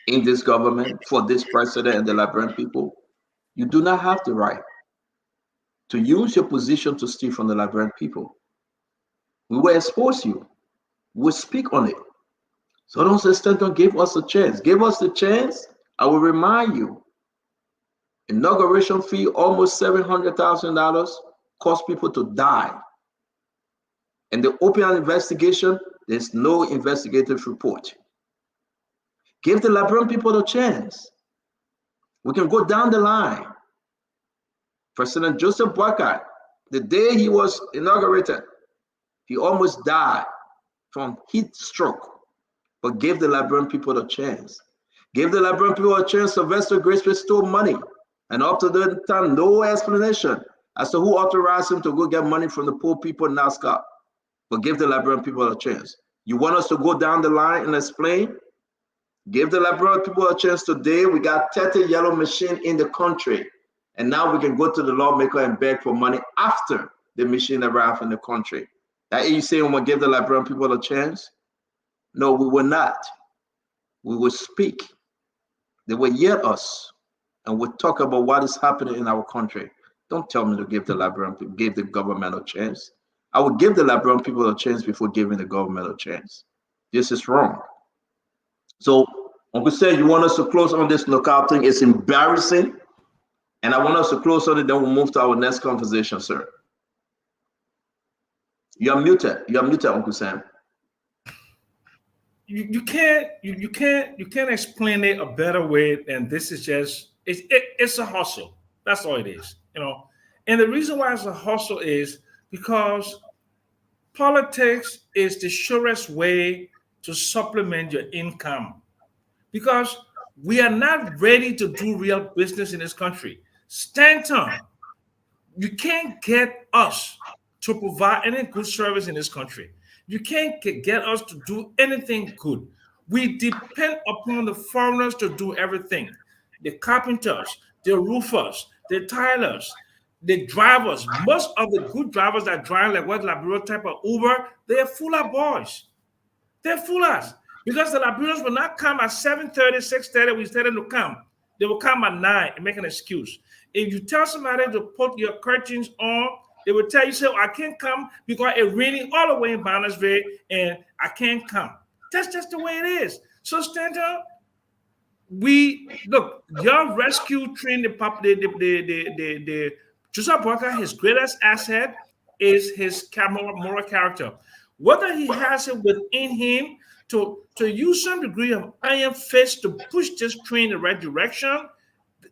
in this government, for this president and the Liberian people, you do not have the right to use your position to steal from the Liberian people. We will expose you. We will speak on it. So don't say, Stanton, give us a chance. Give us the chance. I will remind you, inauguration fee, almost $700,000, caused people to die. And the open investigation, there's no investigative report. Give the Liberian people a chance. We can go down the line. President Joseph Boakai, the day he was inaugurated, he almost died from heat stroke, but gave the Liberian people a chance. Gave the Liberian people a chance. Sylvester Graceful stole money, and up to the time, no explanation as to who authorized him to go get money from the poor people in NOCAL. But give the Liberian people a chance. You want us to go down the line and explain? Give the Liberian people a chance today. We got 30 yellow machines in the country. And now we can go to the lawmaker and beg for money after the machine arrived in the country. That you saying we'll give the Liberian people a chance? No, we will not. We will speak. They will hear us, and we'll talk about what is happening in our country. Don't tell me to give the Liberian people, give the government a chance. I would give the Liberian people a chance before giving the government a chance. This is wrong. So, Uncle Say, you want us to close on this NOCAL thing? It's embarrassing. And I want us to close on it, then we'll move to our next conversation, sir. You're muted. You're muted, Uncle Sam. You can't explain it a better way than this is just it's a hustle. That's all it is, you know. And the reason why it's a hustle is because politics is the surest way to supplement your income. Because we are not ready to do real business in this country. Stanton, you can't get us to provide any good service in this country. You can't get us to do anything good. We depend upon the foreigners to do everything. The carpenters, the roofers, the tilers, the drivers. Most of the good drivers that drive like what Liberia type of Uber, they're full of boys. They're foolers. Because the Liberians will not come at 7:30, 6:30, we tell them to come. They will come at 9 and make an excuse. If you tell somebody to put your curtains on, they will tell you, say, I can't come because it's raining all the way in Barnesville and I can't come. That's just the way it is. So, Stanton, your rescue train, the Joseph Boakai, his greatest asset is his moral character. Whether he has it within him to use some degree of iron fist to push this train in the right direction,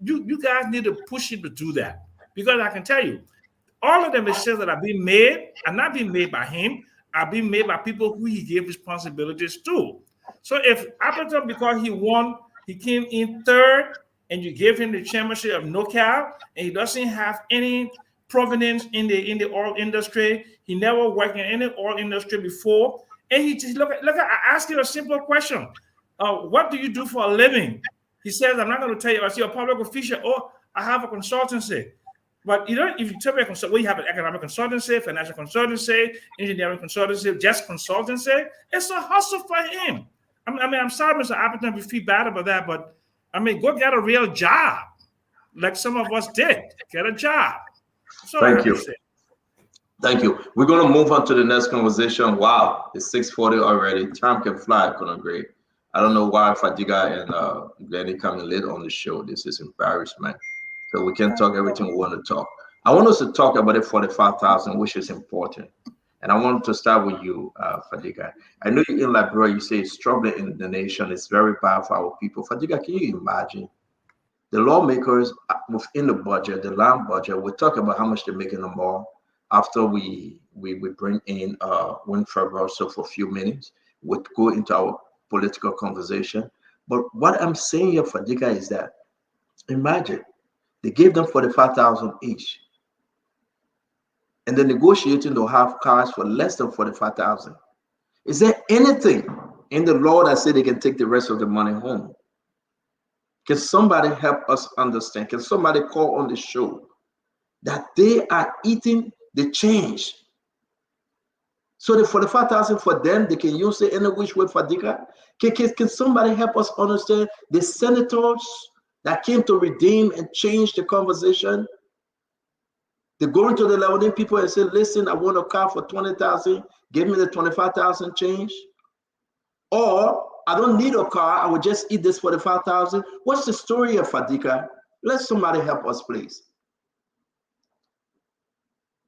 you guys need to push him to do that. Because I can tell you, all of the mistakes that are being made are not being made by him, are being made by people who he gave responsibilities to. So if Appleton, because he won, he came in third, and you gave him the chairmanship of NOCAL, and he doesn't have any provenance in the oil industry, he never worked in any oil industry before, and he just look. I asked him a simple question: what do you do for a living? He says, "I'm not going to tell you. I see a public official. Oh, I have a consultancy." But you know, if you tell me we have an economic consultancy, financial consultancy, engineering consultancy, just consultancy, it's a hustle for him. I'm sorry, Mr. Appleton, if you feel bad about that, but I mean, go get a real job, like some of us did. Get a job. Thank you. Thank you. We're going to move on to the next conversation. Wow, it's 6:40 already. Time can fly. I couldn't agree. I don't know why Fadiga and Glenny coming late on the show. This is embarrassment. So we can talk everything we want to talk. I want us to talk about the 45,000, which is important. And I want to start with you, Fadiga. I know you're in Liberia. You say it's troubling in the nation. It's very bad for our people. Fadiga, can you imagine the lawmakers within the budget, the land budget? We talk about how much they're making them more after we bring in Winfrey Russell for a few minutes. We'll go into our political conversation. But what I'm saying here, Fadika, is that imagine they gave them 45,000 each, and they're negotiating to have cars for less than 45,000. Is there anything in the law that say they can take the rest of the money home? Can somebody help us understand? Can somebody call on the show that they are eating the change? So the 45,000 for them, they can use it any which way, Fadika. Can somebody help us understand the senators that came to redeem and change the conversation? They go into the Lebanon people and say, listen, I want a car for 20,000. Give me the 25,000 change. Or I don't need a car. I will just eat this 45,000. What's the story of Fadika? Let somebody help us, please.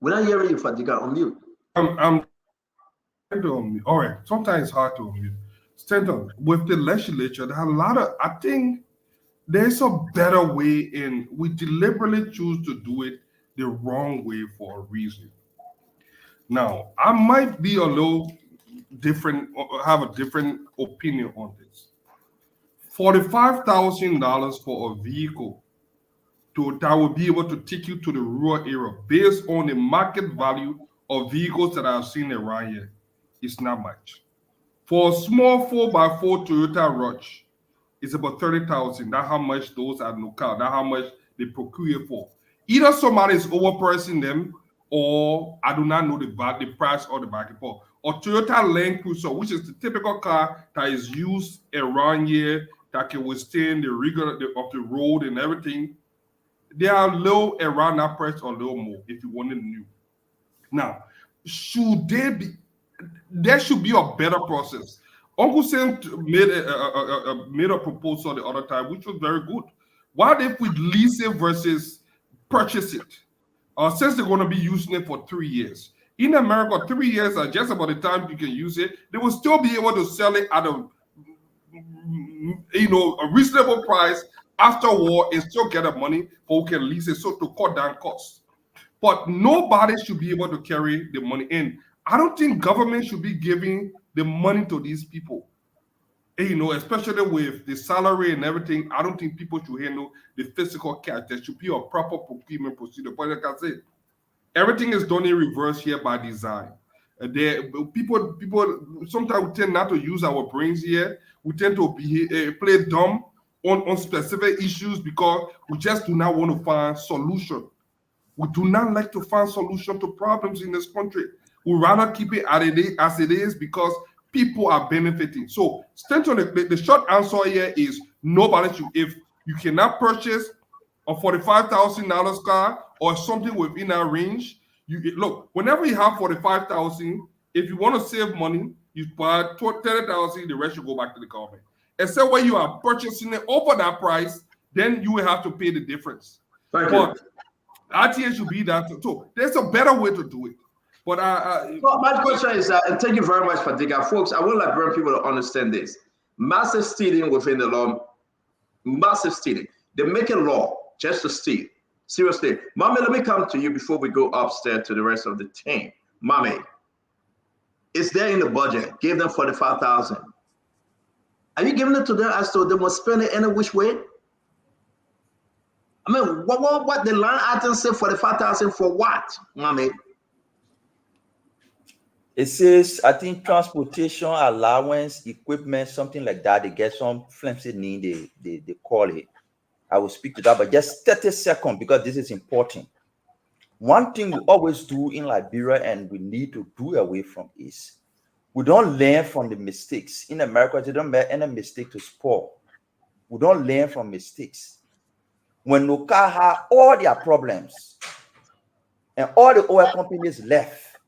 We're not hearing you, Fadika. On mute. I'm trying to unmute. All right. Sometimes it's hard to unmute. Stanton, with the legislature, there are a lot of, I think there's a better way in, we deliberately choose to do it the wrong way for a reason. Now, I might be a little different, or have a different opinion on this. $45,000 for a vehicle that will be able to take you to the rural area based on the market value of vehicles that I've seen around here is not much. For a small 4x4 Toyota Rush, it's about 30,000. That's how much those are NOCAL. That's how much they procure for. Either somebody is overpricing them, or I do not know the price or the market for. Or Toyota Land Cruiser, which is the typical car that is used around here that can withstand the rigor of the road and everything. They are low around that price or a little more if you wanted new. Now, there should be a better process. Uncle Sam made a proposal the other time, which was very good. What if we lease it versus purchase it? Since they're going to be using it for 3 years. In America, 3 years are just about the time you can use it. They will still be able to sell it at a reasonable price after war and still get the money for who can lease it, so to cut down costs. But nobody should be able to carry the money in. I don't think government should be giving the money to these people. Especially with the salary and everything, I don't think people should handle the physical cash. There should be a proper procurement procedure. But like I said, everything is done in reverse here by design. People sometimes we tend not to use our brains here. We tend to play dumb on specific issues because we just do not want to find solution. We do not like to find solution to problems in this country. We rather keep it as it is because people are benefiting. So, Stanton, the short answer here is nobody should. If you cannot purchase a $45,000 car or something within that range, look. Whenever you have $45,000, if you want to save money, you buy $30,000. The rest should go back to the government. Except when you are purchasing it over that price, then you will have to pay the difference. Thank you. RTA should be that. So there's a better way to do it. But my question is and thank you very much, Fadika. Folks, I want Liberian people to understand this. Massive stealing within the law, massive stealing. They make a law just to steal. Seriously. Mommy, let me come to you before we go upstairs to the rest of the team. Mommy, it's there in the budget. Give them 45,000. Are you giving it to them as though they must spend it any which way? I mean, what the line item say 45,000 for what, Mommy? It says, I think transportation allowance, equipment, something like that. They get some flimsy name, they call it. I will speak to that, but just 30 seconds because this is important. One thing we always do in Liberia and we need to do away from is we don't learn from the mistakes. In America, they don't make any mistake to spoil. We don't learn from mistakes. When NOCAL had all their problems and all the oil companies left,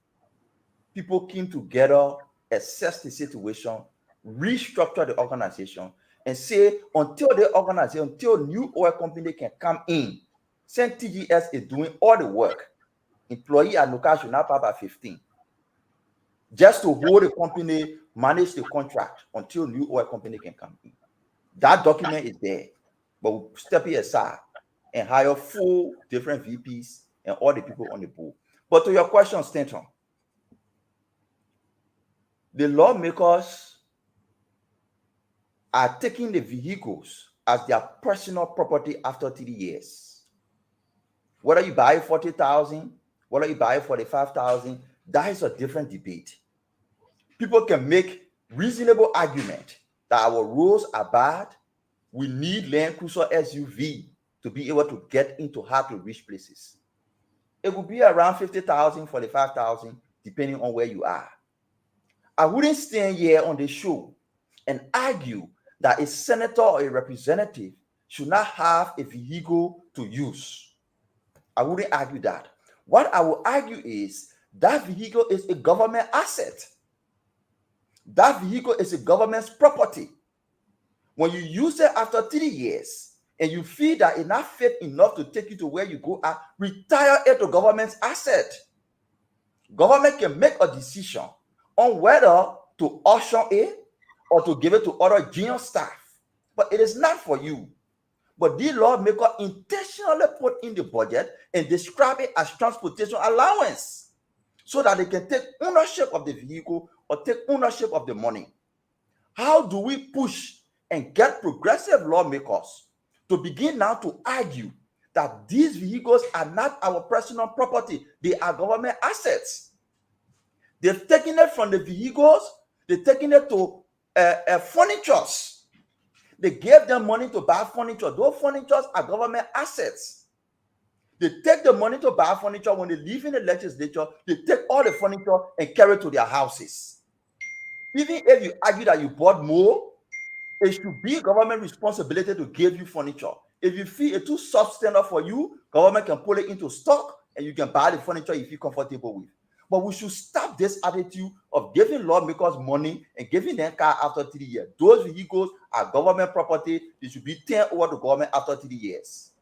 people came together, assess the situation, restructure the organization, and say until new oil company can come in, since TGS is doing all the work, employee at NOCAL should not pay by 15. Just to hold the company, manage the contract until new oil company can come in. That document is there, but we'll step it aside and hire full different VPs and all the people on the board. But to your question, Stanton, the lawmakers are taking the vehicles as their personal property after 3 years. Whether you buy 40,000, whether you buy 45,000, that is a different debate. People can make reasonable argument that our roads are bad. We need Land Cruiser SUV to be able to get into hard to reach places. It will be around 50,000, 45,000, depending on where you are. I wouldn't stand here on the show and argue that a senator or a representative should not have a vehicle to use. I wouldn't argue that. What I will argue is that vehicle is a government asset. That vehicle is a government's property. When you use it after 3 years and you feel that it's not fit enough to take you to where you go, retire it to government's asset. Government can make a decision on whether to auction it or to give it to other junior staff. But it is not for you. But the lawmaker intentionally put in the budget and describe it as transportation allowance so that they can take ownership of the vehicle or take ownership of the money. How do we push and get progressive lawmakers to begin now to argue that these vehicles are not our personal property? They are government assets. They've taken it from the vehicles, they've taken it to furnitures. They gave them money to buy furniture. Those furnitures are government assets. They take the money to buy furniture. When they leave in the legislature, they take all the furniture and carry it to their houses. Even if you argue that you bought more, it should be government responsibility to give you furniture. If you feel it's too substandard for you, government can pull it into stock and you can buy the furniture you feel comfortable with. But we should stop this attitude of giving lawmakers money and giving them car after 3 years. Those vehicles are government property. They should be turned over to government after 3 years.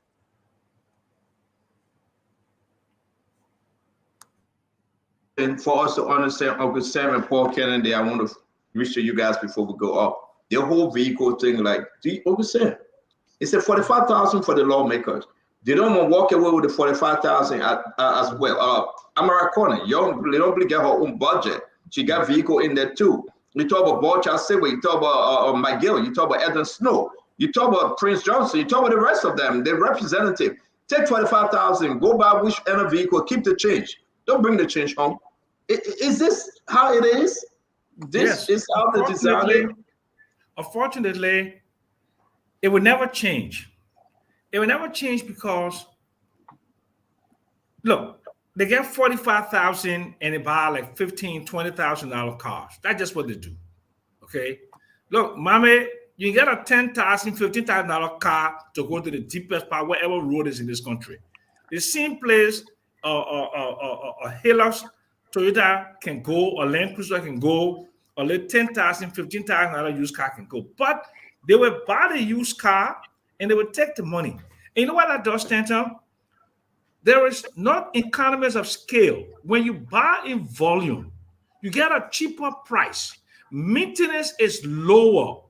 And for us to understand, Uncle Sam and Paul Kennedy, I want to reach to you guys before we go up. The whole vehicle thing, like, Uncle Sam, it's a 45,000 for the lawmakers. They don't want to walk away with the 45,000 as well. Amara Corner, they don't really get her own budget. She got vehicle in there too. You talk about Balcha Siwa, you talk about McGill, you talk about Eden Snow, you talk about Prince Johnson, you talk about the rest of them, the representative. Take 45,000, go buy which other vehicle, keep the change. Don't bring the change home. Is this how it is? This is how they design it? Unfortunately, it will never change. It will never change because, look, they get 45,000 and they buy like $15,000, $20,000 cars. That's just what they do. Okay. Look, mommy, you get a $10,000, $15,000 car to go to the deepest part, wherever road is in this country. The same place a Hilux Toyota can go, or Land Cruiser can go, or a $10,000, $15,000 used car can go. But they will buy the used car and they will take the money. And you know what that does, Stanton? There is not economies of scale. When you buy in volume, you get a cheaper price. Maintenance is lower.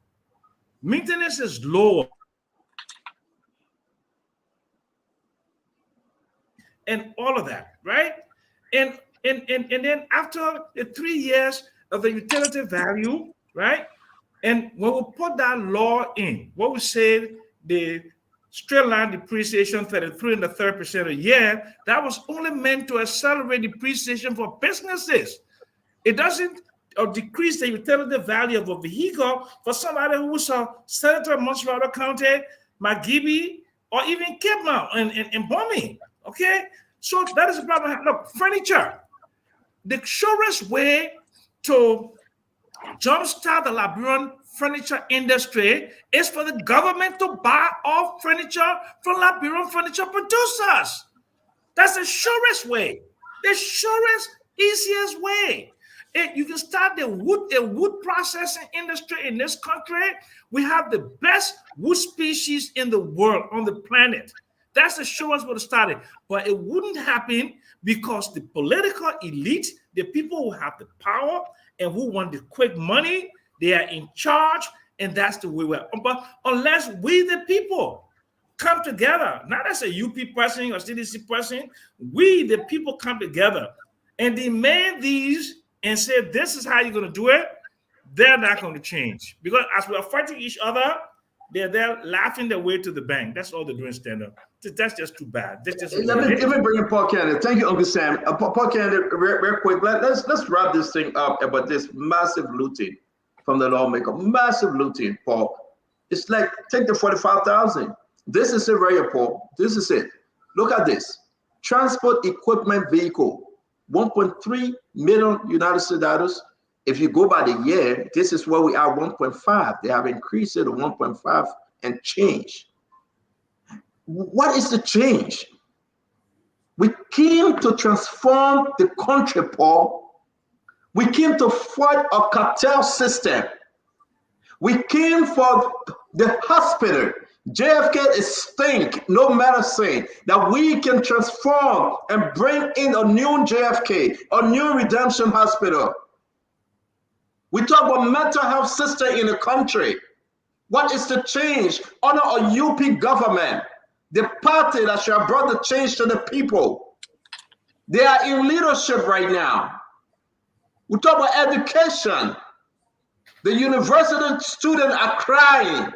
Maintenance is lower. And all of that, right? And then after the 3 years of the utility value, right? And when we put that law in, what we said, the straight line depreciation 33 1/3% a year, that was only meant to accelerate depreciation for businesses. It doesn't decrease the utility value of a vehicle for somebody who's a senator of Loa County, McGibby, or even Kidmouth and Bombay. Okay, so that is a problem. Look, furniture. The surest way to jumpstart the Liberian furniture industry is for the government to buy all furniture from Liberian furniture producers. That's the surest way, the surest, easiest way. You can start the wood processing industry in this country. We have the best wood species in the world, on the planet. That's the surest way to start it. But it wouldn't happen because the political elite, the people who have the power and who want the quick money, they are in charge, and that's the way we're. But unless we, the people, come together, not as a UP person or CDC person, we, the people, come together and demand these and say, this is how you're going to do it, they're not going to change because as we are fighting each other, they're laughing their way to the bank. That's all they're doing, stand up. That's just too bad. That's just let me bring in Paul Canada. Thank you, Uncle Sam. Paul Canada, real quick. Let's wrap this thing up about this massive looting from the lawmaker. Massive looting, Paul. It's like take the 45,000. This is it right here, Paul. This is it. Look at this. Transport equipment vehicle, 1.3 million United States dollars. If you go by the year, this is where we are, 1.5. They have increased it to 1.5 and change. What is the change? We came to transform the country, Paul. We came to fight a cartel system. We came for the hospital. JFK is stink, no medicine, that we can transform and bring in a new JFK, a new redemption hospital. We talk about mental health system in the country. What is the change under a UP government? The party that should have brought the change to the people. They are in leadership right now. We talk about education. The university students are crying.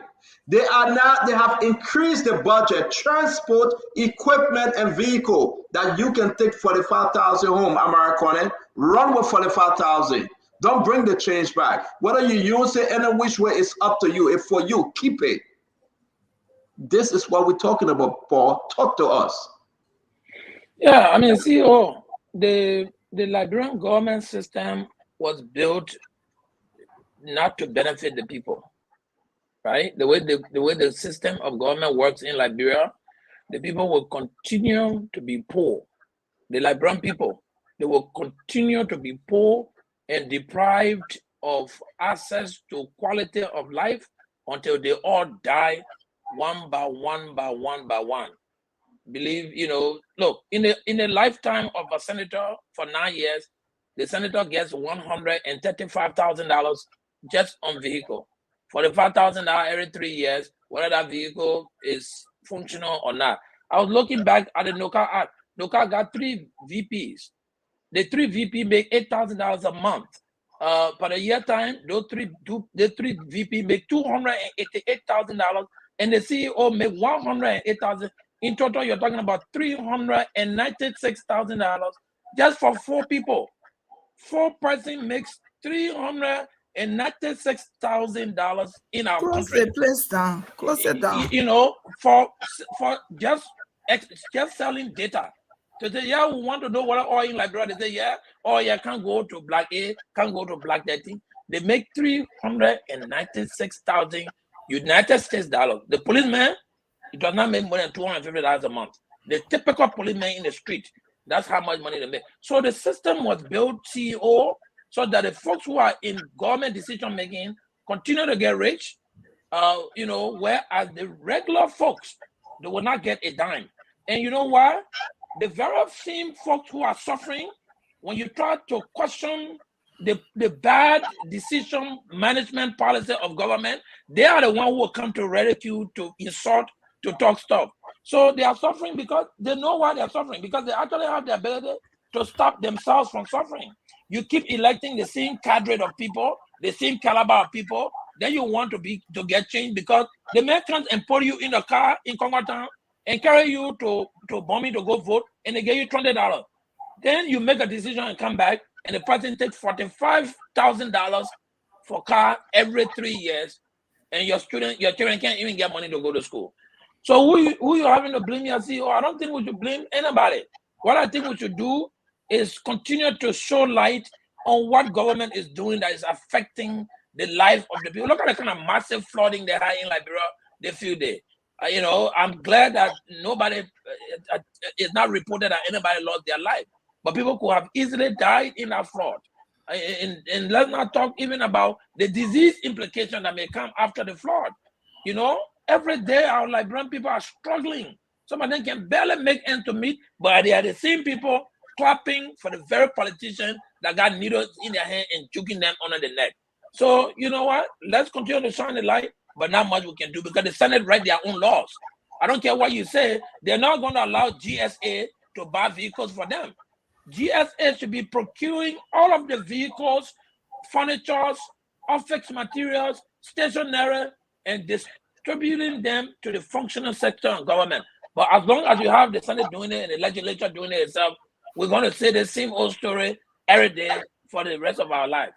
They have increased the budget, transport, equipment, and vehicle that you can take 45,000 home, American, run with 45,000. Don't bring the change back. Whether you use it any which way, it's up to you. If for you, keep it. This is what we're talking about, Paul. Talk to us. Yeah, I mean, see, the Liberian government system was built not to benefit the people, right? The way the system of government works in Liberia, the people will continue to be poor. The Liberian people, they will continue to be poor and deprived of access to quality of life until they all die one by one by one by one. Believe, look, in a lifetime of a senator for 9 years, the senator gets $135,000 just on vehicle. $45,000 every 3 years, whether that vehicle is functional or not. I was looking back at the NOCAL Act. NOCAL got 3 VPs. The 3 VP make $8,000 a month. For the year time, the 3 VP make $288,000, and the CEO make $108,000. In total, you're talking about $396,000 just for 4 people. 4 person makes $396,000 in our country. Close the place down. Close it down. For just selling data. So they say, yeah, we want to know what oil in Liberia. They say, yeah, oil can't go to Black A, can't go to Black 13. They make $396,000 United States dollars. The policeman, it does not make more than $250 a month. The typical policeman in the street, that's how much money they make. So the system was built, CEO, so that the folks who are in government decision making continue to get rich, whereas the regular folks, they will not get a dime. And you know why? The very same folks who are suffering, when you try to question the bad decision management policy of government, they are the ones who will come to ridicule, to insult, to talk stuff. So they are suffering because they know why they are suffering, because they actually have the ability to stop themselves from suffering. You keep electing the same cadre of people, the same caliber of people, then you want to get changed because the man comes and put you in a car in Congo Town and carry you to Bombay to go vote, and they give you $20. Then you make a decision and come back, and the person takes $45,000 for car every 3 years, and your children can't even get money to go to school. So who you having to blame your CEO? I don't think we should blame anybody. What I think we should do is continue to show light on what government is doing that is affecting the life of the people. Look at the kind of massive flooding they had in Liberia the few days. I'm glad that nobody is not reported that anybody lost their life, but people could have easily died in that flood. And let's not talk even about the disease implication that may come after the flood. Every day our Liberian people are struggling. Some of them can barely make ends to meet, but they are the same people clapping for the very politicians that got needles in their hand and choking them under the neck. So you know what? Let's continue to shine the light. But not much we can do because the Senate write their own laws. I don't care what you say. They're not going to allow GSA to buy vehicles for them. GSA should be procuring all of the vehicles, furniture, of fixed materials, stationery, and distributing them to the functional sector of government. But as long as you have the Senate doing it and the legislature doing it itself, we're going to say the same old story every day for the rest of our lives.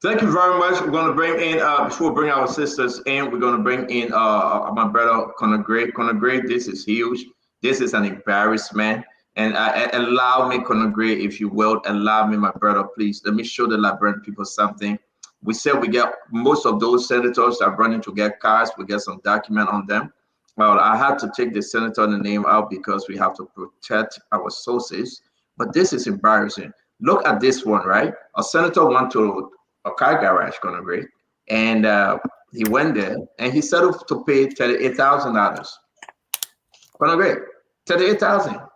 Thank you very much. We're going to bring in, before we bring our sisters in, we're going to bring in my brother, Conor Gray. Conor Gray, this is huge. This is an embarrassment. And allow me, Conor Gray, if you will, allow me, my brother, please. Let me show the Liberian people something. We said we get most of those senators that are running to get cars. We get some document on them. Well, I had to take the senator name out because we have to protect our sources. But this is embarrassing. Look at this one, right? A senator went to a car garage, Conor Gray, and he went there and he settled to pay $38,000. Conor Gray, $38,000.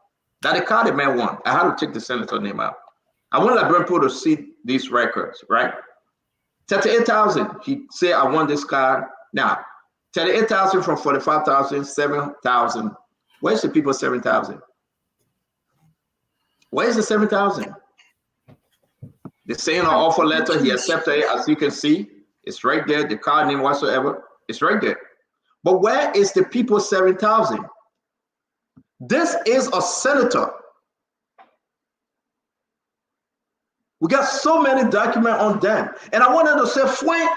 That the car the man won. I had to take the senator name out. I want Liberian people to see these records, right? 38,000. He said, I want this car. Now, 38,000 from 45,000, 7,000. Where's the people 7,000? Where's the 7,000? They're saying an offer letter. He accepted it, as you can see. It's right there. The car name whatsoever. It's right there. But where is the people 7,000? This is a senator. We got so many documents on them. And I want them to say, Fuen.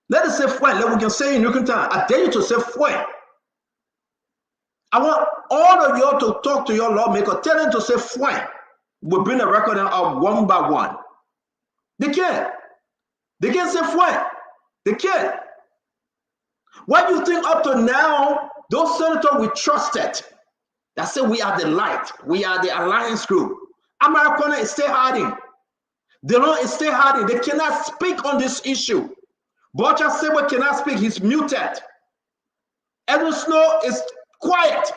Let us say Fuen. Let we can say in Ukraine time. I dare you to say Fuen. I want all of y'all to talk to your lawmaker. Tell them to say Fuen. We'll bring the record up one by one. They can't. They can't say Fuen. They can't. What do you think up to now, those senators we trusted, that said we are the light, we are the alliance group. America is still hiding. The law is still hiding. They cannot speak on this issue. Butcher Saber cannot speak. He's muted. Edward Snow is quiet.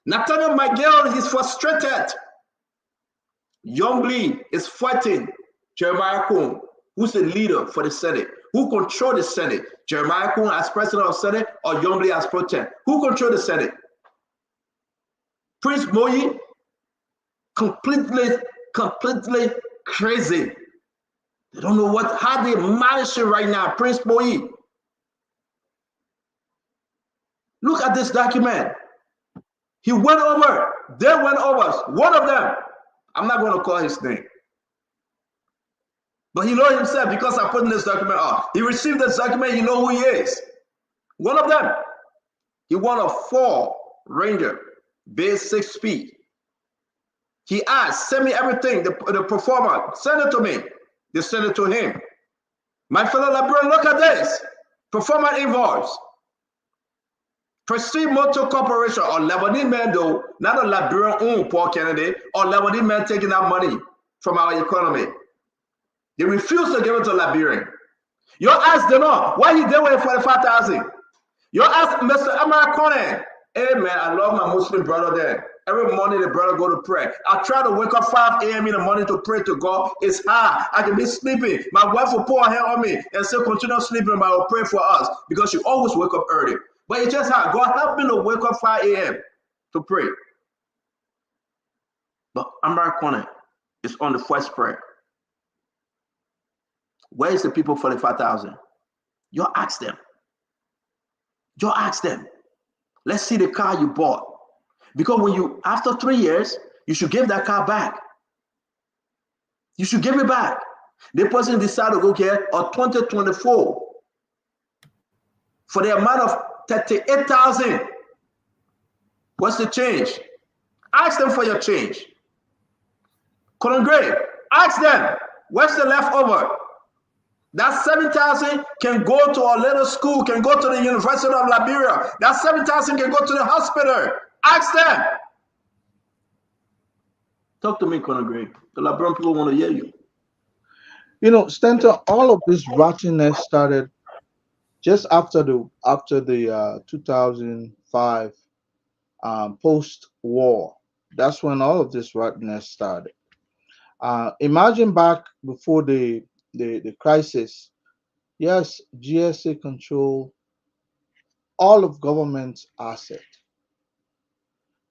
Nathaniel Miguel is frustrated. Youngly is fighting Jeremiah Cohn, who's the leader for the Senate. Who controls the Senate? Jeremiah Cohn as president of the Senate or Youngly as pro tem? Who controls the Senate? Prince Moyi, completely crazy. They don't know how they manage it right now. Prince Moyi. Look at this document. He went over. They went over. One of them. I'm not going to call his name. But he knows himself because I put in this document up. He received this document. You know who he is. One of them. He won a Ford Ranger, base 6 speed. He asked, send me everything, the performer, send it to me. They send it to him. My fellow Liberian, look at this. Performer invoice. Prestige Motor Corporation or Lebanese man though, not a Liberian owned Paul Kennedy or Lebanese man taking that money from our economy. They refuse to give it to Liberian. You ask them all, why he did with 45,000? You ask Mr. Amar Conan, hey man, I love my Muslim brother there. Every morning the brother go to pray. I try to wake up 5 a.m. in the morning to pray to God. It's hard. I can be sleeping. My wife will pour her hair on me and say, continue sleeping, but I will pray for us because she always wake up early. But it's just hard. God help me to wake up 5 a.m. to pray. But Amar Conan is on the first prayer. Where is the people 45,000? You ask them. You ask them. Let's see the car you bought. Because when you, after 3 years, you should give that car back. You should give it back. The person decided to go get a 2024 for the amount of 38,000. What's the change? Ask them for your change. Conor Gray, ask them, what's the leftover? That 7,000 can go to a little school, can go to the University of Liberia. That 7,000 can go to the hospital. Ask them. Talk to me, Conor Gray. The Liberian people want to hear you. You know, Stanton, all of this rottenness started just after the 2005 post-war. That's when all of this rottenness started. Imagine back before the crisis. Yes, GSA control all of government's assets.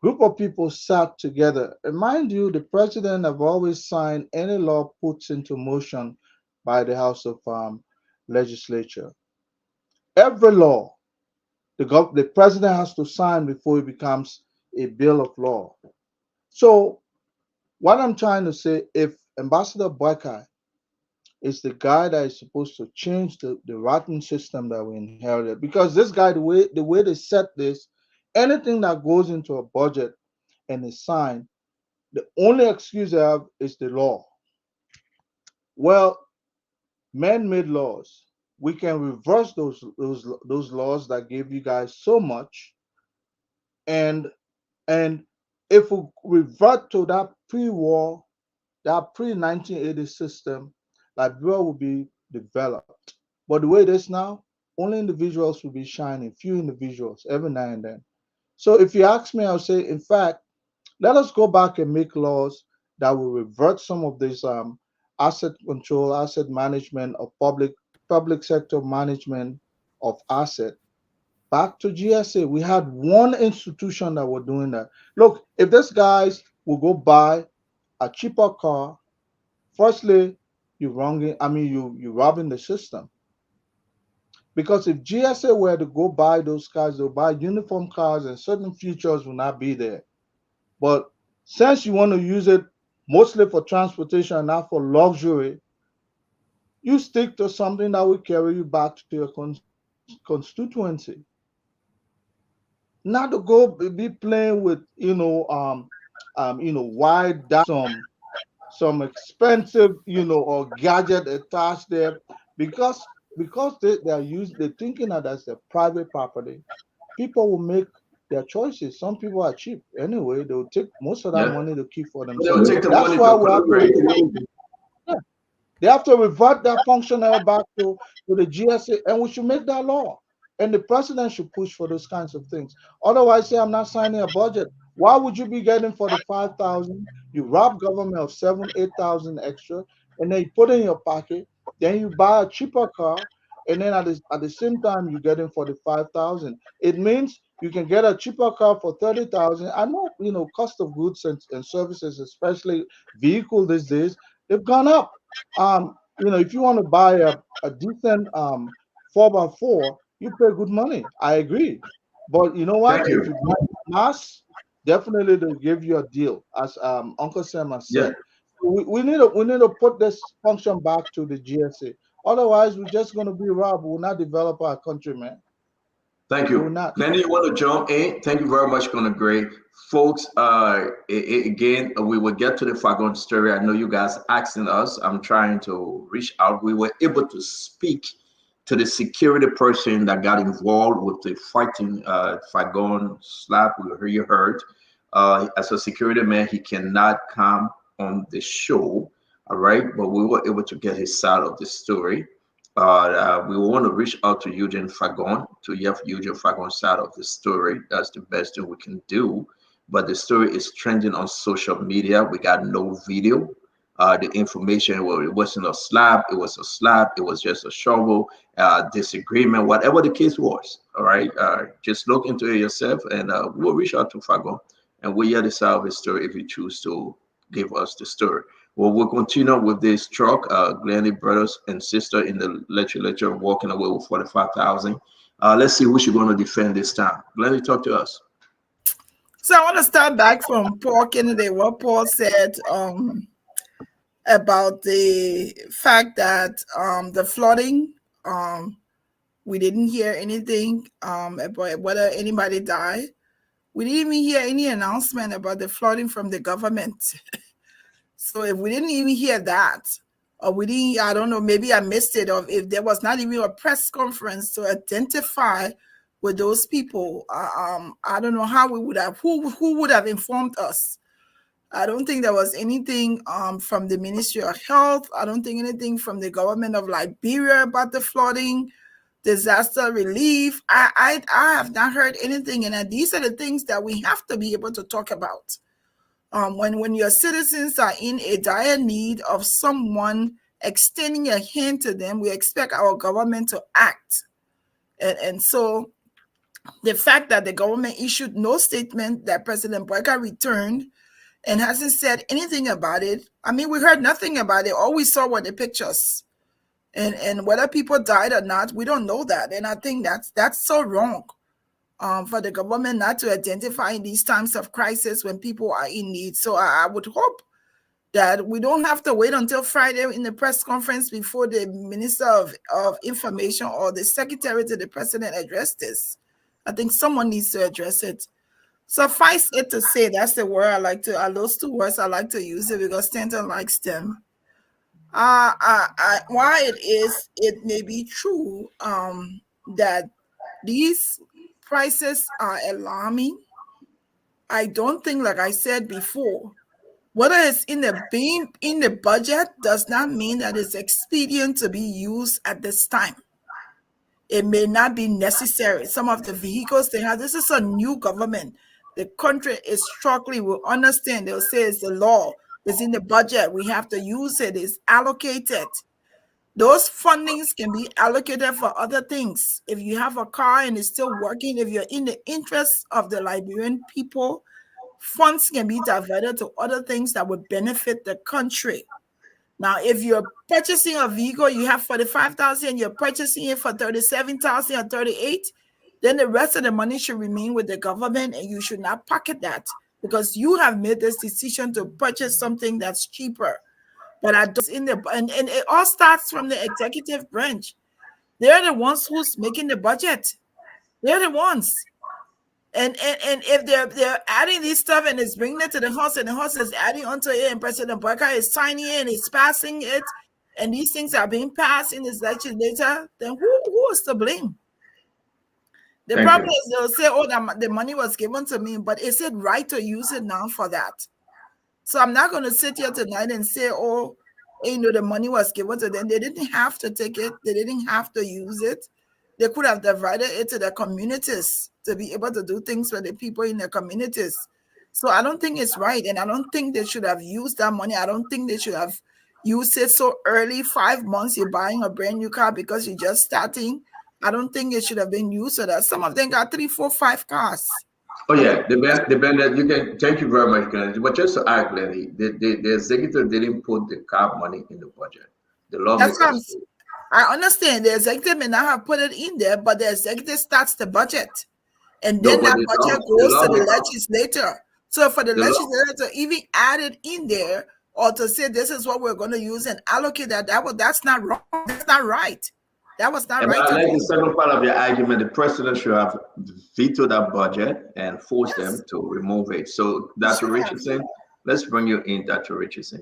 Group of people sat together. And mind you, the president have always signed any law puts into motion by the House of Legislature. Every law the president has to sign before it becomes a bill of law. So what I'm trying to say, if Ambassador Boykai is the guy that is supposed to change the rotten system that we inherited, because this guy, the way they set this, anything that goes into a budget and is signed, the only excuse they have is the law. Well, man-made laws, we can reverse those laws that gave you guys so much, and if we revert to that pre-war, that pre-1980 system, Liberia will be developed. But the way it is now, only individuals will be shining, few individuals every now and then. So if you ask me, I'll say, in fact, let us go back and make laws that will revert some of this asset control, asset management of public sector management of asset back to GSA. We had one institution that were doing that. Look, if these guys will go buy a cheaper car, firstly, you're robbing the system. Because if GSA were to go buy those cars, they'll buy uniform cars and certain features will not be there. But since you want to use it mostly for transportation, not for luxury, you stick to something that will carry you back to your constituency. Not to go be playing with, wide some expensive, or gadget attached there, because they're thinking that that's their private property. People will make their choices. Some people are cheap anyway. They'll take most of that money to keep for themselves. That's why we have to. They have to revert that functional back to the GSA, and we should make that law. And the president should push for those kinds of things. Otherwise, say I'm not signing a budget. Why would you be getting 45,000? You rob government of 7,000-8,000 extra, and then you put it in your pocket. Then you buy a cheaper car, and then at the same time you're getting 45,000. It means you can get a cheaper car for 30,000. I know, cost of goods and services, especially vehicle these days, they've gone up. If you want to buy a decent 4x4, you pay good money. I agree. But you know what? If you buy mass, definitely they'll give you a deal, as Uncle Sam has said. We need to put this function back to the GSA. Otherwise, we're just going to be robbed. We'll not develop our country, man. Thank you. Glennie, you want to jump in? Thank you very much, Gonna Gray. Folks, again, we will get to the Fagon story. I know you guys asking us. I'm trying to reach out. We were able to speak to the security person that got involved with the fighting Fagon slap. You heard. As a security man, he cannot come on the show. All right, but we were able to get his side of the story. We want to reach out to Eugene Fagon to have Eugene Fagon's side of the story. That's the best thing we can do. But the story is trending on social media. We got no video. The information, well, it wasn't a slap. It was a slap. It was just a shovel, disagreement, whatever the case was. All right, just look into it yourself, and we'll reach out to Fagon, and we'll hear the side of the story if you choose to give us the story. Well, we'll continue with this truck. Glennie brothers and sister in the legislature walking away with 45,000. Let's see who she's going to defend this time. Glennie, talk to us. So I want to start back from Paul Kennedy, what Paul said about the fact that the flooding, we didn't hear anything about whether anybody died. We didn't even hear any announcement about the flooding from the government. So if we didn't even hear that, or we didn't, I don't know, maybe I missed it, or if there was not even a press conference to identify with those people, I don't know how we would have, who would have informed us. I don't think there was anything from the Ministry of Health. I don't think anything from the government of Liberia about the flooding, disaster relief. I have not heard anything, and these are the things that we have to be able to talk about. When your citizens are in a dire need of someone extending a hand to them, we expect our government to act. And so the fact that the government issued no statement, that President Boyka returned and hasn't said anything about it. I mean, we heard nothing about it. All we saw were the pictures. And whether people died or not, we don't know that. And I think that's so wrong for the government not to identify in these times of crisis when people are in need. So I would hope that we don't have to wait until Friday in the press conference before the Minister of Information or the Secretary to the President address this. I think someone needs to address it. Suffice it to say, that's the word I like to, those two words I like to use it because Stanton likes them. Why it may be true that these prices are alarming. I don't think, like I said before, whether it's in the budget does not mean that it's expedient to be used at this time. It may not be necessary. Some of the vehicles they have, this is a new government. The country is struggling. We'll understand. They'll say it's the law. It's in the budget. We have to use it. It's allocated. Those fundings can be allocated for other things. If you have a car and it's still working, if you're in the interest of the Liberian people, funds can be diverted to other things that would benefit the country. Now, if you're purchasing a vehicle, you have 45,000, you're purchasing it for 37,000 or 38, then the rest of the money should remain with the government, and you should not pocket that because you have made this decision to purchase something that's cheaper. But and it all starts from the executive branch. They're the ones who's making the budget. They're the ones. And if they're adding this stuff and it's bringing it to the House and the House is adding onto it and President Barker is signing it and he's passing it and these things are being passed in his legislature, then who is to blame? The problem is they'll say, oh, the money was given to me, but is it right to use it now for that? So I'm not going to sit here tonight and say, oh, the money was given to them. They didn't have to take it. They didn't have to use it. They could have divided it to the communities to be able to do things for the people in the communities. So I don't think it's right. And I don't think they should have used that money. I don't think they should have used it so early, 5 months, you're buying a brand new car because you're just starting. I don't think it should have been used so that some of them got 3, 4, 5 cars. Oh yeah, the bandit. You can. Thank you very much, Kennedy. But just to add clearly, the executive didn't put the car money in the budget. The lawmaker. I understand the executive may not have put it in there, but the executive starts the budget, and then that budget goes to the legislature. So for the legislature to even add it in there or to say this is what we're going to use and allocate that's not wrong. That's not right. That was not right. I like the second part of your argument. The president should have vetoed that budget and forced them to remove it. So, Dr. Richardson, let's bring you in, Dr. Richardson.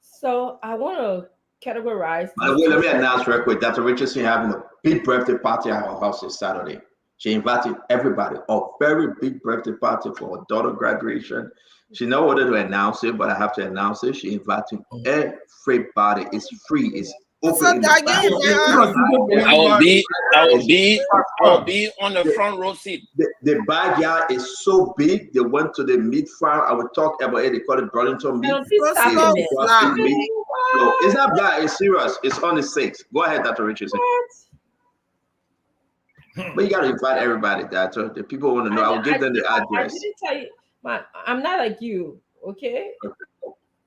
So, I want to categorize. Let me announce real quick. Dr. Richardson having a big birthday party at her house this Saturday. She invited everybody, a very big birthday party for her daughter graduation. She never wanted to announce it, but I have to announce it. She invited everybody. It's free. It's open. I will be on the front row seat. The backyard is so big. They went to the meat farm. I will talk about it. They call it Burlington meat. So it's not bad. It's serious. It's on the 6th. Go ahead, Dr. Richardson. But you got to invite everybody, Doctor. The people want to know. I'll give them the address. I didn't tell you, I'm not like you, okay?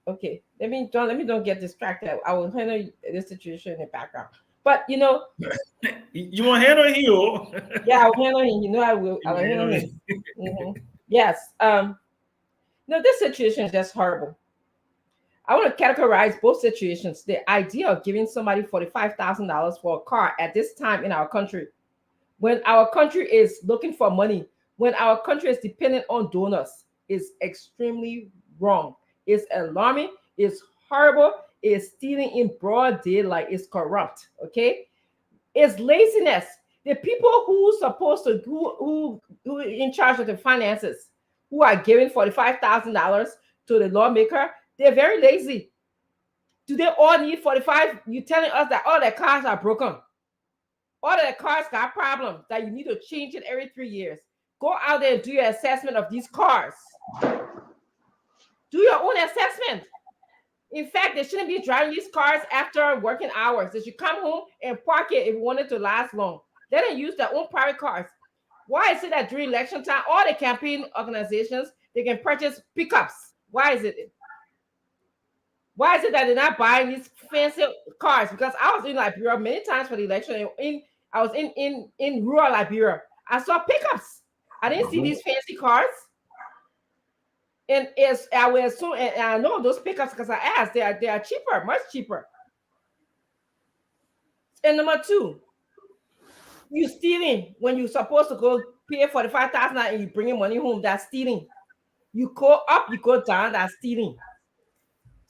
Okay. Let me don't get distracted. I will handle this situation in the background. But you want to handle him? Yeah, I'll handle him. I will. I'll handle him. Mm-hmm. Yes. This situation is just horrible. I want to categorize both situations. The idea of giving somebody $45,000 for a car at this time in our country, when our country is looking for money, when our country is dependent on donors, is extremely wrong. It's alarming. It's horrible. It's stealing in broad daylight. It's corrupt. Okay, it's laziness. The people who supposed to who in charge of the finances, who are giving $45,000 to the lawmaker, they're very lazy. Do they all need 45? You're telling us that all their cars are broken. All their cars got problems that you need to change it every 3 years. Go out there and do your assessment of these cars. Do your own assessment. In fact, they shouldn't be driving these cars after working hours. They should come home and park it if you want it to last long. Let them use their own private cars. Why is it that during election time, all the campaign organizations, they can purchase pickups? Why is it? Why is it that they're not buying these fancy cars? Because I was in Liberia many times for the election. I was in rural Liberia. I saw pickups. I didn't see these fancy cars. And I will assume, and I know those pickups because I asked, they are cheaper, much cheaper. And number two, you stealing when you're supposed to go pay $45,000 and you bringing money home. That's stealing. You go up, you go down. That's stealing.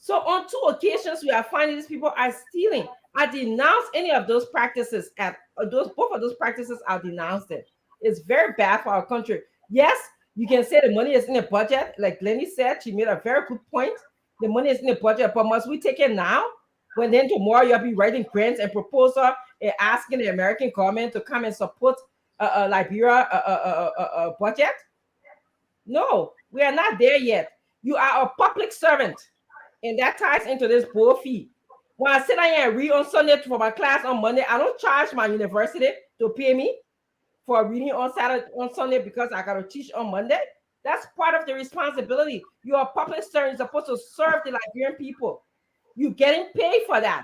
So on 2 occasions, we are finding these people are stealing. I denounce any of those practices. Both of those practices, I denounced it. It's very bad for our country. Yes, you can say the money is in the budget. Like Lenny said, she made a very good point. The money is in the budget, but must we take it now? When then tomorrow you'll be writing grants and proposal and asking the American government to come and support Liberia budget? No, we are not there yet. You are a public servant. And that ties into this bull fee. When I sit down here and read on Sunday for my class on Monday, I don't charge my university to pay me for reading on Sunday because I got to teach on Monday. That's part of the responsibility. You are a public servant. You're supposed to serve the Liberian people. You're getting paid for that.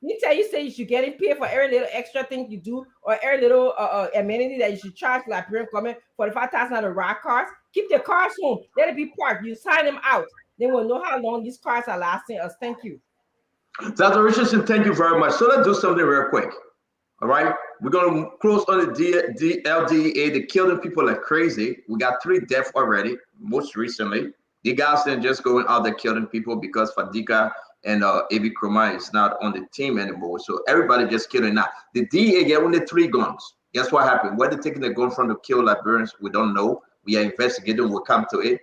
You tell you say you should get paid for every little extra thing you do or every little amenity that you should charge Liberian government for $45,000 of raw cars. Keep the cars home. Let it be parked. You sign them out. Then we'll know how long these cars are lasting us. Thank you. Dr. Richardson, thank you very much. So let's do something real quick. All right. We're going to close on the LDA. They're killing people like crazy. We got 3 deaths already, most recently. The guys then just going out there killing people because Fadika and A.B. Kroma is not on the team anymore. So everybody just killing now. The DA get only 3 guns. Guess what happened? Where they're taking the gun from to kill Liberians, we don't know. We are investigating. We'll come to it.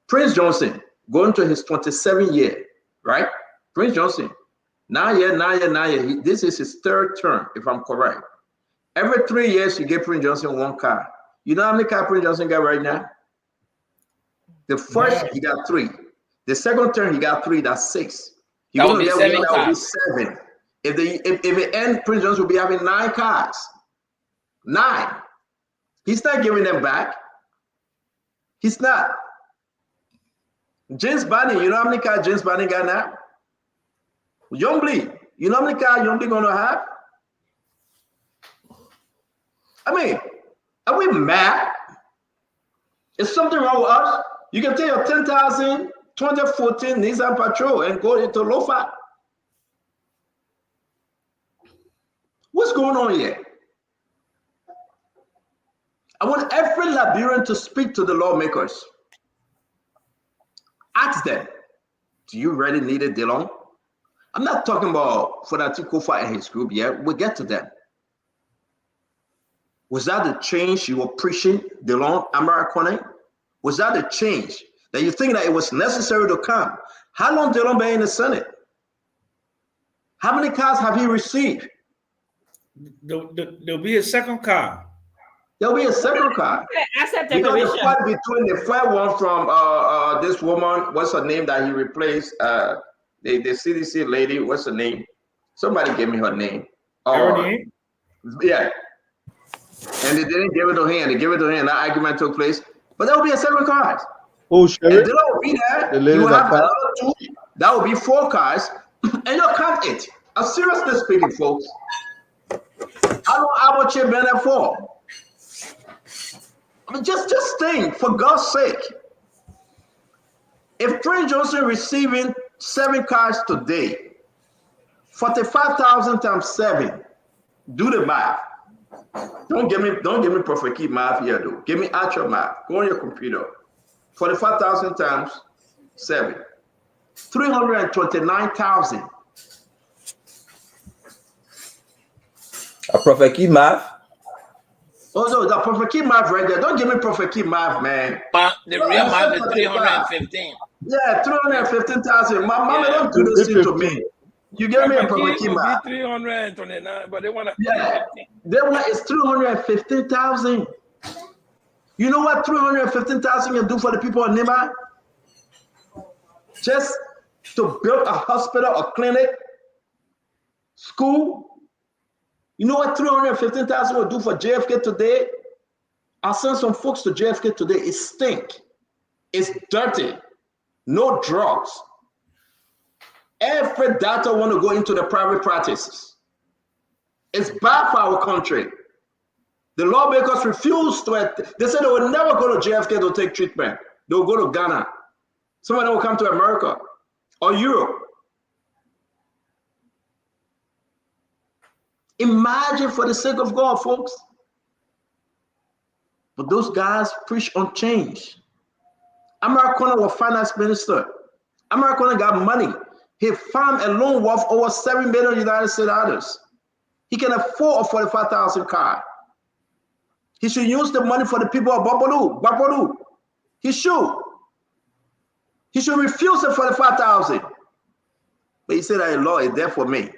Prince Johnson, going to his 27th year, right? Prince Johnson, 9 years. This is his 3rd term, if I'm correct. Every 3 years, you get Prince Johnson 1 car. You know how many cars Prince Johnson got right now? The first, he got 3. The second term, he got 3. That's 6. He That going would to be get 7 1, that would be cars. 7. If it end, Prince Johnson will be having 9 cars. 9. He's not giving them back. He's not. James Barney, you know how many cars James Barney got now? Youngblee, you know how many cars Youngblee gonna have? I mean, are we mad? Is something wrong with us? You can take your 10,000 2014 Nissan Patrol and go into Lofa. What's going on here? I want every Liberian to speak to the lawmakers. Ask them, do you really need a Dillon? I'm not talking about Fodati Kofa and his group yet. We'll get to them. Was that the change you were preaching, Dillon Amarakone? Was that the change that you think that it was necessary to come? How long Dillon been in the Senate? How many cars have he received? There'll be a second car. There'll be a second car. Asset Because the declaration. fight between the first one from this woman, what's her name that he replaced? The CDC lady, what's her name? Somebody gave me her name. Yeah. And they didn't give it to him. They gave it to him. That argument took place. But there will be a second car. Oh, sure. And they will be there. The lady You will that have passed. another 2. That will be 4 cars. And you'll count it. I'm seriously speaking, folks. How long I will you been there for? I mean, just think, for God's sake. If Prince Johnson receiving 7 cars today, 45,000 times 7, do the math. Don't give me perfect key math here, though. Give me actual math. Go on your computer. 45,000 times 7, 329,000. A perfect key math. Oh no, the perfect key math right there. Don't give me perfect key math, man. But the real math is 315. Yeah, 315,000. My mama don't do this thing to me. You give me a perfect key math. 329, but they want to. Yeah, they want is 315,000. You know what 315,000 can do for the people in Nima? Just to build a hospital, a clinic, school. You know what 315,000 will do for JFK today? I sent some folks to JFK today. It stink. It's dirty. No drugs. Every doctor want to go into the private practices. It's bad for our country. The lawmakers refuse to. They said they will never go to JFK to take treatment. They will go to Ghana. Some of them will come to America or Europe. Imagine, for the sake of God, folks. But those guys preach on change. Americana was finance minister. Americana got money. He farmed a loan worth over $7 million United States dollars. He can afford a 45,000 car. He should use the money for the people of Babalu. He should. He should refuse the 45,000. But he said that law is there for me.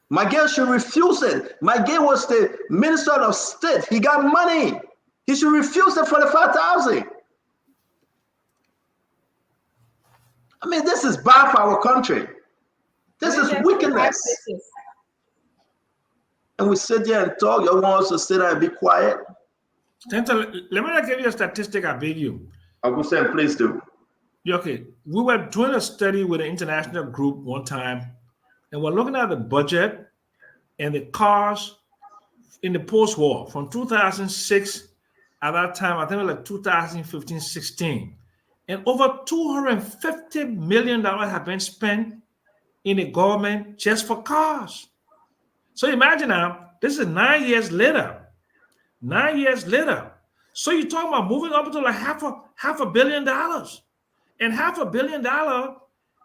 Miguel should refuse it. Miguel was the minister of state. He got money. He should refuse the 45,000. I mean, this is bad for our country. This is wickedness. And we sit there and talk. You want us to sit there and be quiet? Let me give you a statistic, I beg you. Uncle Sam, please do. Okay. We were doing a study with an international group one time, and we're looking at the budget and the cars in the post-war from 2006. At that time, I think it was like 2015, 16. And over $250 million have been spent in the government just for cars. So imagine now, this is 9 years later. 9 years later. So you're talking about moving up to like half a billion dollars. And $500 million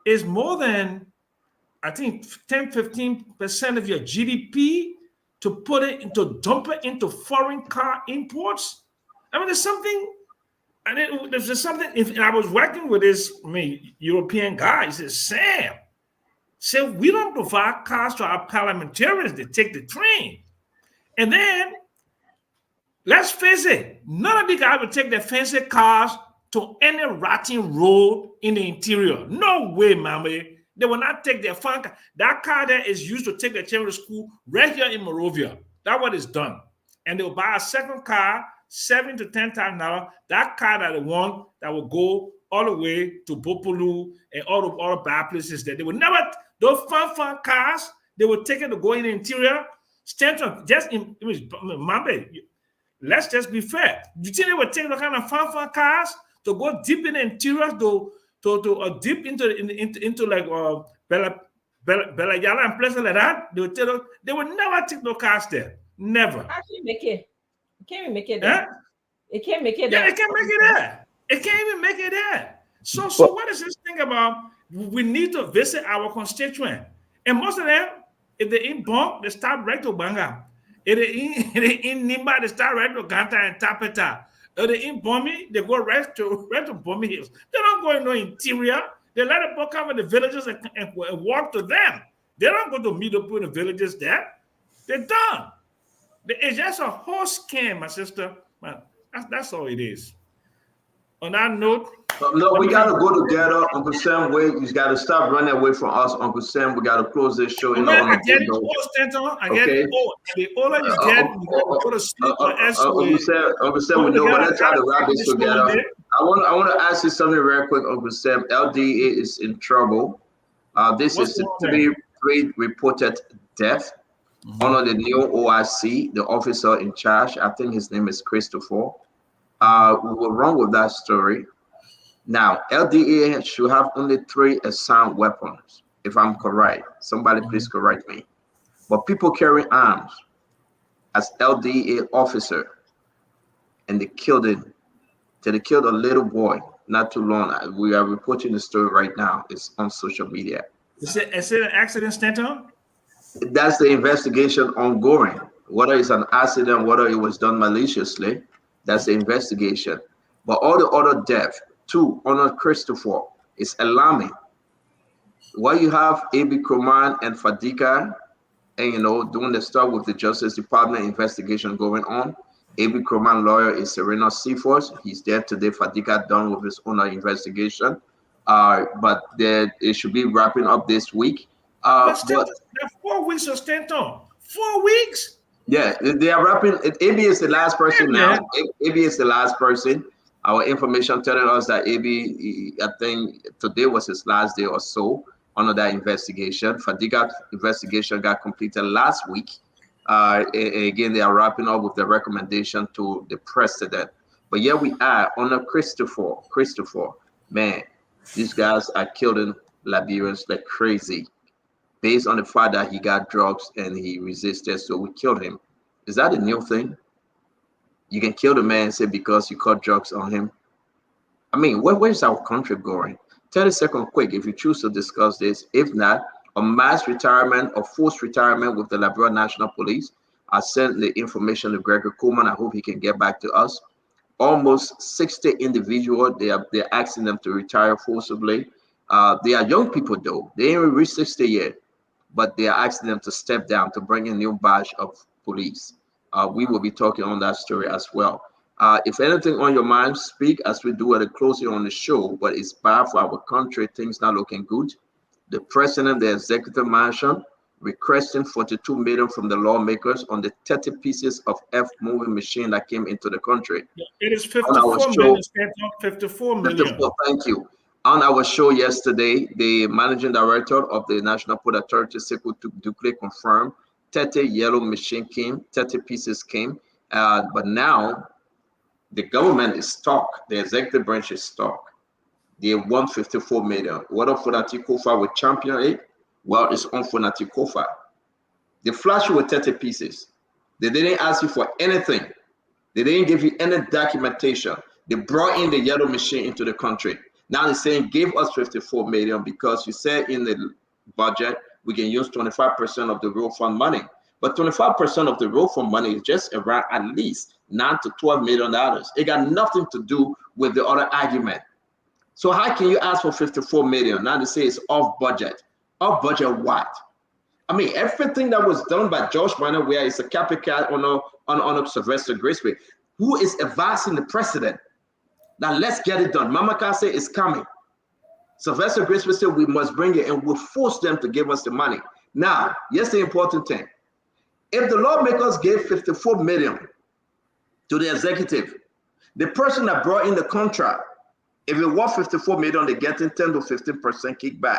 is more than, I think, 10-15% of your GDP to put it into, dump it into foreign car imports. I mean, there's something, and there's something. If I was working with this European guy, he says, Sam, so we don't provide cars to our parliamentarians to take the train. And then, let's face it, none of the guys will take their fancy cars to any rotting road in the interior. No way, mommy. They will not take their fun car. That car there is used to take their children to school right here in Monrovia. That's what is done. And they'll buy a second car, $7,000 to $10,000. That car that they want, that will go all the way to Bopolu and all the bad places there. They will never, those fun cars, they will take it to go in the interior. Stanton, just in, Mambe, let's just be fair. Do you think they would take the kind of fun cars to go deep in the interior, to deep into like Bella Yala and places like that? They would never take no cars there. Never. Actually, make it. It can't even make it there. It can't make it there. Yeah, it can't make it there. It can't even make it there. So what is this thing about? We need to visit our constituent. And most of them, if they in Bonk, they start right to Banga. If they in Nimba, they start right to Ganta and Tapeta. If they in Bomi, they go right to Bomi Hills. They don't go in no interior. They let the book cover the villages and walk to them. They don't go to meet up with the villages there. They're done. It's just a whole scam, my sister. Man, that's all it is. On that note, no, we gotta go together, Uncle Sam. You gotta stop running away from us, Uncle Sam. We gotta close this show. I get it. I get it. The older you get, you gotta go to sleep. Uncle Sam, we know. But let's try to wrap this together. I want to ask you something very quick, Uncle Sam. LDA is in trouble. This is three reported death. One of the new OIC, the officer in charge, I think his name is Christopher. We were wrong with that story. Now, LDA should have only 3 assigned weapons, if I'm correct. Somebody please correct me. But people carry arms as LDA officer, and they killed him. They killed a little boy not too long. We are reporting the story right now. It's on social media. Is it an accident, Stanton? That's the investigation ongoing. Whether it's an accident, whether it was done maliciously, that's the investigation. But all the other deaths, 2 under Christopher, is alarming. While you have A.B. Kroman and Fadika, and doing the stuff with the Justice Department investigation going on, A.B. Kroman lawyer is Serena Seaforth. He's there today. Fadika done with his own investigation. But it should be wrapping up this week. But 4 weeks of Stanton. 4 weeks? Yeah, they are wrapping. AB is the last person now. AB is the last person. Our information telling us that AB, I think today was his last day or so under that investigation. Fadiga investigation got completed last week. Again, they are wrapping up with the recommendation to the president. But here we are under Christopher. Man, these guys are killing Liberians like crazy based on the fact that he got drugs and he resisted, so we killed him. Is that a new thing? You can kill the man, say, because you caught drugs on him? I mean, where's our country going? 30 seconds quick if you choose to discuss this. If not, a mass retirement or forced retirement with the Liberia National Police. I sent the information to Gregory Coleman. I hope he can get back to us. Almost 60 individuals, they're asking them to retire forcibly. They are young people though. They ain't reached 60 yet, but they are asking them to step down to bring in a new batch of police. We will be talking on that story as well. If anything on your mind, speak as we do at the closing on the show, but it's bad for our country. Things not looking good. The president, the executive mansion, requesting 42 million from the lawmakers on the 30 pieces of F-moving machine that came into the country. It is 54 million. 54 million. 54, thank you. On our show yesterday, the managing director of the National Port Authority, Sekou Dukle, confirmed 30 yellow machine came, 30 pieces came, but now the government is stuck. The executive branch is stuck. They want 54 million. What if Fonati Kofa will champion it? Well, it's on Fonati Kofa. They flash you with 30 pieces. They didn't ask you for anything. They didn't give you any documentation. They brought in the yellow machine into the country. Now they're saying, give us 54 million because you said in the budget, we can use 25% of the road fund money. But 25% of the road fund money is just around at least $9 to $12 million. It got nothing to do with the other argument. So how can you ask for 54 million? Now they say it's off budget. Off budget what? I mean, everything that was done by George Minor, where it's a copycat on Sylvester Graceway, who is advising the president. Now let's get it done. Mama Kase is coming. Sylvester Graceway said we must bring it and we'll force them to give us the money. Now, here's the important thing. If the lawmakers gave 54 million to the executive, the person that brought in the contract, if it was 54 million, they're getting 10 to 15% kickback.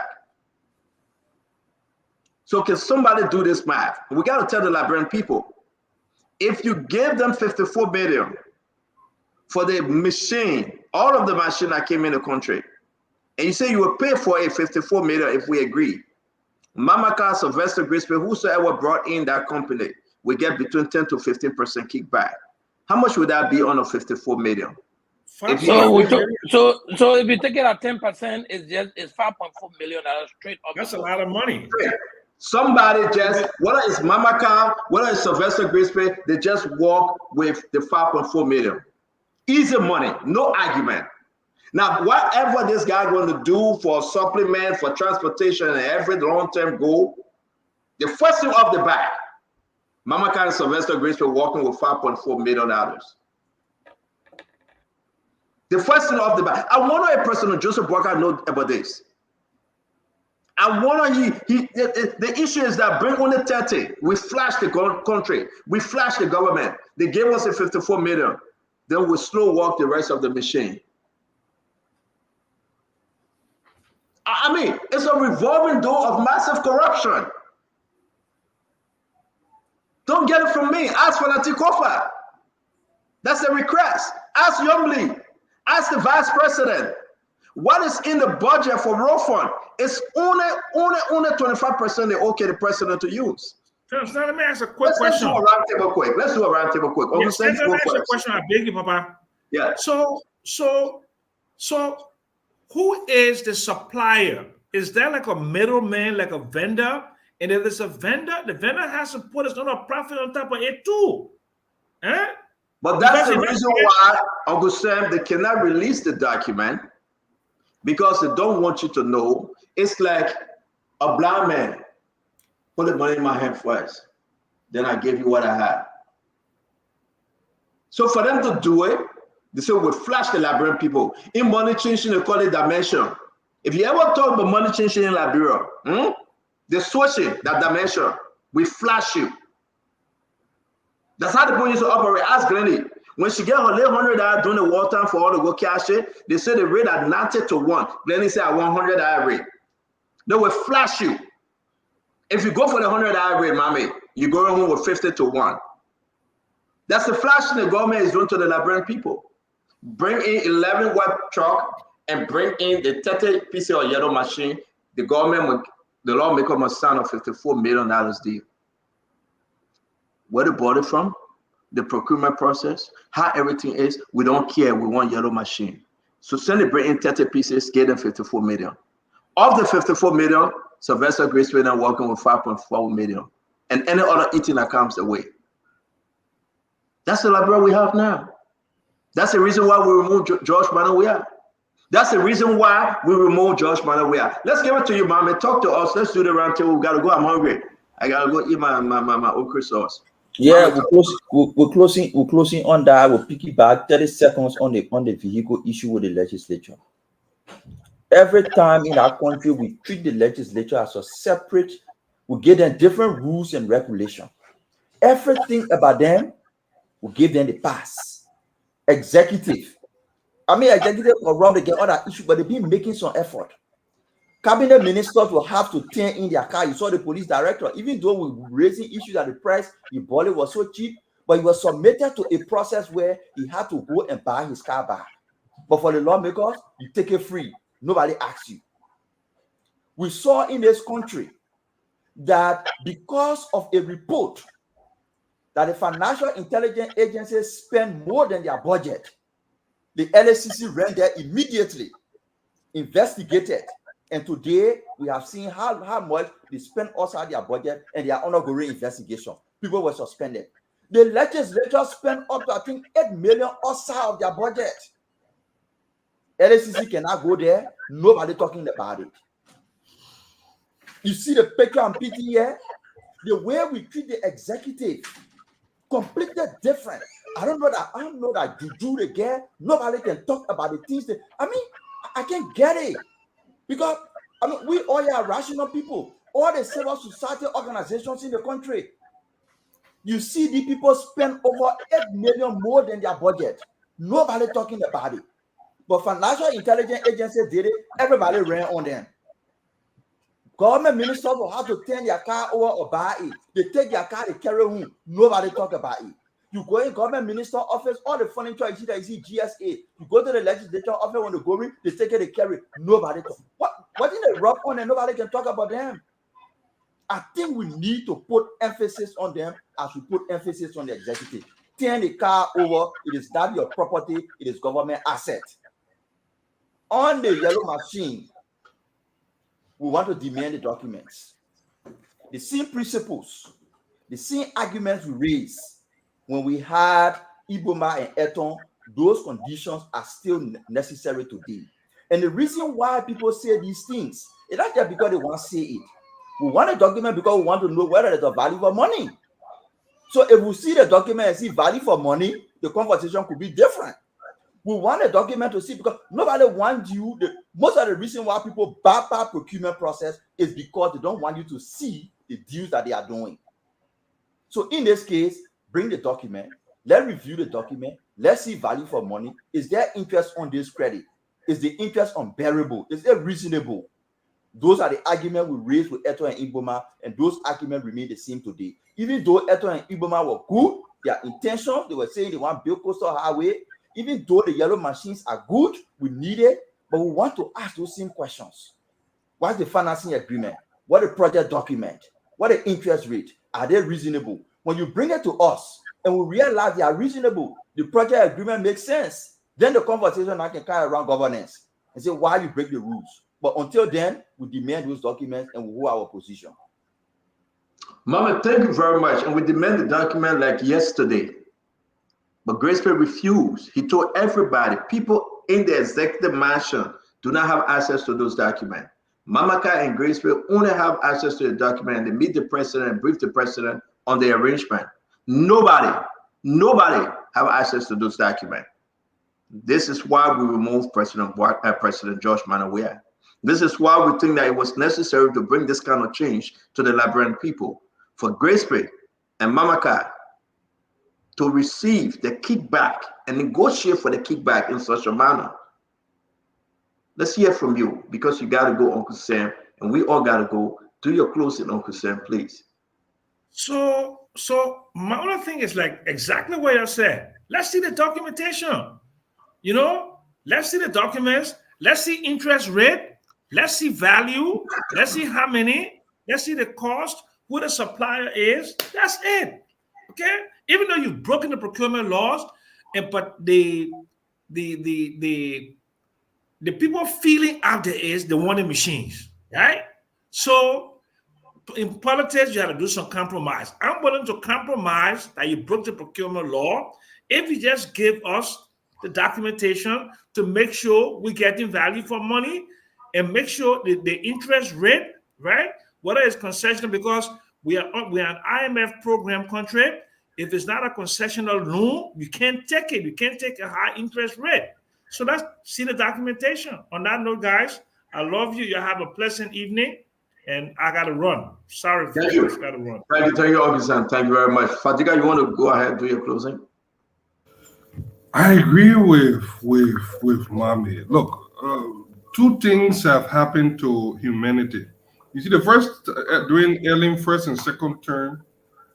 So can somebody do this math? We got to tell the Liberian people, if you give them 54 million for the machine, all of the machine that came in the country, and you say you will pay for a 54 million if we agree, Mamaka, Sylvester Graceway, whosoever brought in that company, we get between 10 to 15% kickback. How much would that be on a 54 million? So if you take it at 10%, it's $5.4 million straight up. That's a lot of money. Somebody just, whether it's Mamaka, whether it's Sylvester Graceway, they just walk with the 5.4 million. Easy money, no argument. Now, whatever this guy going to do for supplement, for transportation, and every long-term goal, the first thing off the bat, Mamaka and Sylvester Graceway walking with $5.4 million. The first thing off the bat. I wonder a person, Joseph Walker, know about this. I wonder the issue is that bring only 30. We flash the country. We flash the government. They gave us a 54 million. Then we slow walk the rest of the machine. I mean, it's a revolving door of massive corruption. Don't get it from me. Ask for Natikofa. That's a request. Ask Youngly. Ask the vice president. What is in the budget for road fund? It's only 25% they okay the president to use. So let me ask a quick question. Let's do a roundtable quick. Yes, let me ask a question. I beg you, Papa. Yeah. So who is the supplier? Is there like a middleman, like a vendor? And if it's a vendor, the vendor has to put his own profit on top of it too. Eh? But that's the reason why, Uncle Sam, they cannot release the document because they don't want you to know. It's like a blind man. Put the money in my hand first. Then I give you what I have. So for them to do it, they say we flash the Liberian people. In money changing, they call it dimension. If you ever talk about money changing in Liberia, they're switching that dimension. We flash you. That's how the police operate. Ask Glenny. When she get her late $100 during the war time for all to go cash it, they say the rate at 90 to 1. Then they say at $100 rate. They will flash you. If you go for the $100 rate, mommy, you go home with 50 to 1. That's the flashing the government is doing to the Liberian people. Bring in 11 web truck and bring in the 30 piece of yellow machine. The government, the lawmaker must sign a $54 million deal. Where they bought it from? The procurement process, how everything is. We don't care. We want yellow machine. So send it, bring in 30 pieces, get them 54 million. Of the 54 million, Sylvester Graceway now working with 5.4 million. And any other eating that comes away. That's the library we have now. That's the reason why we removed George Manawea. That's the reason why we removed George Manawea. Let's give it to you, Mommy. Talk to us. Let's do the round table. We gotta go. I'm hungry. I gotta go eat my okra sauce. Yeah, we're closing on that. We'll piggyback 30 seconds on the vehicle issue with the legislature. Every time in our country, we treat the legislature as a separate, we give them different rules and regulations. Everything about them, we give them the pass. Executive around to get other issues, but they've been making some effort. Cabinet ministers will have to turn in their car. You saw the police director, even though we were raising issues that the price in Bolly was so cheap, but he was submitted to a process where he had to go and buy his car back. But for the lawmakers, you take it free. Nobody asks you. We saw in this country that because of a report that the financial intelligence agencies spend more than their budget, the LACC ran there immediately, investigated, and today we have seen how much they spend outside their budget and they are undergoing investigation. People were suspended. The legislature spent up to, I think, 8 million outside of their budget. LACC cannot go there. Nobody talking about it. You see the picture and pity here? The way we treat the executive, completely different. I don't know that juju again. Nobody can talk about the things that, I can't get it. Because, we all are rational people. All the civil society organizations in the country. You see the people spend over 8 million more than their budget. Nobody talking about it. But financial intelligence agencies did it. Everybody ran on them. Government ministers will have to turn their car over or buy it. They take their car, they carry home. Nobody talk about it. You go in government minister office, all the furniture you see GSA. You go to the legislature office when they go in, they take it, they carry. Nobody talk. What in the rock on and nobody can talk about them? I think we need to put emphasis on them as we put emphasis on the executive. Turn the car over. It is not your property. It is government asset. On the yellow machine, we want to demand the documents. The same principles, the same arguments we raised when we had Iboma and Eton, those conditions are still necessary today. And the reason why people say these things is not just because they want to say it. We want a document because we want to know whether there's a value for money. So if we see the document and see value for money, the conversation could be different. We want a document to see because nobody wants you. Most of the reason why people bypass procurement process is because they don't want you to see the deals that they are doing. So in this case, bring the document. Let's review the document. Let's see value for money. Is there interest on this credit? Is the interest unbearable? Is it reasonable? Those are the arguments we raised with Eto and Iboma, and those arguments remain the same today. Even though Eto and Iboma were good, their intentions, they were saying they want to build coastal highway. Even though the yellow machines are good, we need it, but we want to ask those same questions. What's the financing agreement? What the project document? What the interest rate? Are they reasonable? When you bring it to us and we realize they are reasonable, the project agreement makes sense, then the conversation I can carry around governance and say why you break the rules. But until then, we demand those documents and we hold our position. Mama, thank you very much. And we demand the document like yesterday. But Graceful refused. He told everybody, people in the executive mansion do not have access to those documents. Mamaka and Graceful only have access to the document and they meet the president and brief the president on the arrangement. Nobody have access to those documents. This is why we removed President George Manawea. This is why we think that it was necessary to bring this kind of change to the Liberian people. For Graceful and Mamaka to receive the kickback and negotiate for the kickback in such a manner? Let's hear from you, because you got to go, Uncle Sam, and we all got to go. Do your closing, Uncle Sam, please. So my other thing is like exactly what I said. Let's see the documentation. You know, let's see the documents. Let's see interest rate. Let's see value. Let's see how many. Let's see the cost, who the supplier is. That's it. Okay. Even though you've broken the procurement laws, but the people feeling out there is the wanting machines, right? So in politics, you have to do some compromise. I'm willing to compromise that you broke the procurement law if you just give us the documentation to make sure we're getting value for money and make sure the interest rate, right? Whether it's concessional, because we're an IMF program country. If it's not a concessional loan, you can't take it. You can't take a high interest rate. So let's see the documentation. On that note, guys, I love you. You have a pleasant evening. And I got to run. Sorry, thank you. Got to run. Thank you, Augustin. Thank you very much. Fadiga, you want to go ahead and do your closing? I agree with Mami. Look, two things have happened to humanity. You see, the first during Ellen first and second term,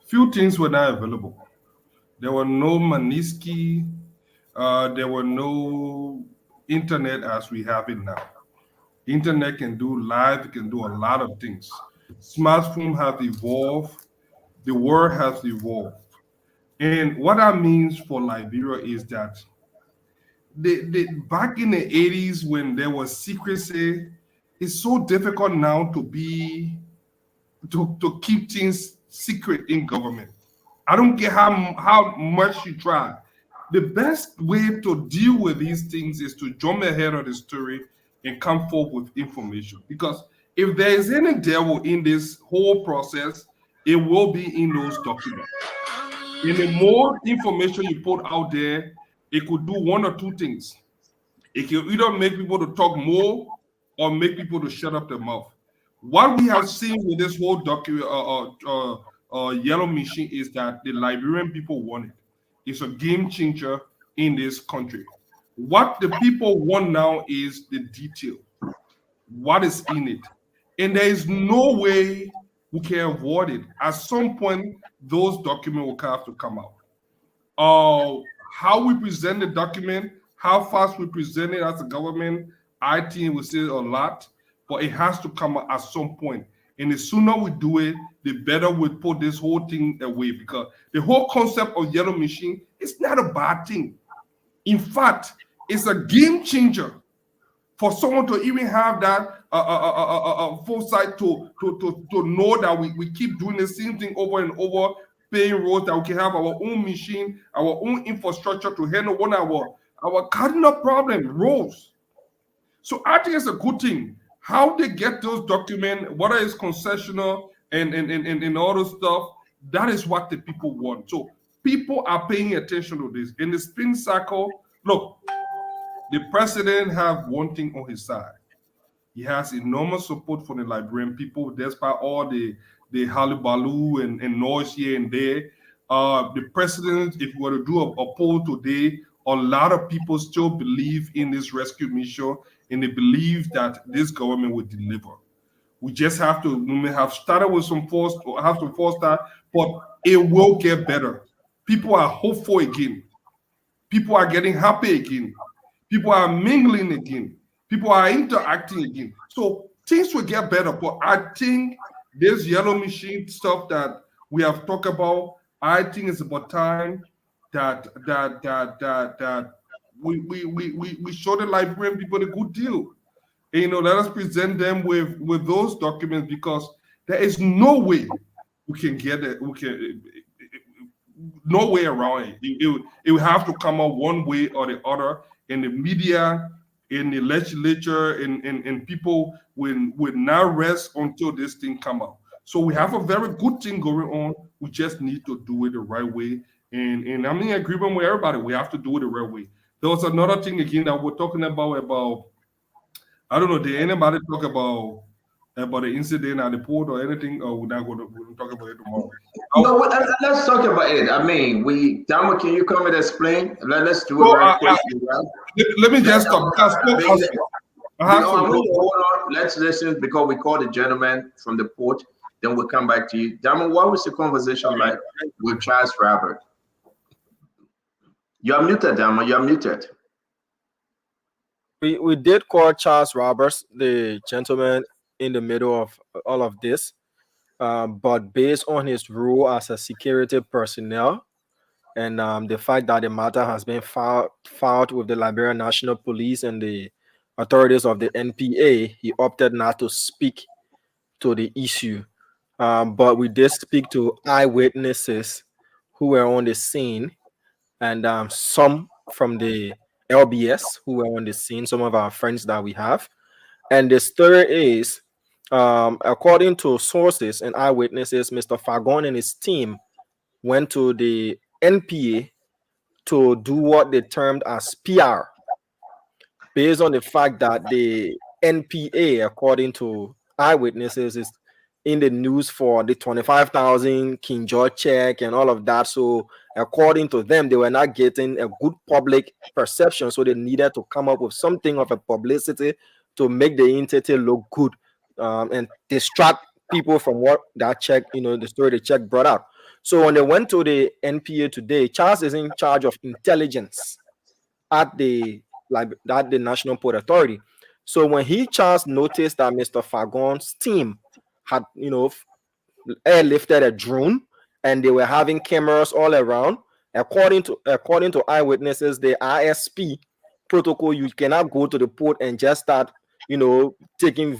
few things were not available. There were no Maniski. There were no internet as we have it now. Internet can do live, it can do a lot of things. Smartphones have evolved, the world has evolved. And what that means for Liberia is that back in the 80s when there was secrecy, it's so difficult now to keep things secret in government. I don't care how much you try. The best way to deal with these things is to jump ahead of the story and come forward with information. Because if there is any devil in this whole process, it will be in those documents. And the more information you put out there, it could do one or two things. It can either make people to talk more or make people to shut up their mouth. What we have seen with this whole document, yellow machine, is that the Liberian people want it. It's a game changer in this country. What the people want now is the detail. What is in it? And there is no way we can avoid it. At some point, those documents will have to come out. How we present the document, how fast we present it as a government, I think we say a lot, but it has to come out at some point. And the sooner we do it, the better we put this whole thing away, because the whole concept of yellow machine is not a bad thing. In fact, it's a game changer for someone to even have that foresight to know that we keep doing the same thing over and over, paying roads, that we can have our own machine, our own infrastructure to handle one of our cardinal problem, roads. So I think it's a good thing. How they get those documents, whether it's concessional and all those stuff, that is what the people want. So people are paying attention to this. In the spin cycle, look, the president have one thing on his side. He has enormous support from the Liberian people, despite all the hullabaloo and noise here and there. The president, if we were to do a poll today, a lot of people still believe in this rescue mission, and they believe that this government will deliver. We just have to, we may have started with some force, or have some force start, but it will get better. People are hopeful again. People are getting happy again. People are mingling again. People are interacting again. So things will get better. But I think this yellow machine stuff that we have talked about, I think it's about time that we show the Liberian people a good deal. And, let us present them with those documents, because there is no way we can get it. No way around it. It will have to come out one way or the other. In the media, in the legislature, and people will not rest until this thing come out. So we have a very good thing going on. We just need to do it the right way. And I'm in agreement with everybody. We have to do it the right way. There was another thing again that we're talking about, I don't know, did anybody talk about about the incident at the port or anything, or we'll talk about it tomorrow? No, let's talk about it. I mean, Dama, can you come and explain? Let's do it right quick. Let me just stop because hold on. Let's listen because we called the gentleman from the port. Then we'll come back to you. Dama, what was the conversation like with Charles Robert? You're muted, Dama. You're muted. We did call Charles Roberts, the gentleman in the middle of all of this, but based on his role as a security personnel and the fact that the matter has been filed with the Liberia National Police and the authorities of the NPA, he opted not to speak to the issue. But we did speak to eyewitnesses who were on the scene and some from the LBS who were on the scene, some of our friends that we have. And the story is, according to sources and eyewitnesses, Mr. Fagon and his team went to the NPA to do what they termed as PR, based on the fact that the NPA, according to eyewitnesses, is in the news for the 25,000 King George check and all of that. So according to them, they were not getting a good public perception. So they needed to come up with something of a publicity to make the entity look good and distract people from what that check, the story the check brought out. So when they went to the NPA today, Charles is in charge of intelligence at the National Port Authority. So when Charles noticed that Mr. Fagon's team had, airlifted a drone and they were having cameras all around, according to eyewitnesses, the ISP protocol, you cannot go to the port and just start, taking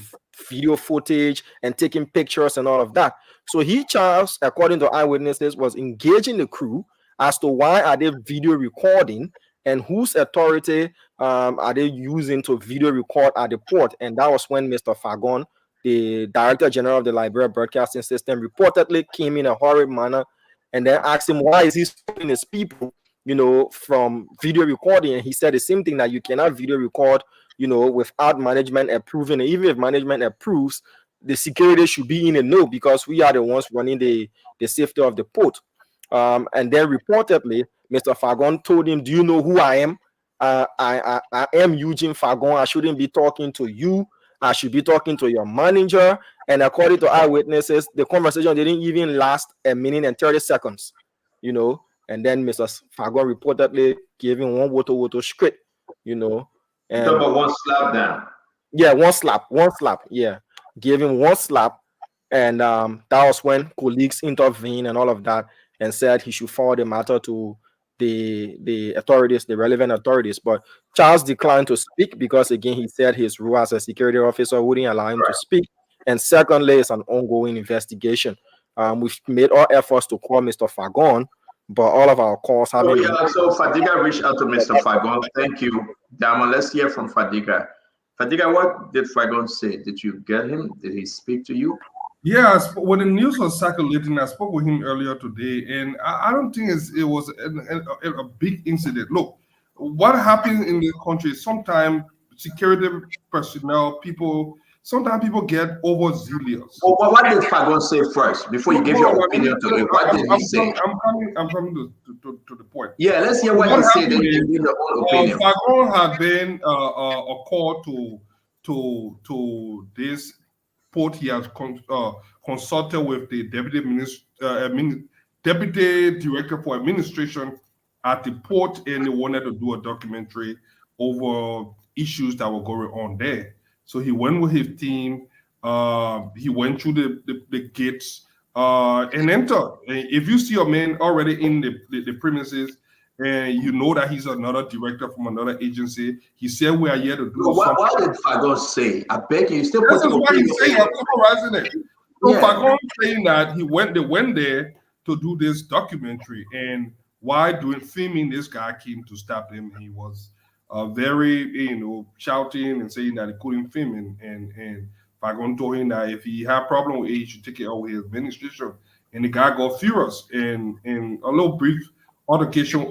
video footage and taking pictures and all of that. So Charles, according to eyewitnesses, was engaging the crew as to why are they video recording and whose authority are they using to video record at the port. And that was when Mr. Fagon, the Director General of the Liberia Broadcasting System, reportedly came in a horrid manner and then asked him why is he stopping his people, from video recording. And he said the same thing, that you cannot video record, without management approving. And even if management approves, the security should be in a know because we are the ones running the safety of the port. And then reportedly, Mr. Fagon told him, do you know who I am? I am Eugene Fagon. I shouldn't be talking to you. I should be talking to your manager. And according to eyewitnesses, the conversation didn't even last a minute and 30 seconds, And then Mr. Fagon reportedly gave him one woto script, And about one slap down. Yeah, one slap. Yeah, gave him one slap. And that was when colleagues intervened and all of that and said he should forward the matter to the authorities, the relevant authorities. But Charles declined to speak because, again, he said his role as a security officer wouldn't allow him to speak. And secondly, it's an ongoing investigation. We've made all efforts to call Mr. Fagon, but all of our calls haven't been. So Fadiga reached out to Mr. Fagon. Thank you, Dama. Let's hear from Fadiga. Fadiga, what did Fagon say? Did you get him? Did he speak to you? Yeah, when the news was circulating, I spoke with him earlier today, and I don't think it was a big incident. Look, what happens in this country is sometimes security personnel, sometimes people get overzealous. Well, what did Fagon say first before you give your opinion to him? What did he say? I'm coming to the point. Yeah, let's hear what he said. Then you give your own opinion. Fagon had been a call to this port. He has consulted with the deputy director for administration at the port, and they wanted to do a documentary over issues that were going on there. So he went with his team. He went through the gates and entered. If you see a man already in the premises, and you know that he's another director from another agency, he said we are here to do something. What did Fagon say? I beg you, still this is what he's saying. I'm summarizing it. So Fagon saying that they went there to do this documentary, and while filming, this guy came to stop him. He was very, shouting and saying that he couldn't film him, and Fagon told him that if he had a problem with it, he should take it out with his administration. And the guy got furious, and a little brief altercation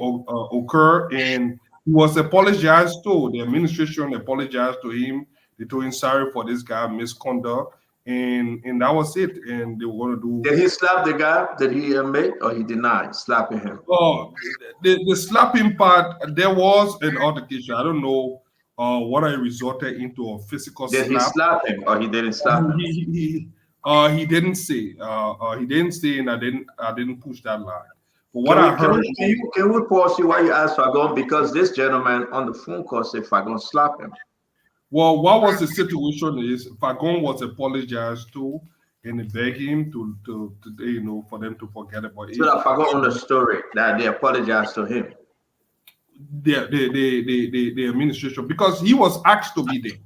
occurred, and he was apologized to. The administration apologized to him. They told him sorry for this guy's misconduct, and that was it. And they were going to do. Did he slap the guy? Did he admit, or he denied slapping him? Oh, the slapping part, there was an altercation. I don't know what I resorted into a physical Did slap. he slap him, or he didn't slap him? He didn't say. He didn't say, and I didn't push that line. But what I heard. Can we pause you while you ask Fagon? Because this gentleman on the phone call said Fagon slap him. Well, what was the situation is Fagon was apologized to, and they begged him to for them to forget about it. So that Fagon on the story that they apologized to him. The administration, because he was asked to be there.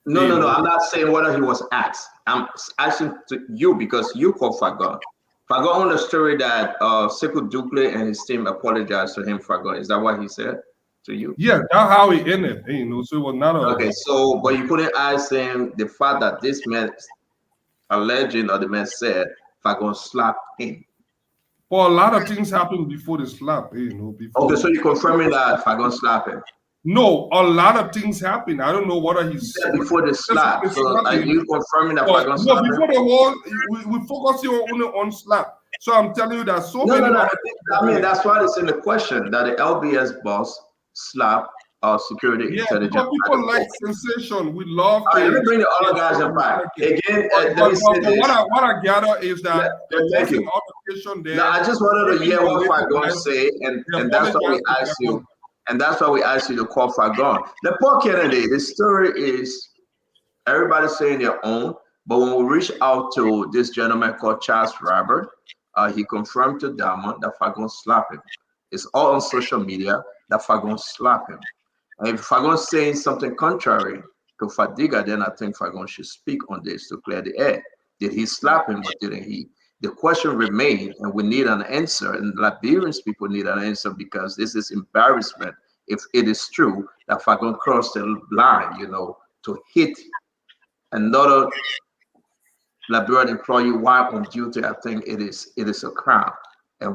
No. I'm not saying whether he was asked. I'm asking to you because you called Fagon. Fagon on the story that Sekou Doucle and his team apologized to him. Fagon, is that what he said to you? Yeah, that's how it ended. So it was not a. Okay, so but you couldn't ask him the fact that this man alleging or the man said Fagon slapped him. Well, a lot of things happened before the slap. Before. Okay, so you're confirming that Fagon slapped him? No, a lot of things happened. I don't know what he said before the slap. So are you confirming that Fagon slapped him? No, before the whole, we focus on slap. So I'm telling you that many. No. I mean, that's why it's in the question that the LBS boss slapped security intelligence. Because people like sensation. We love. Let me bring the other guys back again. What I gather is that there was an altercation there. No, I just wanted to hear what Fagon say, and that's why we asked you. And that's why we asked you to call Fagon. The poor Kennedy, the story is everybody's saying their own, but when we reached out to this gentleman called Charles Robert, he confirmed to Diamond that Fagon slapped him. It's all on social media that Fagon slapped him. And if Fagon's saying something contrary to Fadiga, then I think Fagon should speak on this to clear the air. Did he slap him or didn't he? The question remains, and we need an answer, and Liberians people need an answer because this is embarrassment if it is true that Fagon crossed the line, to hit another Liberian employee while on duty. I think it is a crime. And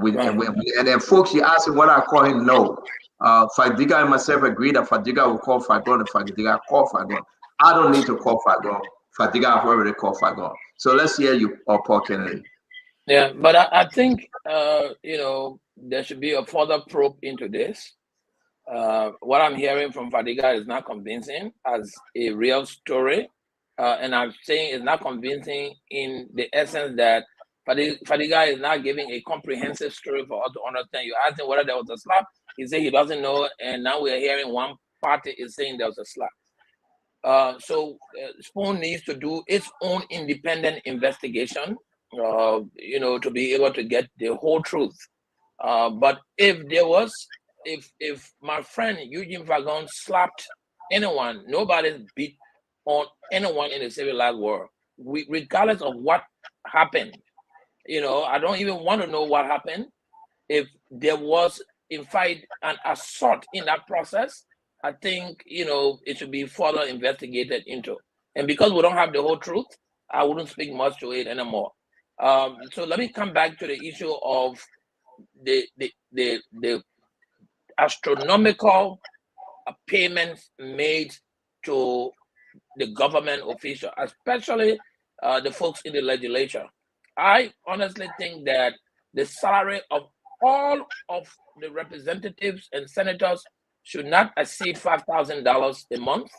then folks, you ask him what I call him. No, Fadiga and myself agree that Fadiga will call Fagon and Fadiga call Fagon. I don't need to call Fagon. Fadiga have already called Fagon. So let's hear you, Paul Kennedy. Yeah, but I think there should be a further probe into this. What I'm hearing from Fadiga is not convincing as a real story, and I'm saying it's not convincing in the essence that Fadiga is not giving a comprehensive story for us to understand. You asked him whether there was a slap, he said he doesn't know, and now we're hearing one party is saying there was a slap. So Spoon needs to do its own independent investigation. To be able to get the whole truth. But if my friend Eugene Fagon slapped anyone, nobody's beat on anyone in the civilized world, regardless of what happened. I don't even want to know what happened. If there was, in fact, an assault in that process, I think, it should be further investigated into. And because we don't have the whole truth, I wouldn't speak much to it anymore. So let me come back to the issue of the astronomical payments made to the government official, especially the folks in the legislature. I honestly think that the salary of all of the representatives and senators should not exceed $5,000 a month,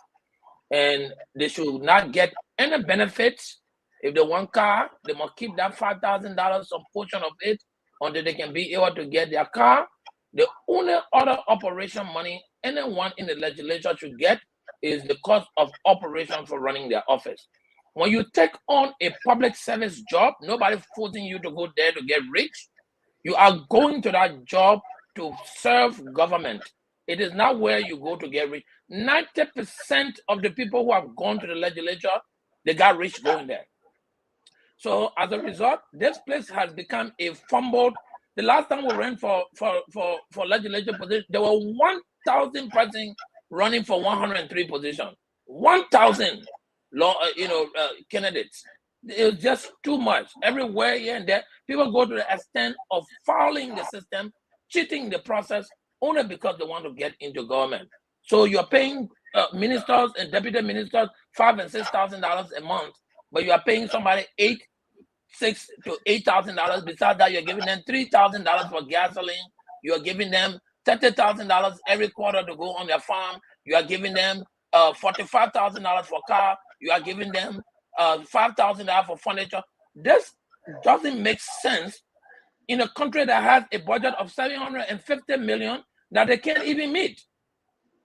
and they should not get any benefits. If they want car, they must keep that $5,000, some portion of it, until they can be able to get their car. The only other operation money anyone in the legislature should get is the cost of operation for running their office. When you take on a public service job, nobody's forcing you to go there to get rich. You are going to that job to serve government. It is not where you go to get rich. 90% of the people who have gone to the legislature, they got rich going there. So as a result, this place has become a fumbled. The last time we ran for legislature position, there were 1,000 persons running for 103 positions. 1,000 candidates. It was just too much. Everywhere here and there, people go to the extent of fouling the system, cheating the process, only because they want to get into government. So you're paying ministers and deputy ministers $5,000 and $6,000 a month, but you are paying somebody $6,000 to $8,000. Besides that, you're giving them $3,000 for gasoline. You are giving them $30,000 every quarter to go on their farm. You are giving them $45,000 for car. You are giving them $5,000 for furniture. This doesn't make sense in a country that has a budget of $750 million that they can't even meet.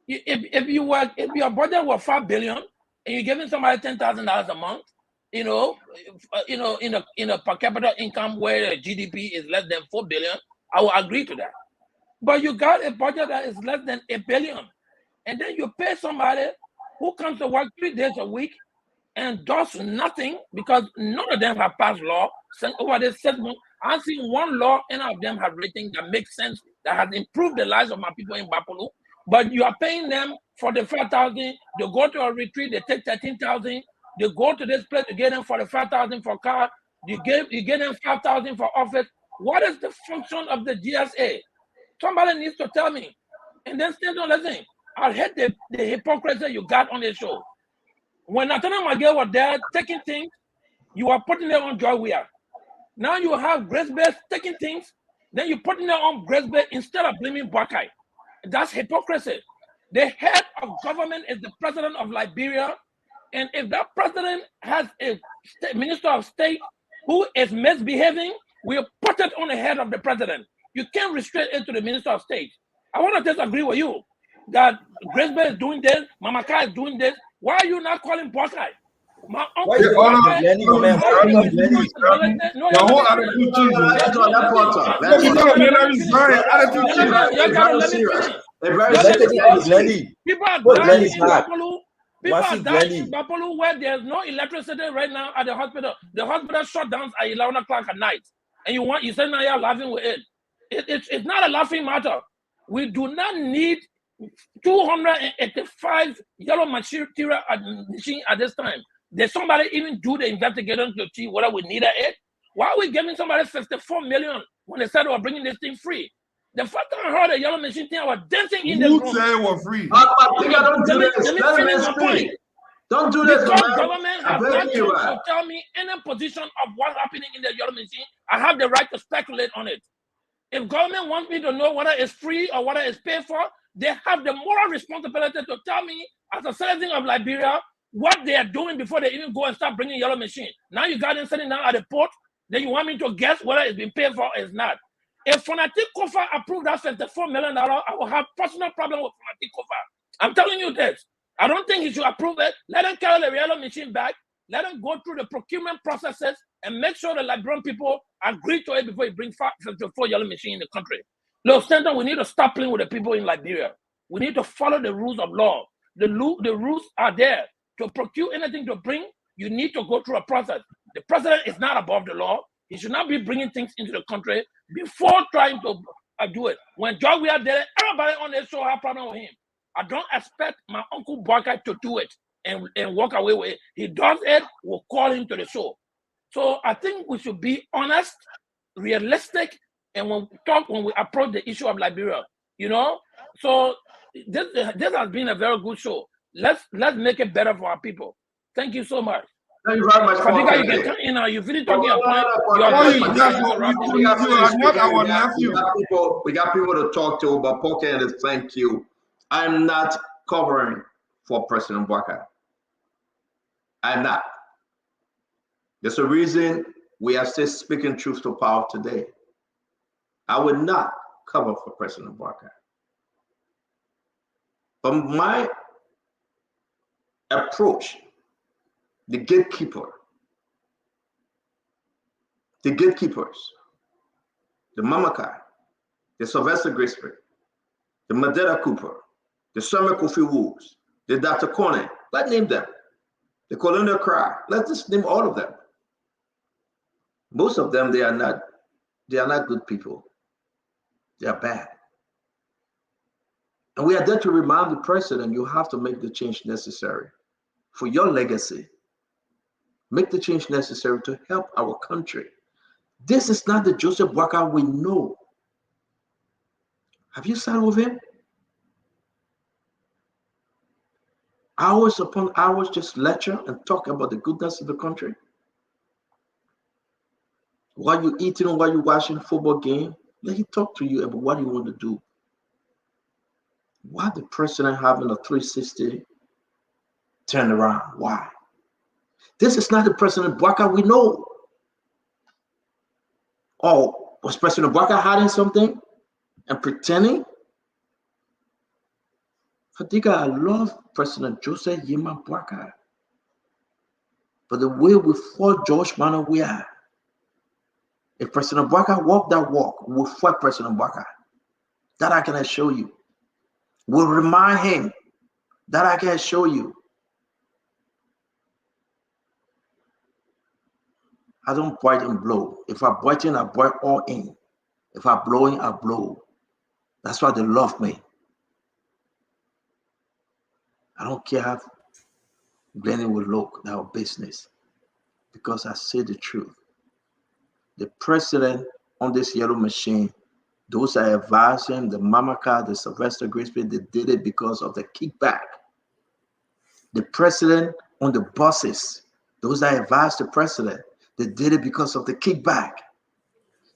If your budget was $5 billion and you're giving somebody $10,000 a month, in a per capita income where the GDP is less than $4 billion, I will agree to that. But you got a budget that is less than $1 billion, and then you pay somebody who comes to work 3 days a week and does nothing because none of them have passed law. Over this 7 months, I've seen one law, any of them have written that makes sense, that has improved the lives of my people in Bapolu. But you are paying them $45,000. They go to a retreat, they take $13,000. They go to this place, you get them $45,000 for car. You get them $5,000 for office. What is the function of the GSA? Somebody needs to tell me. And then still don't listen. I hate the hypocrisy you got on the show. When Nathaniel Magel was there taking things, you are putting them on Joy Weir. Now you have Grace Bay taking things, then you're putting them on Grace Bay instead of blaming Buckeye. That's hypocrisy. The head of government is the president of Liberia. And if that president has a minister of state who is misbehaving, we'll put it on the head of the president. You can't restrict it to the minister of state. I want to disagree with you that Grace Bay is doing this, Mama Kai is doing this. Why are you not calling Buckeye? My uncle Your whole attitude People are dying in Bapolu. People are dying in Bapolu where there's no electricity right now at the hospital. The hospital shut down at 11 o'clock at night. And you say now you're laughing with it. It's not a laughing matter. We do not need 285 yellow machine at this time. Did somebody even do the investigation to see whether we needed it? Why are we giving somebody $54 million when they said they were bringing this thing free? The first time I heard the yellow machine thing, I was dancing in the room. Who said it was free? Don't do this. Let me finish my point. Don't do this, because government has not to tell me any position of what's happening in the yellow machine. I have the right to speculate on it. If government wants me to know whether it's free or whether it's paid for, they have the moral responsibility to tell me as a citizen of Liberia what they are doing before they even go and start bringing yellow machine. Now you got them sitting down at the port, then you want me to guess whether it's been paid for or it's not. If Fanatic Kofa approved that $54 million, I will have personal problem with Fanatic Kofa. I'm telling you this. I don't think he should approve it. Let them carry the yellow machine back. Let them go through the procurement processes and make sure the Liberian people agree to it before you bring 54 yellow machine in the country. Look, Stanton, we need to stop playing with the people in Liberia. We need to follow the rules of law. The rules are there. To procure anything to bring, you need to go through a process. The president is not above the law. He should not be bringing things into the country before trying to do it. When Joy Weir did it, everybody on the show had a problem with him. I don't expect my uncle Buckeye to do it and walk away with it. He does it, we'll call him to the show. So I think we should be honest, realistic, and when we approach the issue of Liberia, So this has been a very good show. Let's make it better for our people. Thank you so much. Thank you very much. You finish talking your point. We got people to talk to, but Poke, thank you. I'm not covering for President Buckeye. I'm not. There's a reason we are still speaking truth to power today. I would not cover for President Buckeye. But my approach, the gatekeepers, the Mamakai, the Sylvester Grisper, the Madera Cooper, the Summer Kofi Woods, the Dr. Corning, let's name them, the Colonel Cry, let's just name all of them. Most of them, they are not good people. They are bad. And we are there to remind the president, you have to make the change necessary for your legacy. Make the change necessary to help our country. This is not the Joseph Buckeye we know. Have you sat with him? hours upon hours just lecture and talk about the goodness of the country? While you're eating or while you're watching a football game, let him talk to you about what you want to do. Why the president having a 360 turnaround? Why? This is not the President Bwaka we know. Oh, was President Bwaka hiding something and pretending? Fadiga, I love President Joseph Yema Bwaka. But the way we fought George Mano, we are. If President Bwaka walked that walk, we'll fight President Bwaka. That I can assure you. We'll remind him. That I can assure you. I don't bite and blow. If I bite in, I bite all in. If I blow in, I blow. That's why they love me. I don't care how blending will look, our business, because I say the truth. The president on this yellow machine, those are advising the Mamaka, the Sylvester Grisby, they did it because of the kickback. The president on the buses, those that advised the president, they did it because of the kickback.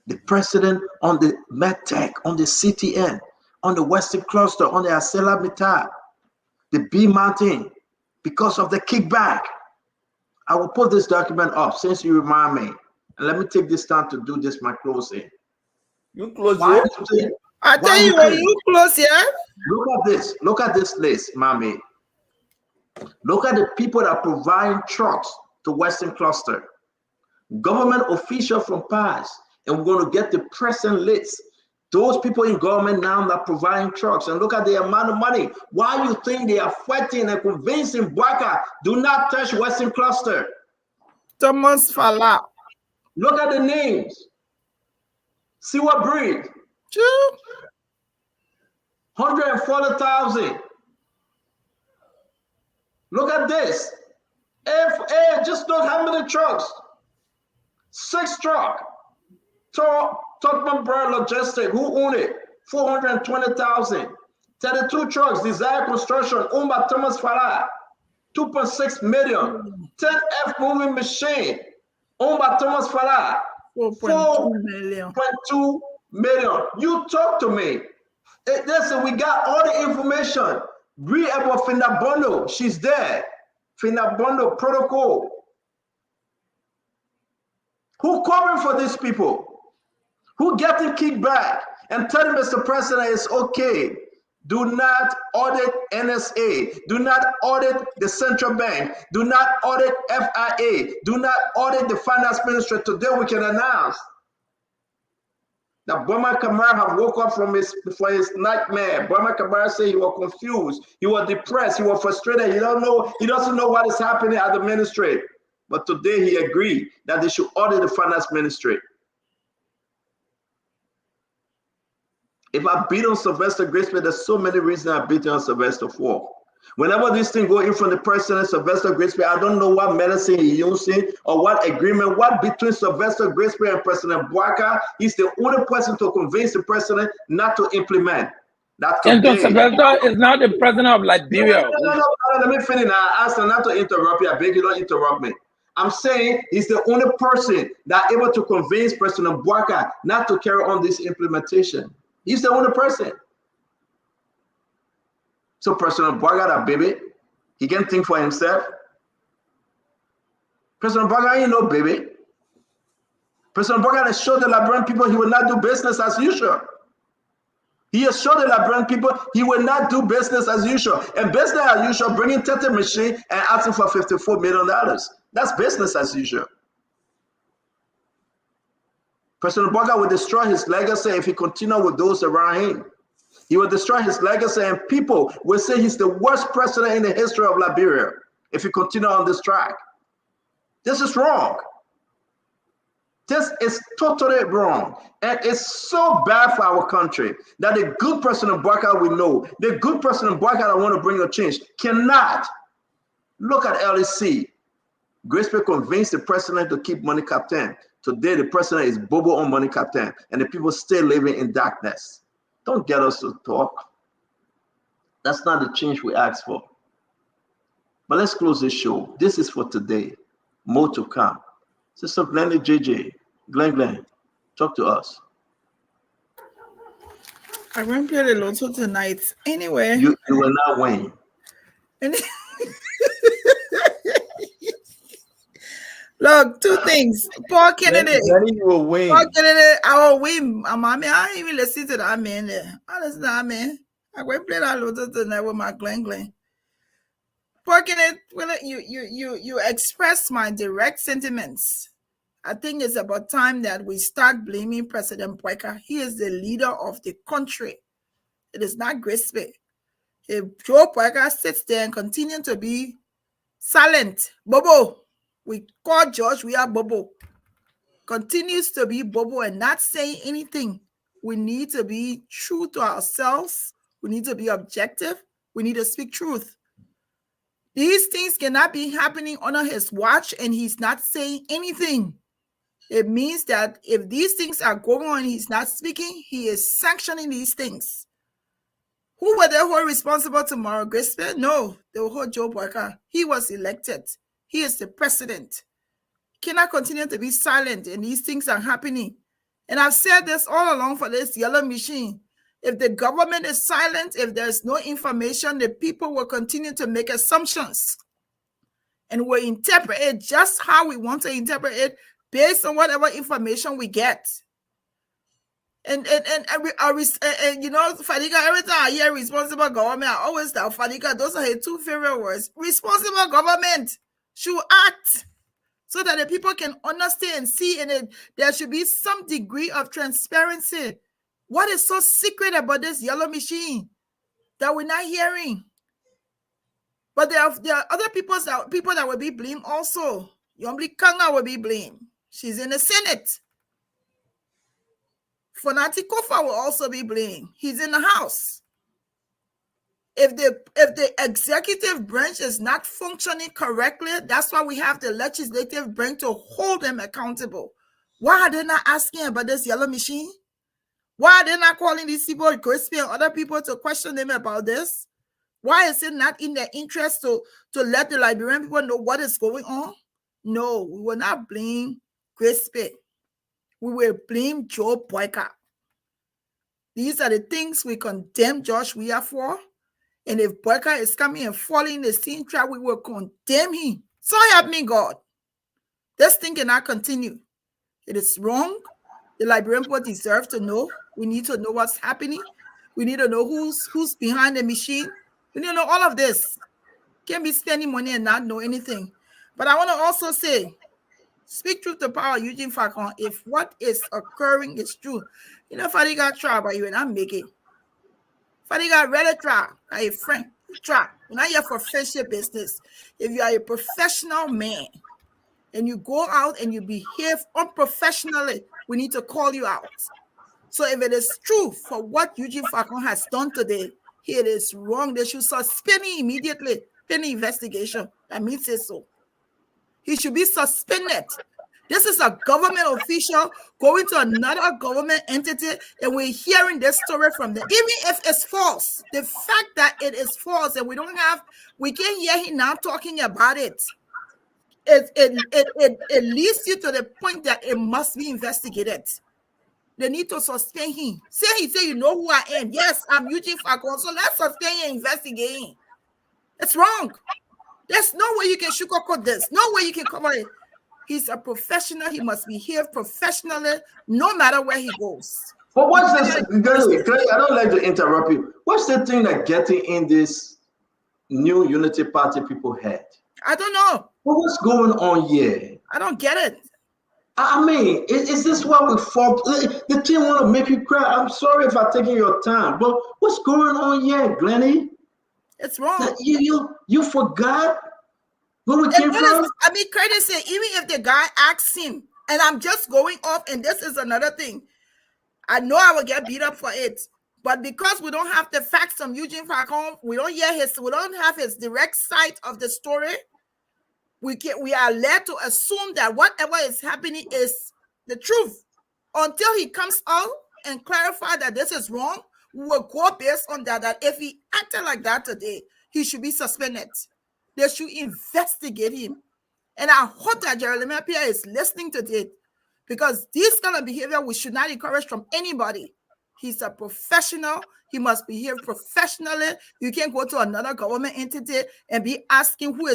The president on the MedTech, on the CTN, on the Western Cluster, on the Acela Mita, the B Mountain, because of the kickback. I will put this document up since you remind me. And let me take this time to do this, my closing. You close it? I tell you, when you close here. Look at this. Look at this list, mommy. Look at the people that provide trucks to Western Cluster. Government official from PAS. And we're going to get the present list. Those people in government now that providing trucks. And look at the amount of money. Why you think they are fighting and convincing Bwaka, do not touch Western Cluster? Thomas Fala. Look at the names. See what breed? 140,000. Look at this. Just look how many trucks. 6 trucks. Topman Bird Logistics, who own it? 420,000. 32 trucks, Desire Construction, owned by Thomas Farah, 2.6 million. 10 F moving machine, owned by Thomas Farah, 4.2 million. You talk to me. Listen, we got all the information. Read about Finabondo. She's there. Finabondo protocol. Who covering for these people? Who getting kickback and telling Mr. President it's okay? Do not audit NSA. Do not audit the central bank. Do not audit FIA. Do not audit the finance ministry. Today we can announce that Boma Kamara have woke up from his nightmare. Boma Kamara said he was confused. He was depressed. He was frustrated. He doesn't know what is happening at the ministry. But today he agreed that they should audit the finance ministry. If I beat on Sylvester Grisby, there's so many reasons I beat on Sylvester for. Whenever this thing go in from the president, Sylvester Grisby, I don't know what medicine he using or what agreement, what between Sylvester Grisby and President Bwaka. He's the only person to convince the president not to implement. Sylvester is now the president of Liberia. No, let me finish. I asked him not to interrupt you. I beg you, don't interrupt me. I'm saying he's the only person that able to convince President Bwaka not to carry on this implementation. He's the only person. So President Bwaka, that baby, he can think for himself. President Bwaka ain't no baby. President Bwaka has showed the Liberian people he will not do business as usual. He has showed the Liberian people he will not do business as usual. And business as usual, bringing 30 machines and asking for $54 million. That's business as usual. President Bwaka will destroy his legacy if he continues with those around him. He will destroy his legacy and people will say he's the worst president in the history of Liberia if he continues on this track. This is wrong. This is totally wrong. And it's so bad for our country that the good President Bwaka we know, the good President Bwaka that want to bring a change cannot. Look at LEC. Grisby convinced the president to keep money captain. Today, the president is bobo on money captain, and the people still living in darkness. Don't get us to talk. That's not the change we asked for. But let's close this show. This is for today. More to come. Sister Glenn JJ, Glenn, talk to us. I won't play the lotto tonight. Anyway. You will not win. Look, two things. Paul Kennedy. You will win. Paul Kennedy, I will win. I ain't even listen to that man there. I listen to that man. I go play that lotto tonight with my Glenn. Paul Kennedy, you expressed my direct sentiments. I think it's about time that we start blaming President Boyka. He is the leader of the country. It is not Grisby. If Joe Boyka sits there and continues to be silent, Bobo, we call George, we are Bobo, continues to be Bobo and not saying anything. We need to be true to ourselves. We need to be objective. We need to speak truth. These things cannot be happening under his watch and he's not saying anything. It means that if these things are going on and he's not speaking, he is sanctioning these things. Who will they hold responsible tomorrow? Grisby? No, they will hold Joe Boyka. He was elected. He is the president. Cannot continue to be silent and these things are happening. And I've said this all along for this yellow machine. If the government is silent, if there's no information, the people will continue to make assumptions. And we'll interpret it just how we want to interpret it based on whatever information we get. And you know, Fadika, every time I hear responsible government, I always tell Fadika, those are her two favorite words. Responsible government should act so that the people can understand and see, and there should be some degree of transparency. What is so secret about this yellow machine that we're not hearing? But there are other people that will be blamed also. Yombli Kanga will be blamed. She's in the Senate. Fonati Kofa will also be blamed. He's in the House. If the executive branch is not functioning correctly, that's why we have the legislative branch to hold them accountable. Why are they not asking about this yellow machine? Why are they not calling these people, Grisby and other people, to question them about this? Why is it not in their interest to let the Liberian people know what is going on? No, we will not blame Grisby. We will blame Joe Boyka. These are the things we condemn Josh Weah for. And if Boyka is coming and falling in the same trap, we will condemn him. So help me God. This thing cannot continue. It is wrong. The Liberian people deserve to know. We need to know what's happening. We need to know who's behind the machine. We need to know all of this. Can't be spending money and not know anything. But I want to also say, speak truth to power, Eugene Falcon. If what is occurring is true, you know, Fadiga try, but you will not make it. Fadiga really try. Are a friend? Try. You're not here for friendship business. If you are a professional man and you go out and you behave unprofessionally, we need to call you out. So if it is true for what Eugene Falcon has done today, it is wrong. They should suspend him immediately. Any investigation. That means it so. He should be suspended. This is a government official going to another government entity, and we're hearing this story from them. Even if it's false, the fact that it is false and we can't hear him now talking about it. It leads you to the point that it must be investigated. They need to suspend him. He say, you know who I am. Yes, I'm Eugene Falcon. So let's suspend him and investigate him. It's wrong. There's no way you can sugarcoat this. No way you can cover it. He's a professional. He must behave professionally no matter where he goes. But what's this? Gary, I don't like to interrupt you. What's the thing that getting in this new Unity Party people head? I don't know. But what's going on here? I don't get it. I mean, is this what we fought? The team want to make you cry. I'm sorry if I'm taking your time, but what's going on here, Glennie? It's wrong. You forgot where we came from? I mean, credit say, even if the guy asks him, and I'm just going off, and this is another thing. I know I will get beat up for it, but because we don't have the facts from Eugene Falcon, we don't have his direct side of the story. We are led to assume that whatever is happening is the truth. Until he comes out and clarify that this is wrong, we will go based on that if he acted like that today, he should be suspended. They should investigate him. And I hope that Jeremiah Pierre is listening to it, because this kind of behavior we should not encourage from anybody. He's a professional. He must behave professionally. You can't go to another government entity and be asking who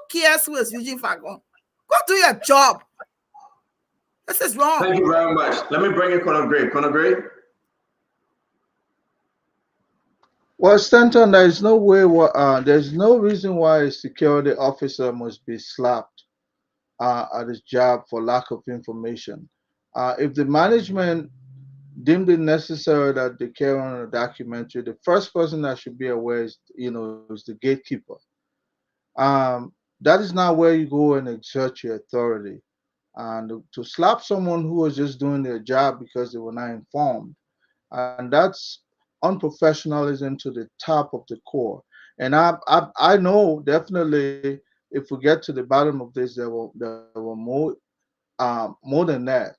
cares who is using Fagon. Go do your job. This is wrong. Thank you very much. Let me bring in Conor Gray. Conor Gray? Well, Stanton, there's no reason why a security officer must be slapped at his job for lack of information. If the management deemed it necessary that they carry on a documentary, the first person that should be aware is the gatekeeper. That is not where you go and exert your authority. And to slap someone who was just doing their job because they were not informed, and that's unprofessionalism to the top of the core. And I know definitely if we get to the bottom of this, there were more than that.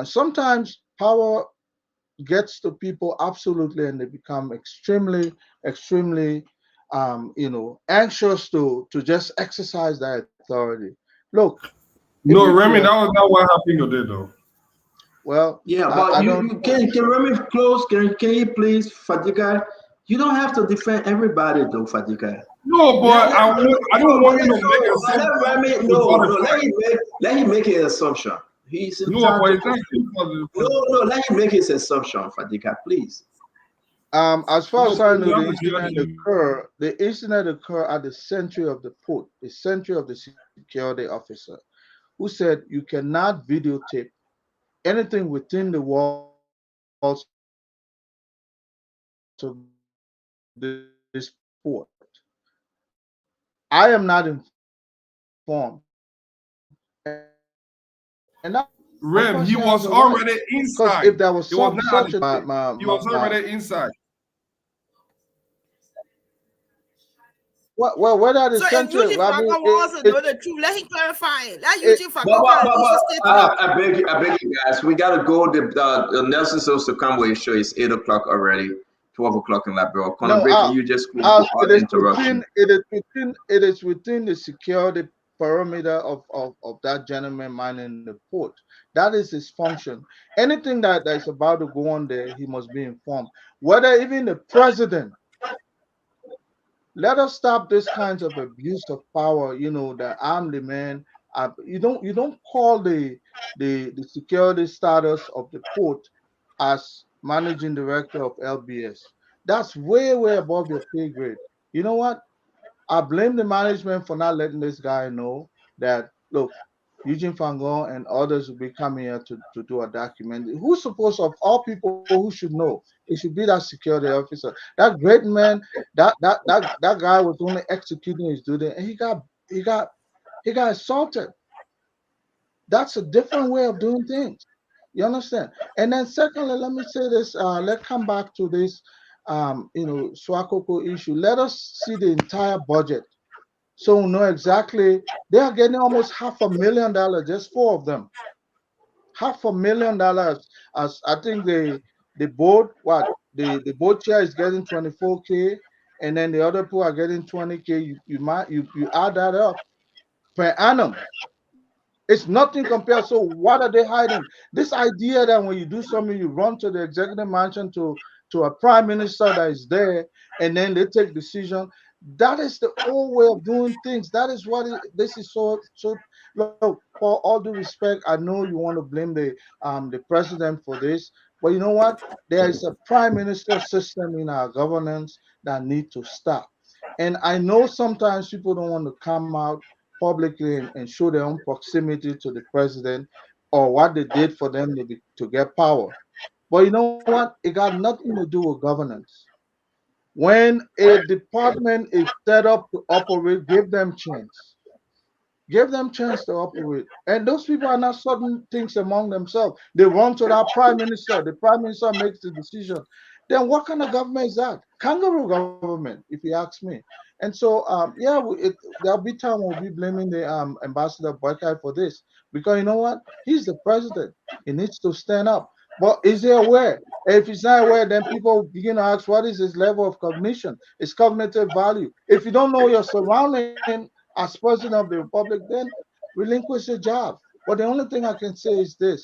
Sometimes power gets to people absolutely, and they become extremely anxious to just exercise that authority. Look, no, Remy, that was not what happened today, though. Well, yeah, but you can Remy close. Can you please, Fadika? You don't have to defend everybody, though, Fadika. No, but I don't want you to make assumption. Let him make an assumption. He's let him make his assumption, Fadika, please. As far as I know, the incident occurred at the center of the port, the center of the security officer, who said you cannot videotape anything within the walls of this port. I am not informed. And that Rem, he was already inside. If there was he was already inside. Well, whether the center, Eugene Fagon wants to know the truth. Let him clarify it. Let Eugene Fagon I beg you guys. We gotta go. The Nelson supposed to come with his show. It's 8 o'clock already. 12 o'clock in Labrador. Conor, can you just interruption? It is within the security perimeter of that gentleman minding the port. That is his function. Anything that is about to go on there, he must be informed. Whether even the president. Let us stop this kinds of abuse of power. That I'm the man. You don't call the security status of the port as managing director of LBS. That's way above your pay grade. You know what? I blame the management for not letting this guy know that, look, Eugene Fagon and others will be coming here to do a documentary. Who's supposed, of all people who should know? It should be that security officer. That great man, that guy was only executing his duty, and he got assaulted. That's a different way of doing things. You understand? And then secondly, let me say this. Let's come back to this Swakoko issue. Let us see the entire budget. So we know exactly they are getting almost $500,000, just 4 of them. $500,000. As I think the board, the board chair is getting $24K, and then the other people are getting $20K. You add that up per annum. It's nothing compared. So what are they hiding? This idea that when you do something, you run to the executive mansion to a prime minister that is there, and then they take decision. That is the old way of doing things. That is what this is. So look, for all due respect, I know you want to blame the president for this, but you know what? There is a prime minister system in our governance that need to stop. And I know sometimes people don't want to come out publicly and show their own proximity to the president or what they did for them to get power. But you know what? It got nothing to do with governance. When a department is set up to operate, give them chance. Give them chance to operate. And those people are not sorting things among themselves. They run to that prime minister. The prime minister makes the decision. Then what kind of government is that? Kangaroo government, if you ask me. And so, there'll be time we'll be blaming the Ambassador Boykai for this. Because you know what? He's the president. He needs to stand up. But is he aware? If he's not aware, then people begin to ask, what is his level of cognition, his cognitive value? If you don't know your surrounding as president of the republic, then relinquish your job. But the only thing I can say is this: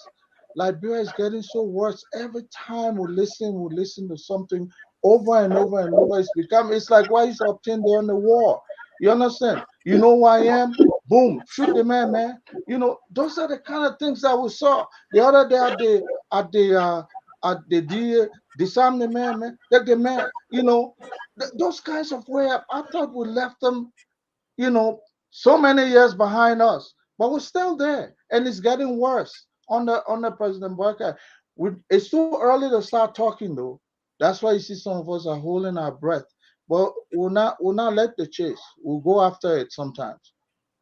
Liberia is getting so worse. Every time we listen to something over and over and over. It's like, why is up there on the wall? You understand? You know who I am? Boom, shoot the man. You know, those are the kind of things that we saw the other day at the disarm the man, take the man. You know, those kinds of way. I thought we left them, you know, so many years behind us, but we're still there, and it's getting worse under President Barker. It's too early to start talking, though. That's why you see some of us are holding our breath, but we'll not let the chase. We'll go after it sometimes,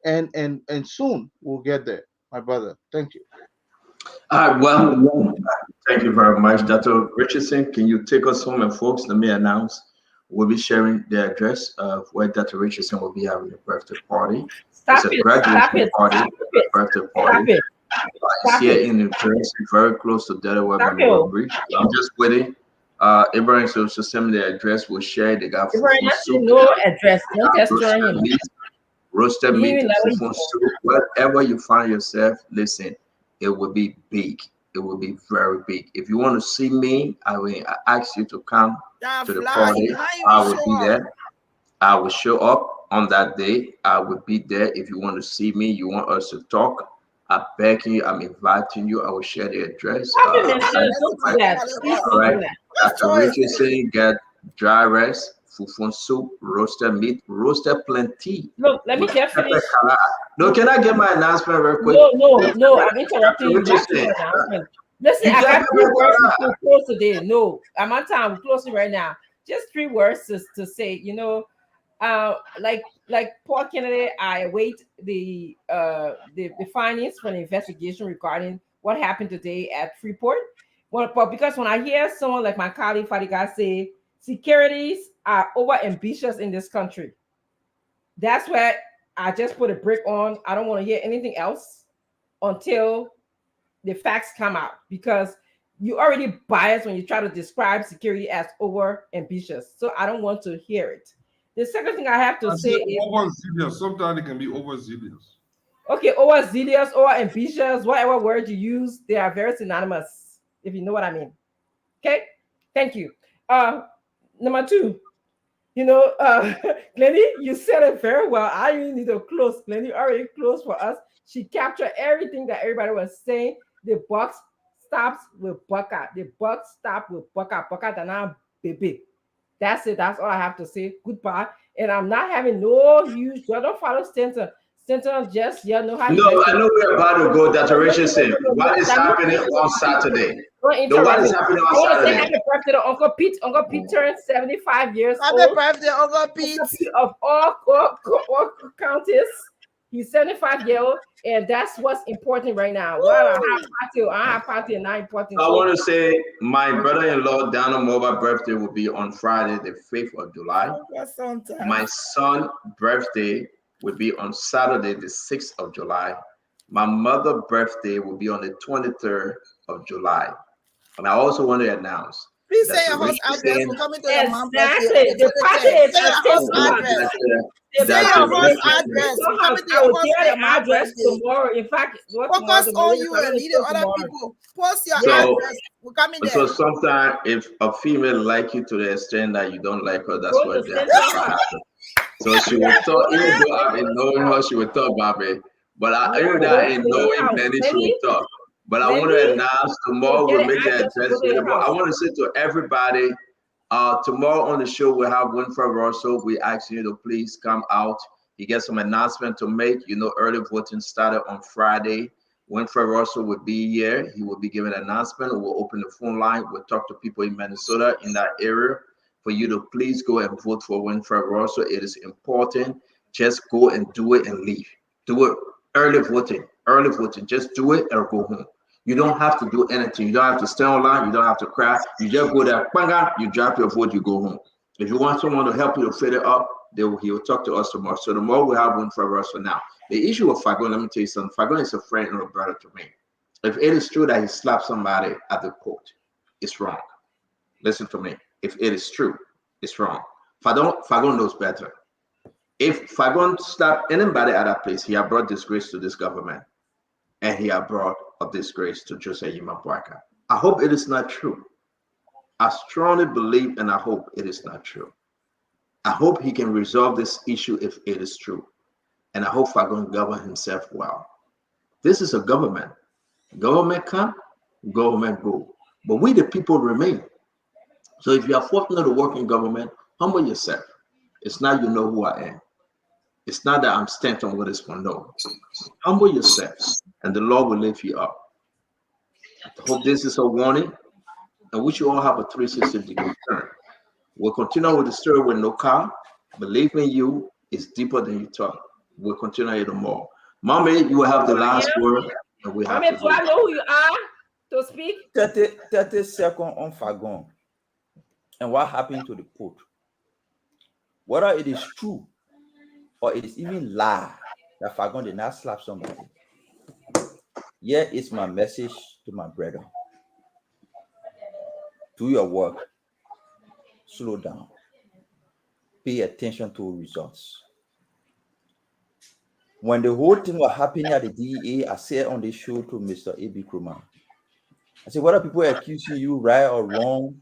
and soon we'll get there, my brother. Thank you. Well, thank you very much, Dr. Richardson. Can you take us home? And folks, let me announce we'll be sharing the address of where Dr. Richardson will be having a birthday party. It's a graduation party, birthday party. It's here in New Jersey, very close to Delaware Memorial Bridge. I'm just waiting. Abraham so send me the address. We'll share. They got no address. Don't test him. Roasted meat, soup, wherever you find yourself. Listen, it will be big. It will be very big. If you want to see me, I ask you to come to the party. I will be there. I will show up on that day. I will be there. If you want to see me, you want us to talk, I'm begging you, I'm inviting you. I will share the address. All right. Dr. Richardson, get dry rice, fufun soup, roasted meat, roasted plenty. Look, let me just finish. No, can I get my announcement real quick? No, I'm interrupting you. Listen, I got 3 words to close today. No, I'm on time. We're closing right now. Just 3 words to say, you know, like Paul Kennedy, I await the findings from the investigation regarding what happened today at Freeport. Well, but because when I hear someone like my colleague Fadiga say securities are over ambitious in this country, that's where I just put a brick on. I don't want to hear anything else until the facts come out, because you already biased when you try to describe security as over ambitious. So I don't want to hear it. The second thing I have to say is overzealous. Sometimes it can be overzealous. Okay, overzealous, or ambitious, whatever word you use, they are very synonymous, if you know what I mean. Okay, thank you. Number 2, you know, Glennie, you said it very well. I really need to close. Glennie already closed for us. She captured everything that everybody was saying. The buck stops with Bucka. The buck stops with Bucka. Bucka Dana baby. That's it. That's all I have to say. Goodbye. And I'm not having no huge. Don't follow Stanton. Stanton just know how. No, I know we're about to go. Dr. Richardson, what is happening on Saturday? What is happening on Saturday? Happy birthday to Uncle Pete. Uncle Pete turned 75 years old. Happy birthday, Uncle Pete. Of all counties. He's 75 years old, and that's what's important right now. Well, I have party and not important. I want to say my brother-in-law, Daniel Moba's birthday will be on Friday, the 5th of July. My son's birthday will be on Saturday, the 6th of July. My mother's birthday will be on the 23rd of July. And I also want to announce. Please say your house address. We're coming to your mom's birthday. The party is your house address. Say your house address. We're coming to your address tomorrow. In fact, focus on you and leave the other people. Post your address. We're coming there. So sometimes if a female like you to the extent that you don't like her, that's what happens. So she will talk, even though I've been knowing her, she will talk about me. But even though I ain't knowing Penny, she will talk. But I want to announce tomorrow we'll make the address available. I want to say to everybody, tomorrow on the show we'll have Winfred Russell. We ask you to please come out. He gets some announcement to make. You know, early voting started on Friday. Winfred Russell will be here. He will be giving an announcement. We'll open the phone line. We'll talk to people in Minnesota in that area for you to please go and vote for Winfred Russell. It is important. Just go and do it and leave. Do it early voting. Early voting. Just do it or go home. You don't have to do anything. You don't have to stay online. You don't have to cry. You just go there, you drop your vote, you go home. If you want someone to help you to fill it up, he will talk to us tomorrow. So tomorrow we have one for Russell. Now, the issue of Fagon, let me tell you something. Fagon is a friend and a brother to me. If it is true that he slapped somebody at the court, it's wrong. Listen to me. If it is true, it's wrong. Fagon knows better. If Fagon slapped anybody at that place, he had brought disgrace to this government, and he had brought a disgrace to Jose Yimabwaka. I hope it is not true. I strongly believe and I hope it is not true. I hope he can resolve this issue if it is true. And I hope Fagon govern himself well. This is a government. Government come, government go. But we the people remain. So if you are fortunate to work in government, humble yourself. It's not you know who I am. It's not that I'm stamped on what is for no. Humble yourself and the Lord will lift you up. I hope this is a warning and we should all have a 360 degree turn. We'll continue with the story with NOCAL. Believe me, you, it's deeper than you thought. We'll continue it more. Mommy, you will have the last word. And we have Mommy, do I know who you are to speak? 30 seconds on Fagon and what happened to the court. Whether it is true or it is even lie that Fagon did not slap somebody. Here is my message to my brother. Do your work. Slow down. Pay attention to results. When the whole thing was happening at the DEA, I said on the show to Mr. A.B. Krumah, I said, whether people are accusing you right or wrong,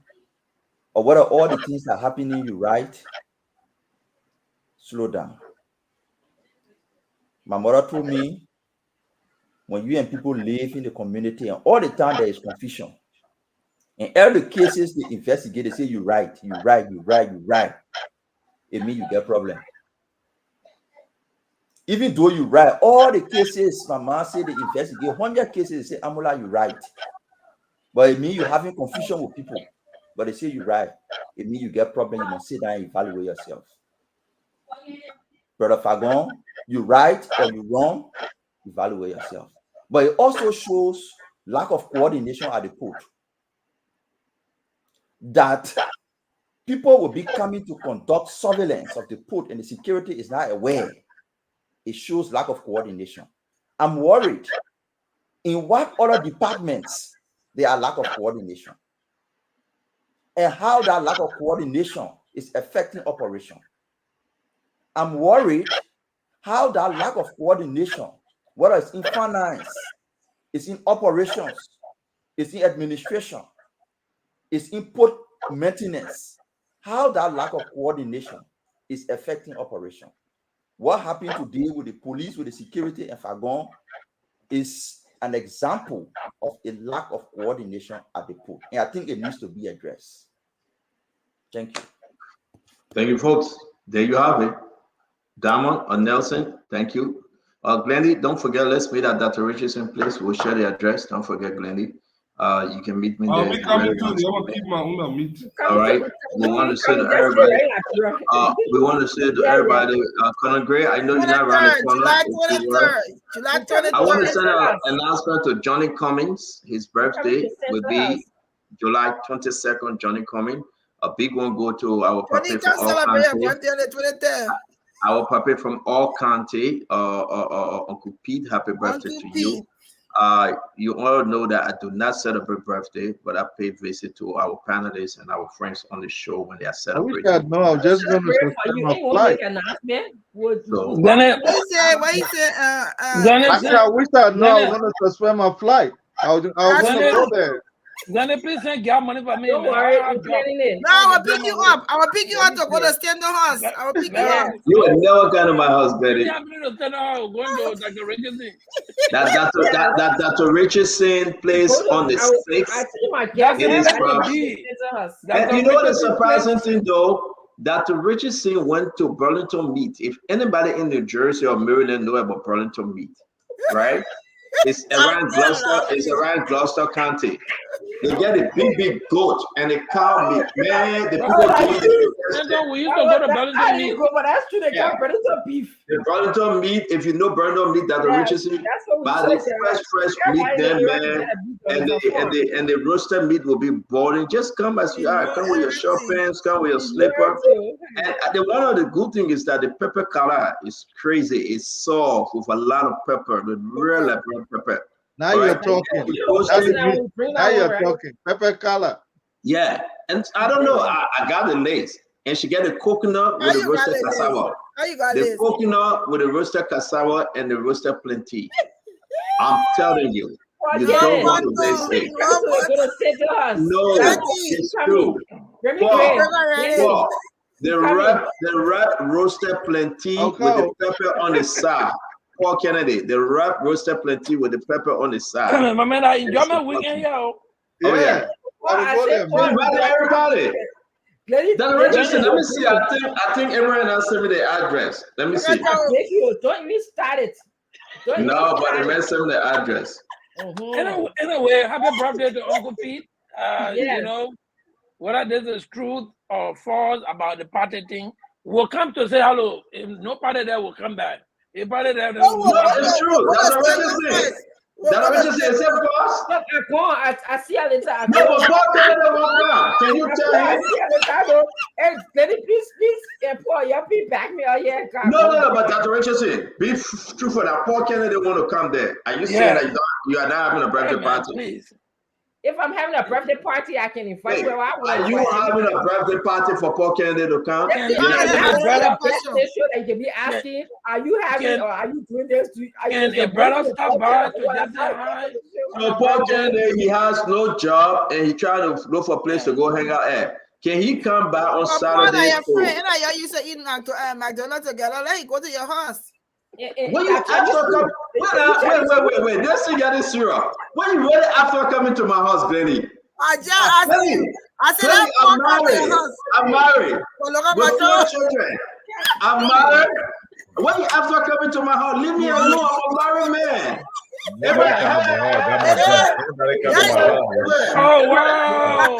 or whether all the things that are happening you right, slow down. My mother told me, when you and people live in the community and all the time there is confusion, in all the cases they investigate, they say you right, it means you get problem. Even though you right, all the cases, my mom say they investigate 100 cases, they say Amula, you right. But it means you're having confusion with people. But they say you right. It means you get problem. You must sit down and evaluate yourself. Brother Fagon, you right or you wrong, evaluate yourself. But it also shows lack of coordination at the court. That people will be coming to conduct surveillance of the port and the security is not aware. It shows lack of coordination. I'm worried in what other departments there are lack of coordination and how that lack of coordination is affecting operation. I'm worried how that lack of coordination, whether it's in finance, it's in operations, it's in administration, it's in port maintenance, how that lack of coordination is affecting operation. What happened today with the police, with the security and Fagon is an example of a lack of coordination at the port. And I think it needs to be addressed. Thank you. Thank you, folks. There you have it. Damon or Nelson, thank you. Glendy, don't forget, let's meet at Dr. Richardson place. We'll share the address. Don't forget, Glendy. You can meet me there. I'll be coming too. They will keep my own meet. All right. We want to say to everybody. We want to say to everybody, Colonel Gray, I know you're not around the corner. July 23rd. I want to send an announcement to Johnny Cummings. His birthday will be July 22nd. Johnny Cummings. A big one go to our puppy from all county. Our puppy from all county. Uncle Pete, happy birthday to you. You all know that I do not celebrate birthday, but I pay visit to our panelists and our friends on the show when they are celebrating. I wish I know. I'm just going to suspend my flight. I wish I know. I was going to suspend my flight. I was going to go there. Gonna please send your money for me. Don't worry, I'm planning it. No, I will pick you up. I will pick you up to go to stand the house. I will pick you up. You will never come to my house, Betty. That's a Richardson place on the 6th. It is from. And you know the surprising thing though, Dr. Richardson went to Burlington Meat. If anybody in New Jersey or Maryland know about Burlington Meat, right? It's around Gloucester. It's around Gloucester County. They get a big goat and a cow meat. Man, the people we used to go to Burlington Meat. But that's true. They got Burlington beef. The Burlington Meat. If you know Burlington Meat, that the Richardson, buy the fresh meat, then man, and the roasted meat will be boiling. Just come as you are. Come with your short pants. Come with your slipper. And one of the good things is that the pepper color is crazy. It's soft with a lot of pepper, with real pepper. Now you're talking. Now you're talking. Pepper color. Yeah, and I don't know. I got the lace, and she got the coconut with the roasted cassava. How you got the coconut with the roasted cassava and the roasted plantain. I'm telling you, you don't want to miss it. No, it's true. Paul, the wrap roasted plantain with the pepper on the side. Paul Kennedy, the wrap roasted plantain with the pepper on the side. Come on, my man, I enjoy my weekend, yo. Oh yeah. Everybody. Registration. Let me see. I think everyone else sent me the address. Let me see. Don't even start it. No, but the man sent me the address. Anyway, happy birthday to Uncle Pete. You know, whether this is truth or false about the party thing, we'll come to say hello. If no party there, will come back. If party there, no, it's true. That's what I just said. That's what I just said. Is it false? I see you later. No, but Paul Canada won't come. Can you tell him? Hey, please, Paul, you back me. No, but Dr. Rachel said, be truthful that Paul Kennedy want to come there. Are you saying that you are not having a birthday party? Please. If I'm having a birthday party, I can invite where I want. Are you having a birthday party for Paul Kennedy to come? They can be asking, are you having or are you doing this? Can a brother stop by to just say hi? So Paul Kennedy, he has no job and he trying to look for a place to go hang out at. Can he come by on Saturday? You say eating McDonald's together. Let him go to your house. When you after wait. This thing got this serious. When you really after coming to my house, Glenny? I said I'm married. With 4 children. I'm married. When you after coming to my house, leave me alone. I'm a married man. Oh wow!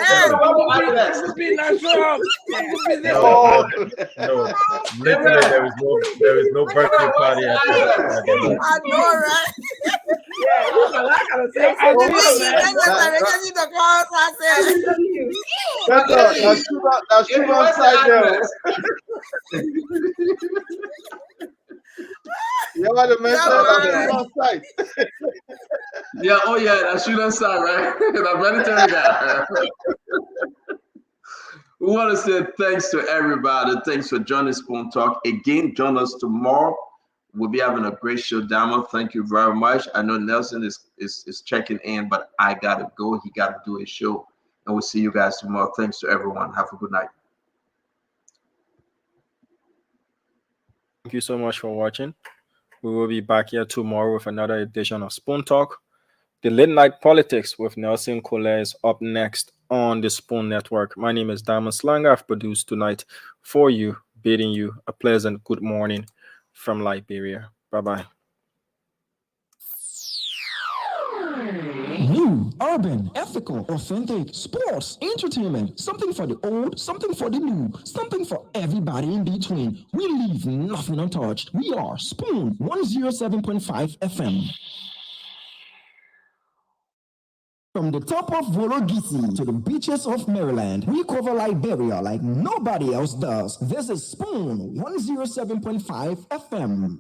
No, literally there is no birthday party at the I know, right? You want to mention that site? Yeah, oh yeah, that shooting side, right? The military guy. We want to say thanks to everybody. Thanks for joining Spoon Talk. Again, join us tomorrow. We'll be having a great show, Diamond. Thank you very much. I know Nelson is checking in, but I gotta go. He gotta do his show. And we'll see you guys tomorrow. Thanks to everyone. Have a good night. Thank you so much for watching. We will be back here tomorrow with another edition of Spoon Talk. The Late Night Politics with Nelson Collet is up next on the Spoon Network. My name is Diamond Slanger. I've produced tonight for you, bidding you a pleasant good morning from Liberia. Bye-bye. New, urban, ethical, authentic, sports, entertainment, something for the old, something for the new, something for everybody in between. We leave nothing untouched. We are Spoon 107.5 FM. From the top of Vologisi to the beaches of Maryland, we cover Liberia like nobody else does. This is Spoon 107.5 FM.